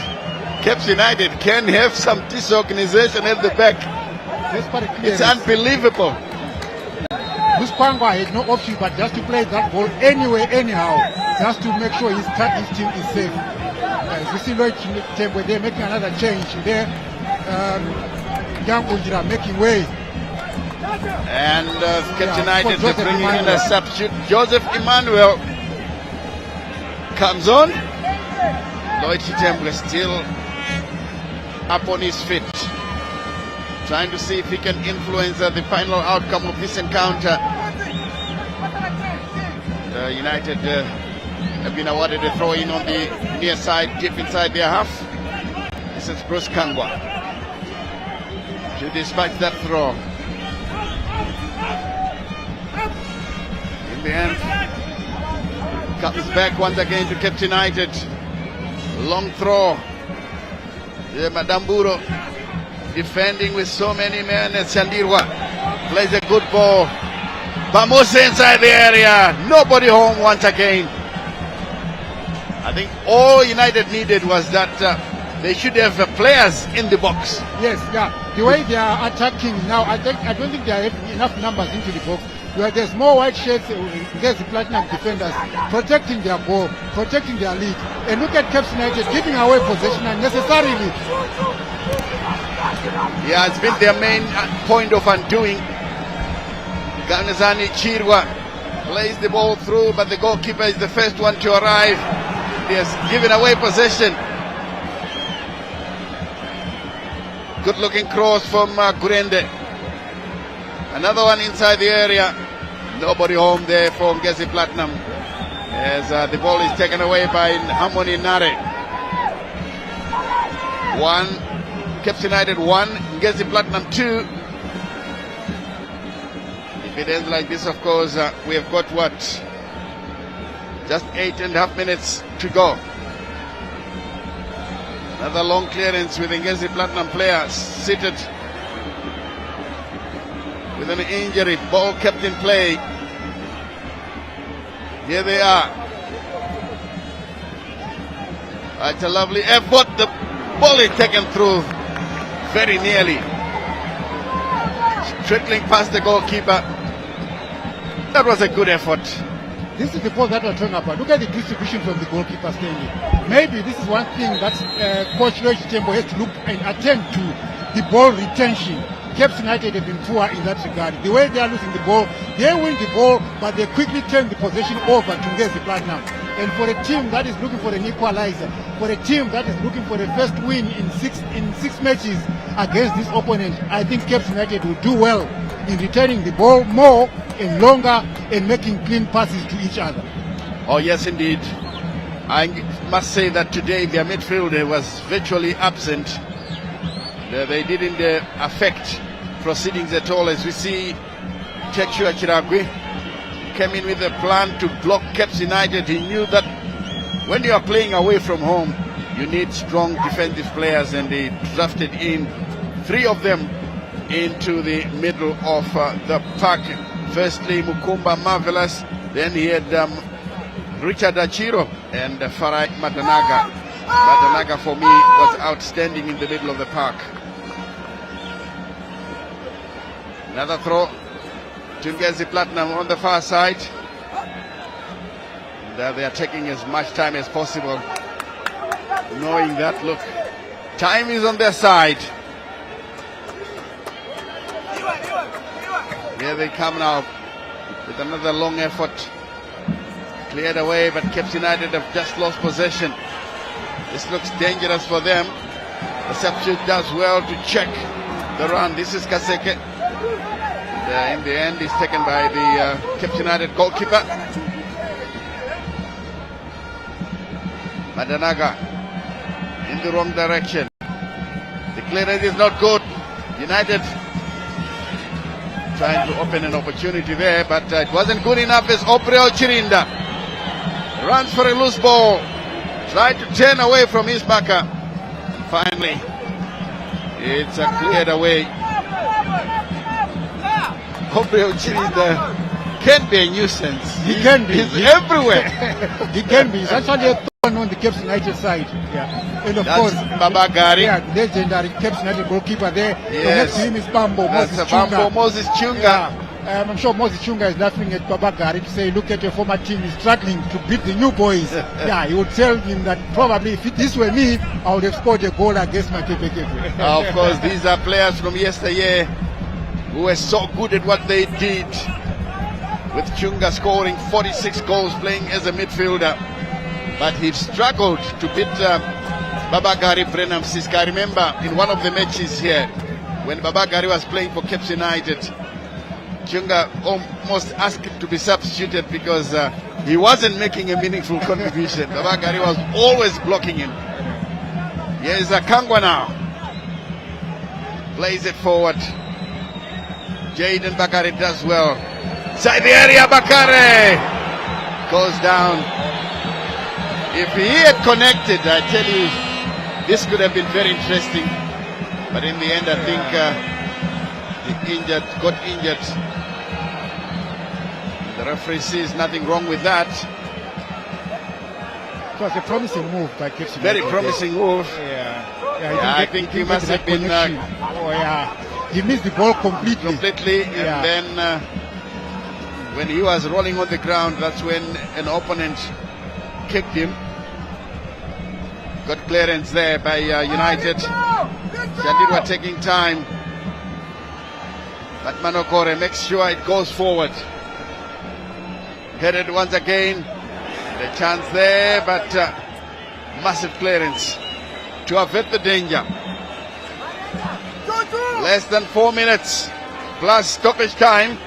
F: Caps United can have some disorganization at the back. It's unbelievable.
G: This Kangwa had no option but just to play that ball anyway, anyhow, just to make sure his team is safe. You see Lloyd Tembe, they're making another change there. Young Ujira making way.
F: And Caps United bringing in a substitute. Joseph Emmanuel comes on. Lloyd Tembe still up on his feet, trying to see if he can influence the final outcome of this encounter. United have been awarded a throw in on the near side, deep inside their half. This is Bruce Kangwa to dispatch that throw. In the end, comes back once again to Caps United. Long throw. Madamburo defending with so many men. Shandirwa plays a good ball. Bamusi inside the area. Nobody home once again. I think all United needed was that they should have players in the box.
G: Yes, yeah. The way they are attacking now, I don't think they have enough numbers into the box. There's more white shirts, there's the Platinum defenders protecting their ball, protecting their lead. And look at Caps United giving away possession unnecessarily.
F: Yeah, it's been their main point of undoing. Ganazani Chirwa plays the ball through, but the goalkeeper is the first one to arrive. He has given away possession. Good looking cross from Gurende. Another one inside the area. Nobody home there for Ngezi Platinum, as the ball is taken away by Harmony Nare. One, Caps United 1, Ngezi Platinum 2. If it ends like this, of course, we have got what? Just 8.5 minutes to go. Another long clearance with Ngezi Platinum player seated with an injury. Ball kept in play. Here they are. It's a lovely effort. The ball is taken through very nearly. Trickling past the goalkeeper. That was a good effort.
G: This is the ball that we're talking about. Look at the distribution from the goalkeeper standing. Maybe this is one thing that Coach Lloyd Tembo has to look and attend to, the ball retention. Caps United have been poor in that regard. The way they are losing the ball, they win the ball, but they quickly turn the possession over to Ngezi Platinum. And for a team that is looking for an equalizer, for a team that is looking for the first win in six matches against this opponent, I think Caps United will do well in returning the ball more and longer and making clean passes to each other.
F: Oh yes, indeed. I must say that today their midfield was virtually absent. They didn't affect proceedings at all. As we see, Tekshua Chiragwi came in with a plan to block Caps United. He knew that when you are playing away from home, you need strong defensive players, and he drafted in 3 of them into the middle of the park. Firstly, Mukumba Marvelous, then he had Richard Achiro and Farai Matanaga. Matanaga for me was outstanding in the middle of the park. Another throw to Ngezi Platinum on the far side. And, they are taking as much time as possible, knowing that, look, time is on their side. Here they come now with another long effort. Cleared away, but Caps United have just lost possession. This looks dangerous for them. The substitute does well to check the run. This is Kaseke. In the end, he's taken by the Caps United goalkeeper. Madanaga in the wrong direction. The clearance is not good. United trying to open an opportunity there, but it wasn't good enough as Opreo Chirinda runs for a loose ball. Tried to turn away from his backer. Finally, it's cleared away. Opreo Chirinda can be a nuisance.
G: He can be.
F: He's everywhere.
G: He can be. He's actually a thorn on the Caps United side. Yeah. And of course,
F: Baba Gari.
G: Yeah, legendary Caps United goalkeeper there.
F: Yes.
G: The next to him is Bambo.
F: That's Bambo Moses Chunga.
G: Yeah. I'm sure Moses Chunga is laughing at Baba Gari to say, look at your former team is struggling to beat the new boys. Yeah, he would tell him that probably if this were me, I would have scored a goal against my Kepekepe.
F: Of course, these are players from yesteryear who were so good at what they did, with Chunga scoring 46 goals playing as a midfielder. But he struggled to beat Babagari Brenham Siska. I remember in one of the matches here, when Babagari was playing for Caps United, Chunga almost asked him to be substituted because he wasn't making a meaningful contribution. Babagari was always blocking him. Here's Kangwa now. Plays it forward. Jaden Bakare does well. Side the area, Bakare goes down. If he had connected, I tell you, this could have been very interesting. But in the end, I think the got injured. The referee sees nothing wrong with that.
G: It was a promising move by Caps United.
F: Very promising move.
G: Yeah,
F: I think he must have been.
G: He missed the ball completely.
F: And then when he was rolling on the ground, that's when an opponent kicked him. Got clearance there by United. Shandirwa taking time, but Manokore makes sure it goes forward. Headed once again. The chance there, but massive clearance to avert the danger. Less than 4 minutes plus stoppage time.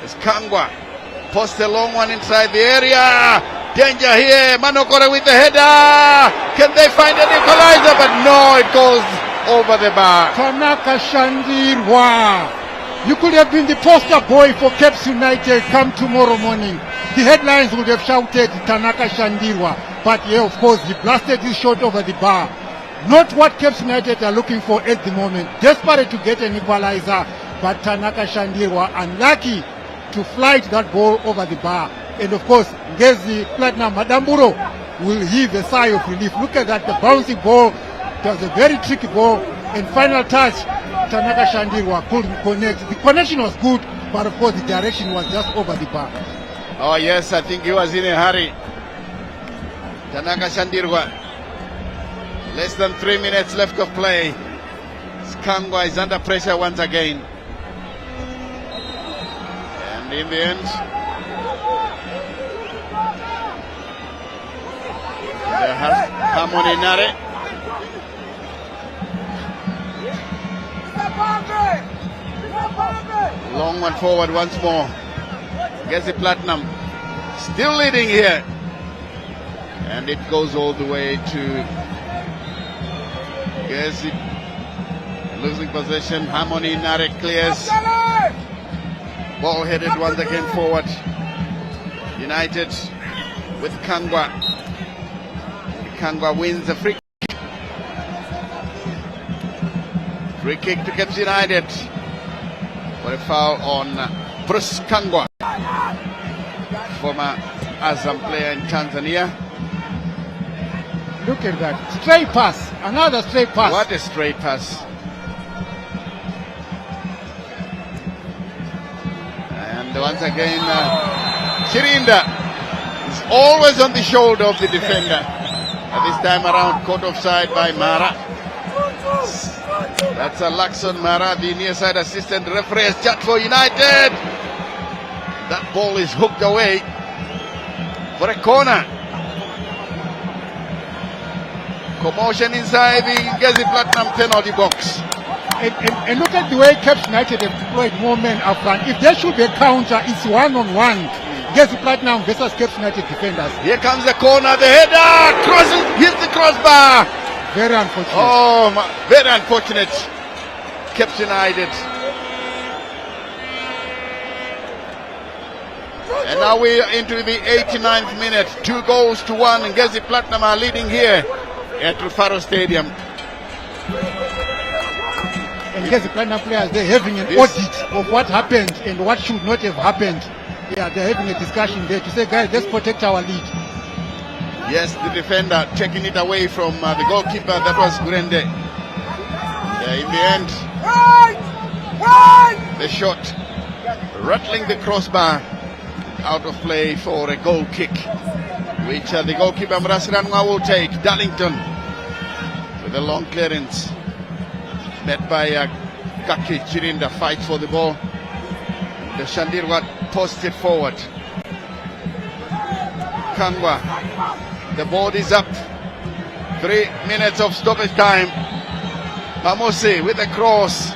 F: As Kangwa posts a long one inside the area. Danger here. Manokore with the header. Can they find an equalizer? But no, it goes over the bar.
G: Tanaka Shandirwa. You could have been the poster boy for Caps United come tomorrow morning. The headlines would have shouted Tanaka Shandirwa. But yeah, of course, he blasted his shot over the bar. Not what Caps United are looking for at the moment. Desperate to get an equalizer, but Tanaka Shandirwa unlucky to flight that ball over the bar. And of course, Ngezi Platinum Madamburo will heave a sigh of relief. Look at that, the bouncing ball. It was a very tricky ball. And final touch, Tanaka Shandirwa couldn't connect. The connection was good, but of course the direction was just over the bar.
F: Oh yes, I think he was in a hurry. Tanaka Shandirwa. Less than 3 minutes left of play. Skangwa is under pressure once again. And in the end, the Harmony Nare. Long one forward once more. Ngezi Platinum still leading here. And it goes all the way to Ngezi losing possession. Harmony Nare clears. Ball headed once again forward. United with Kangwa. Kangwa wins the free kick. Free kick to Caps United for a foul on Bruce Kangwa, former Azam player in Tanzania.
G: Look at that. Straight pass. Another straight pass.
F: What a straight pass. And once again, Chirinda is always on the shoulder of the defender. This time around, caught offside by Mara. That's a Lakson Mara, the near side assistant referee, has checked for United. That ball is hooked away for a corner. Commotion inside the Ngezi Platinum penalty box.
G: And look at the way Caps United have deployed more men up front. If there should be a counter, it's one-on-one. Ngezi Platinum versus Caps United defenders.
F: Here comes the corner, the header, crosses, hits the crossbar.
G: Very unfortunate.
F: Oh, very unfortunate. Caps United. And now we are into the 89th minute. 2 goals to 1. Ngezi Platinum are leading here at Rufaro Stadium.
G: And Ngezi Platinum players, they're having an audit of what happened and what should not have happened. Yeah, they're having a discussion there to say, guys, let's protect our lead.
F: Yes, the defender taking it away from the goalkeeper. That was Gurende. In the end, the shot rattling the crossbar, out of play for a goal kick, which the goalkeeper Mrasiranwa will take. Darlington with a long clearance, met by Kaki Chirinda, fights for the ball. The Shandirwa posts it forward. Kangwa, the board is up. 3 minutes of stoppage time. Pamosi with a cross.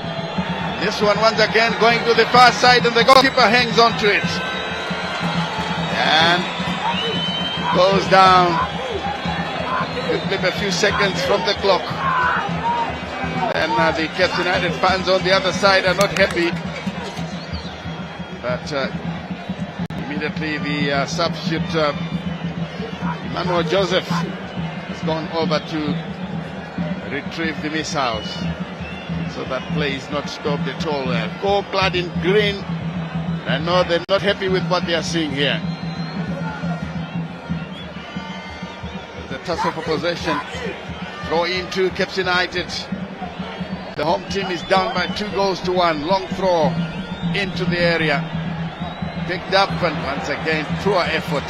F: This one once again going to the far side, and the goalkeeper hangs on to it and goes down. We'll flip a few seconds from the clock. And the Caps United fans on the other side are not happy. But immediately the substitute Emmanuel Joseph has gone over to retrieve the missiles, so that play is not stopped at all. Gold-clad in green. I know they're not happy with what they are seeing here. The tussle for possession. Throw into Caps United. The home team is down by 2 goals to 1. Long throw into the area. Picked up, and once again, poor effort.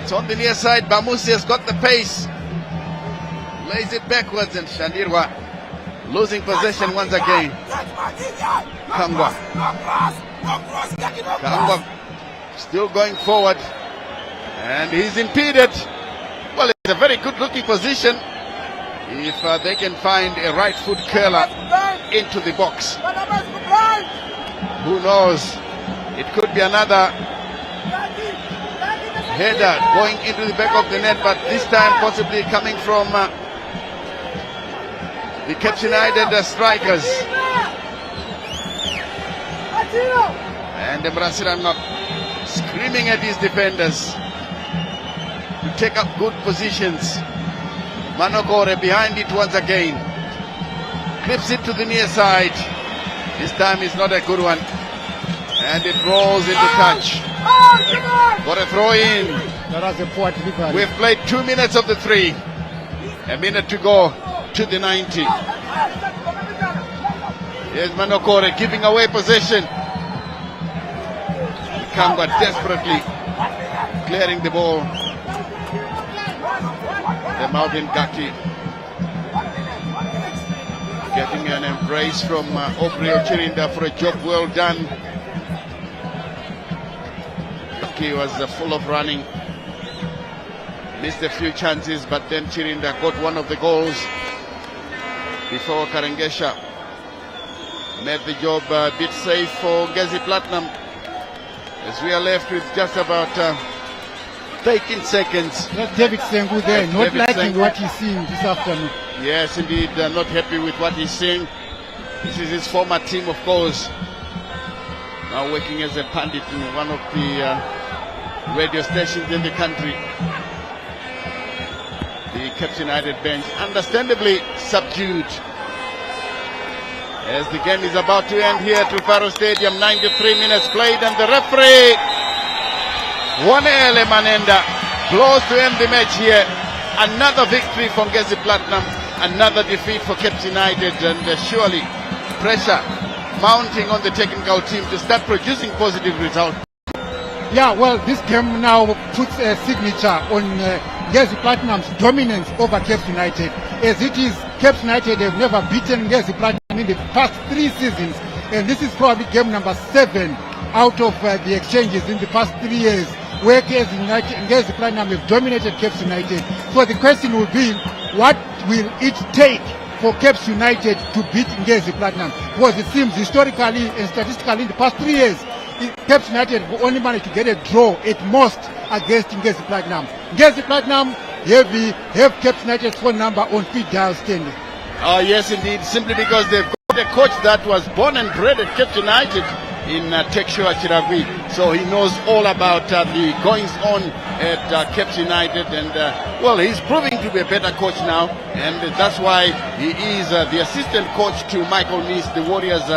F: It's on the near side. Bamusi has got the pace. Lays it backwards, and Shandirwa losing possession once again. Kangwa still going forward, and he's impeded. Well, it's a very good looking position if they can find a right foot curler into the box. Who knows? It could be another header going into the back of the net, but this time possibly coming from the Caps United strikers. And Mrasiranwa screaming at his defenders to take up good positions. Manokore behind it once again. Clips it to the near side. This time is not a good one. And it rolls into touch. Got a throw in.
G: That was a poor delivery.
F: We've played 2 minutes of the 3. A minute to go to the 90. Here's Manokore giving away possession. Kamba desperately clearing the ball. The Malvin Gaki getting an embrace from Obreo Chirinda for a job well done. Gaki was full of running. Missed a few chances, but then Chirinda got one of the goals before Karengesha made the job a bit safe for Ngezi Platinum, as we are left with just about 13 seconds.
G: That's David Sengu there, not
F: David
G: liking
F: Sengu.
G: what he's seeing this afternoon.
F: Yes, indeed, not happy with what he's seeing. This is his former team, of course. Now working as a pundit in one of the radio stations in the country. The Caps United bench, understandably subdued. As the game is about to end here at Faro Stadium, 93 minutes played, and the referee, Wanele Manenda, blows to end the match here. Another victory for Ngezi Platinum, another defeat for Caps United, and surely pressure mounting on the technical team to start producing positive results.
G: Yeah, well, this game now puts a signature on Ngezi Platinum's dominance over Cape United. As it is, Cape United have never beaten Ngezi Platinum in the past 3 seasons, and this is probably game number 7 out of the exchanges in the past 3 years, where Ngezi Platinum have dominated Cape United. So the question will be, what will it take for Cape United to beat Ngezi Platinum? Because it seems historically and statistically in the past 3 years, Cape United only managed to get a draw at most against Ngezi Platinum. Ngezi Platinum have Cape United's phone number on speed dial standing.
F: Oh yes, indeed, simply because they've got a coach that was born and bred at Cape United in Tekshua Chiragui. So he knows all about the goings on at Cape United, and well, he's proving to be a better coach now, and that's why he is the assistant coach to Michael Meese, the Warriors'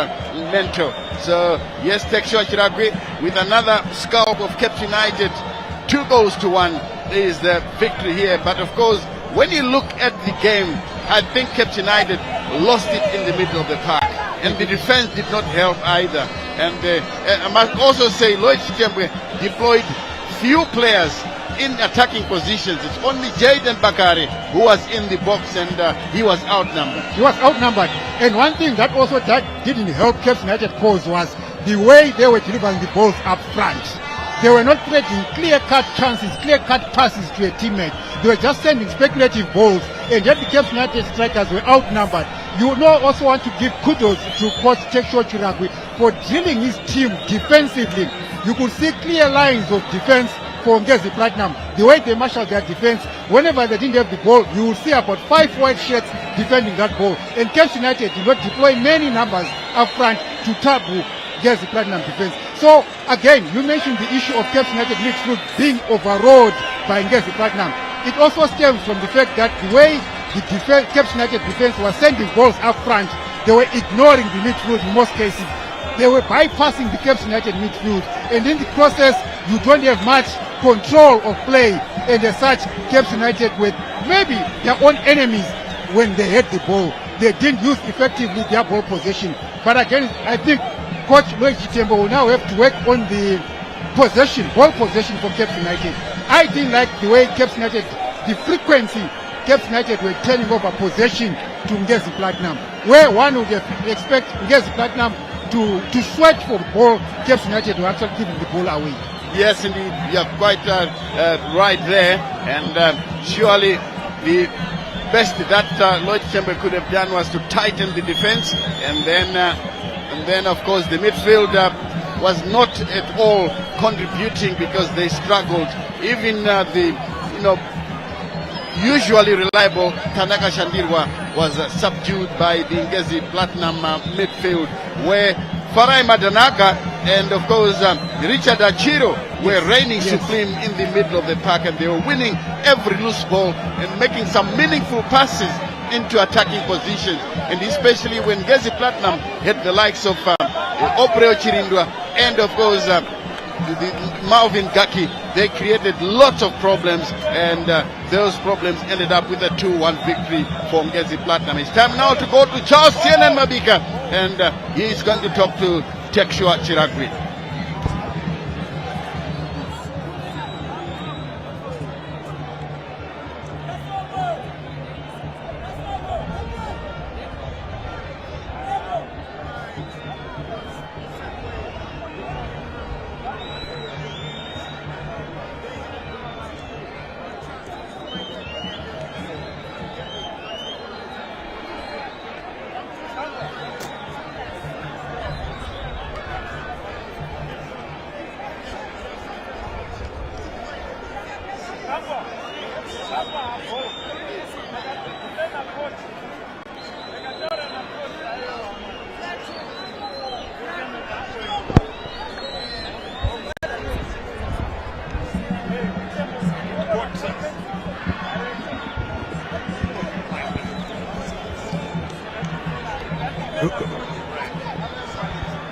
F: mentor. So yes, Tekshua Chiragui with another scalp of Cape United, 2 goals to 1 is the victory here. But of course, when you look at the game, I think Cape United lost it in the middle of the park, and the defense did not help either. And I must also say, Lloyd Chitembe deployed few players in attacking positions. It's only Jaden Bakari who was in the box, and he was outnumbered.
G: He was outnumbered. And one thing that also didn't help Cape United cause was the way they were delivering the balls up front. They were not creating clear-cut chances, clear-cut passes to a teammate. They were just sending speculative balls, and yet the Cape United strikers were outnumbered. You know, also want to give kudos to Coach Tekshua Chiragui for drilling his team defensively. You could see clear lines of defense for Ngezi Platinum. The way they marshaled their defense, whenever they didn't have the ball, you will see about 5 white shirts defending that ball. And Cape United did not deploy many numbers up front to taboo Ngezi Platinum defense. So again, you mentioned the issue of Cape United midfield being overrode by Ngezi Platinum. It also stems from the fact that the way the Cape United defense was sending balls up front, they were ignoring the midfield in most cases. They were bypassing the Cape United midfield, and in the process, you don't have much control of play, and as such, Cape United were maybe their own enemies when they had the ball. They didn't use effectively their ball possession. But again, I think Coach Lloyd Chitembe will now have to work on the possession, ball possession for Cape United. I didn't like the way Cape United, the frequency Cape United were turning over possession to Ngezi Platinum, where one would expect Ngezi Platinum to sweat for the ball. Cape United were actually giving the ball away.
F: Yes, indeed, you're quite right there, and surely the best that Lloyd Chitembe could have done was to tighten the defense, and then of course the midfield was not at all contributing because they struggled. Even the usually reliable Tanaka Shandirwa was subdued by the Ngezi Platinum midfield, where Farai Madanaka and of course Richard Achiro were reigning supreme in the middle of the park, and they were winning every loose ball and making some meaningful passes into attacking positions, and especially when Ngezi Platinum had the likes of Obreo Chirindwa end, of course, Marvin Gaki, they created lots of problems, and those problems ended up with a 2-1 victory for Ngezi Platinum. It's time now to go to Charles Tienen Mabika, and he's going to talk to Tekshua Chiragwi.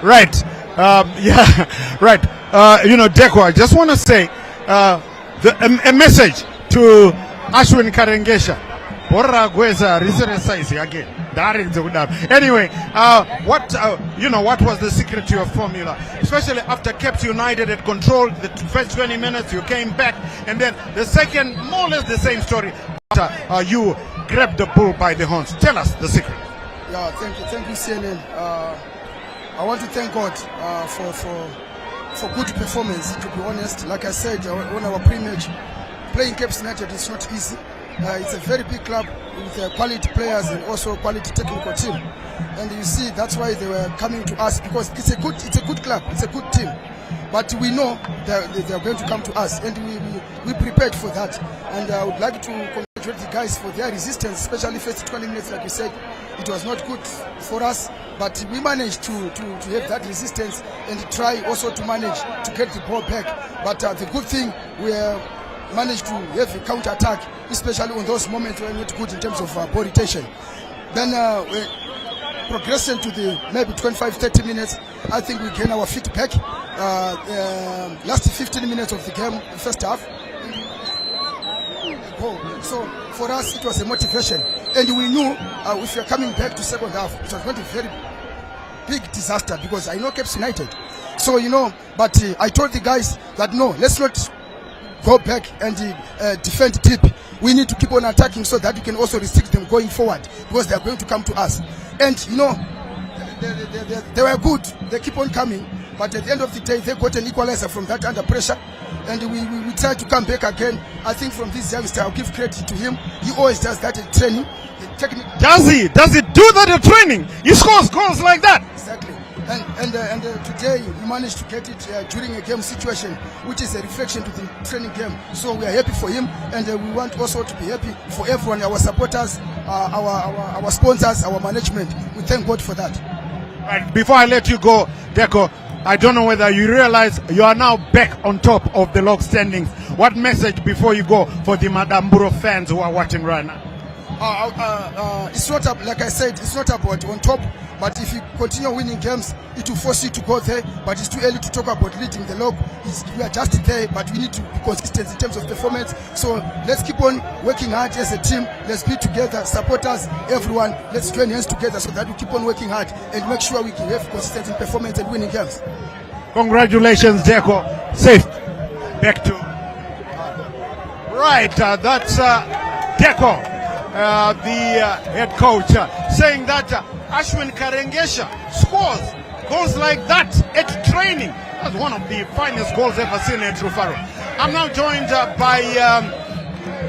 A: Right. Yeah. Right. Deko, I just want to say a message to Ashwin Karengesha. Anyway, what was the secret to your formula? Especially after Cape United had controlled the first 20 minutes, you came back, and then the second, more or less the same story. You grabbed the bull by the horns. Tell us the secret.
E: Yeah, thank you, CNN. I want to thank God for good performance, to be honest. Like I said on our pre-match, playing Cape United is not easy. It's a very big club with quality players and also quality technical team. And you see, that's why they were coming to us, because it's a good club, it's a good team. But we know that they are going to come to us, and we prepared for that. And I would like to congratulate the guys for their resistance, especially first 20 minutes, like you said. It was not good for us, but we managed to have that resistance and try also to manage to get the ball back. But the good thing, we managed to have a counter-attack, especially on those moments when we're not good in terms of ball retention. Then progressing to the maybe 25-30 minutes, I think we gain our feet back. Last 15 minutes of the game, first half. So for us, it was a motivation, and we knew if we are coming back to second half, it was going to be a very big disaster, because I know Cape United. So but I told the guys that no, let's not go back and defend deep. We need to keep on attacking so that we can also restrict them going forward, because they are going to come to us. And they were good. They keep on coming, but at the end of the day, they got an equalizer from that under pressure. And we try to come back again. I think from this youngster, I'll give credit to him. He always does that in training.
A: Does he do that in training? He scores goals like that.
E: Exactly. And today we managed to get it during a game situation, which is a reflection to the training game. So we are happy for him, and we want also to be happy for everyone, our supporters, our sponsors, our management. We thank God for that.
A: Right. Before I let you go, Deko, I don't know whether you realize you are now back on top of the log standings. What message before you go for the Madamburo fans who are watching right now?
E: It's not like I said, it's not about on top, but if you continue winning games, it will force you to go there. But it's too early to talk about leading the log. We are just there, but we need to be consistent in terms of performance. So let's keep on working hard as a team. Let's be together, supporters, everyone. Let's join hands together so that we keep on working hard and make sure we can have consistency in performance and winning games.
A: Congratulations, Deko. Safe. Back to right. That's Deko. The head coach saying that Ashwin Karengesha scores goals like that at training. That's one of the finest goals ever seen at Rufaro. I'm now joined by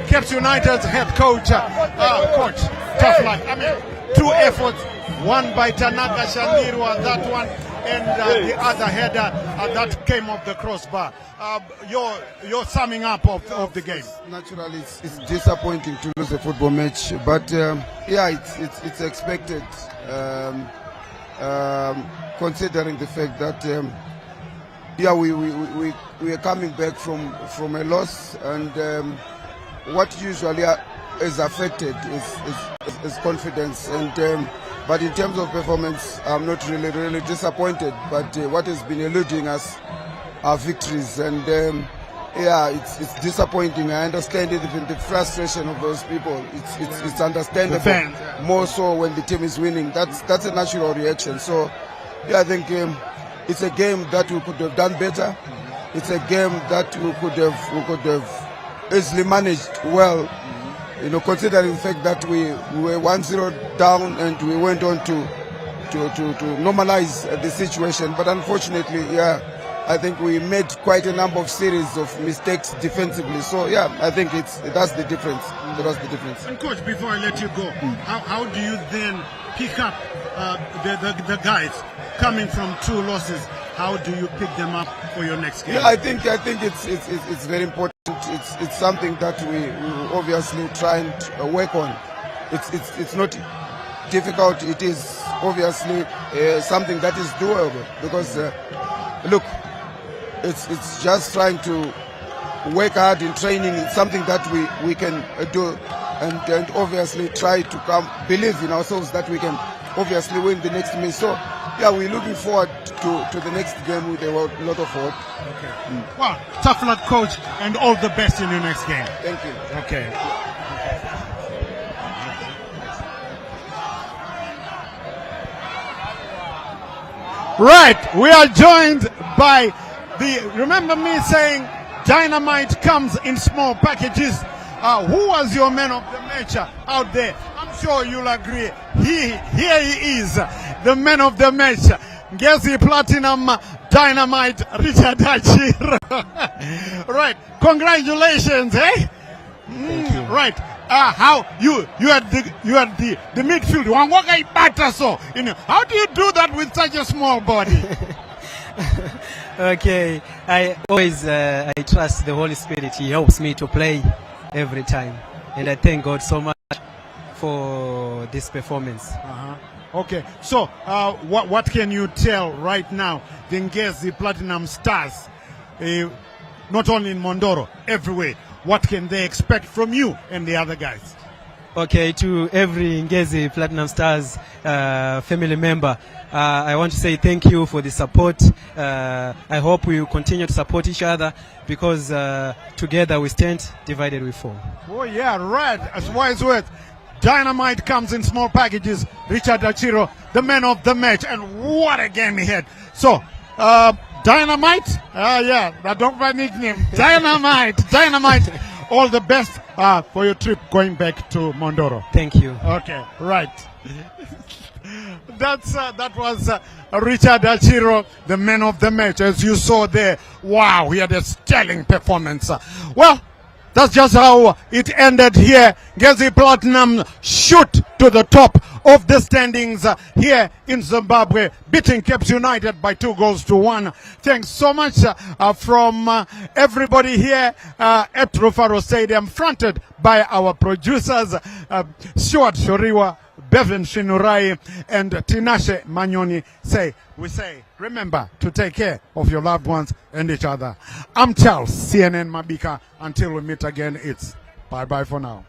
A: Cape United's head coach, Coach Tough Luck. I mean, two efforts, one by Tanaka Shandirwa, that one, and the other header that came off the crossbar. Your summing up of the game.
D: Naturally, it's disappointing to lose a football match, but yeah, it's expected, considering the fact that yeah, we are coming back from a loss, and what usually is affected is confidence, and
E: But in terms of performance, I'm not really disappointed. But what has been eluding us are victories, and yeah, it's disappointing. I understand it, even the frustration of those people. It's understandable. More so when the team is winning. That's a natural reaction. So yeah, I think it's a game that we could have done better. It's a game that we could have easily managed well. You know, considering the fact that we were 1-0 down and we went on to normalize the situation. But unfortunately, yeah, I think we made quite a number of series of mistakes defensively. So yeah, I think that's the difference. That's the difference.
A: And coach, before I let you go, how do you then pick up the guys coming from 2 losses? How do you pick them up for your next game?
E: Yeah, I think it's very important. It's something that we obviously try and work on. It's not difficult. It is obviously something that is doable because look, it's just trying to work hard in training. It's something that we can do and obviously try to believe in ourselves that we can obviously win the next match. So yeah, we're looking forward to the next game with a lot of hope.
A: Okay. Well, tough luck, coach, and all the best in your next game.
E: Thank you.
A: Okay. Right, we are joined by remember me saying dynamite comes in small packages. Who was your man of the match out there? I'm sure you'll agree. Here he is, the man of the match. Ngezi Platinum Dynamite Richard Achiro. Right, congratulations, eh?
H: Thank you.
A: Right. How you had the midfield. You know, how do you do that with such a small body?
H: Okay, I always I trust the Holy Spirit. He helps me to play every time, and I thank God so much for this performance.
A: Okay, so what can you tell right now the Ngezi Platinum Stars, not only in Mondoro, everywhere? What can they expect from you and the other guys?
H: Okay, to every Ngezi Platinum Stars family member, I want to say thank you for the support. I hope we will continue to support each other because together we stand, divided we fall.
A: Oh yeah, right. As wise words. Dynamite comes in small packages. Richard Achiro, the man of the match, and what a game he had. So, Dynamite, yeah, that don't my nickname. Dynamite. All the best for your trip going back to Mondoro.
H: Thank you.
A: Okay, right. That was Richard Achiro, the man of the match, as you saw there. Wow, he had a sterling performance. Well, that's just how it ended here. Ngezi Platinum shoot to the top of the standings here in Zimbabwe, beating Cape United by 2-1. Thanks so much from everybody here at Rufaro Stadium, fronted by our producers, Stuart Shoriwa, Bevan Shinurai, and Tinashe Manyoni. We say, remember to take care of your loved ones and each other. I'm Charles, CNN Mabika. Until we meet again, it's bye-bye for now.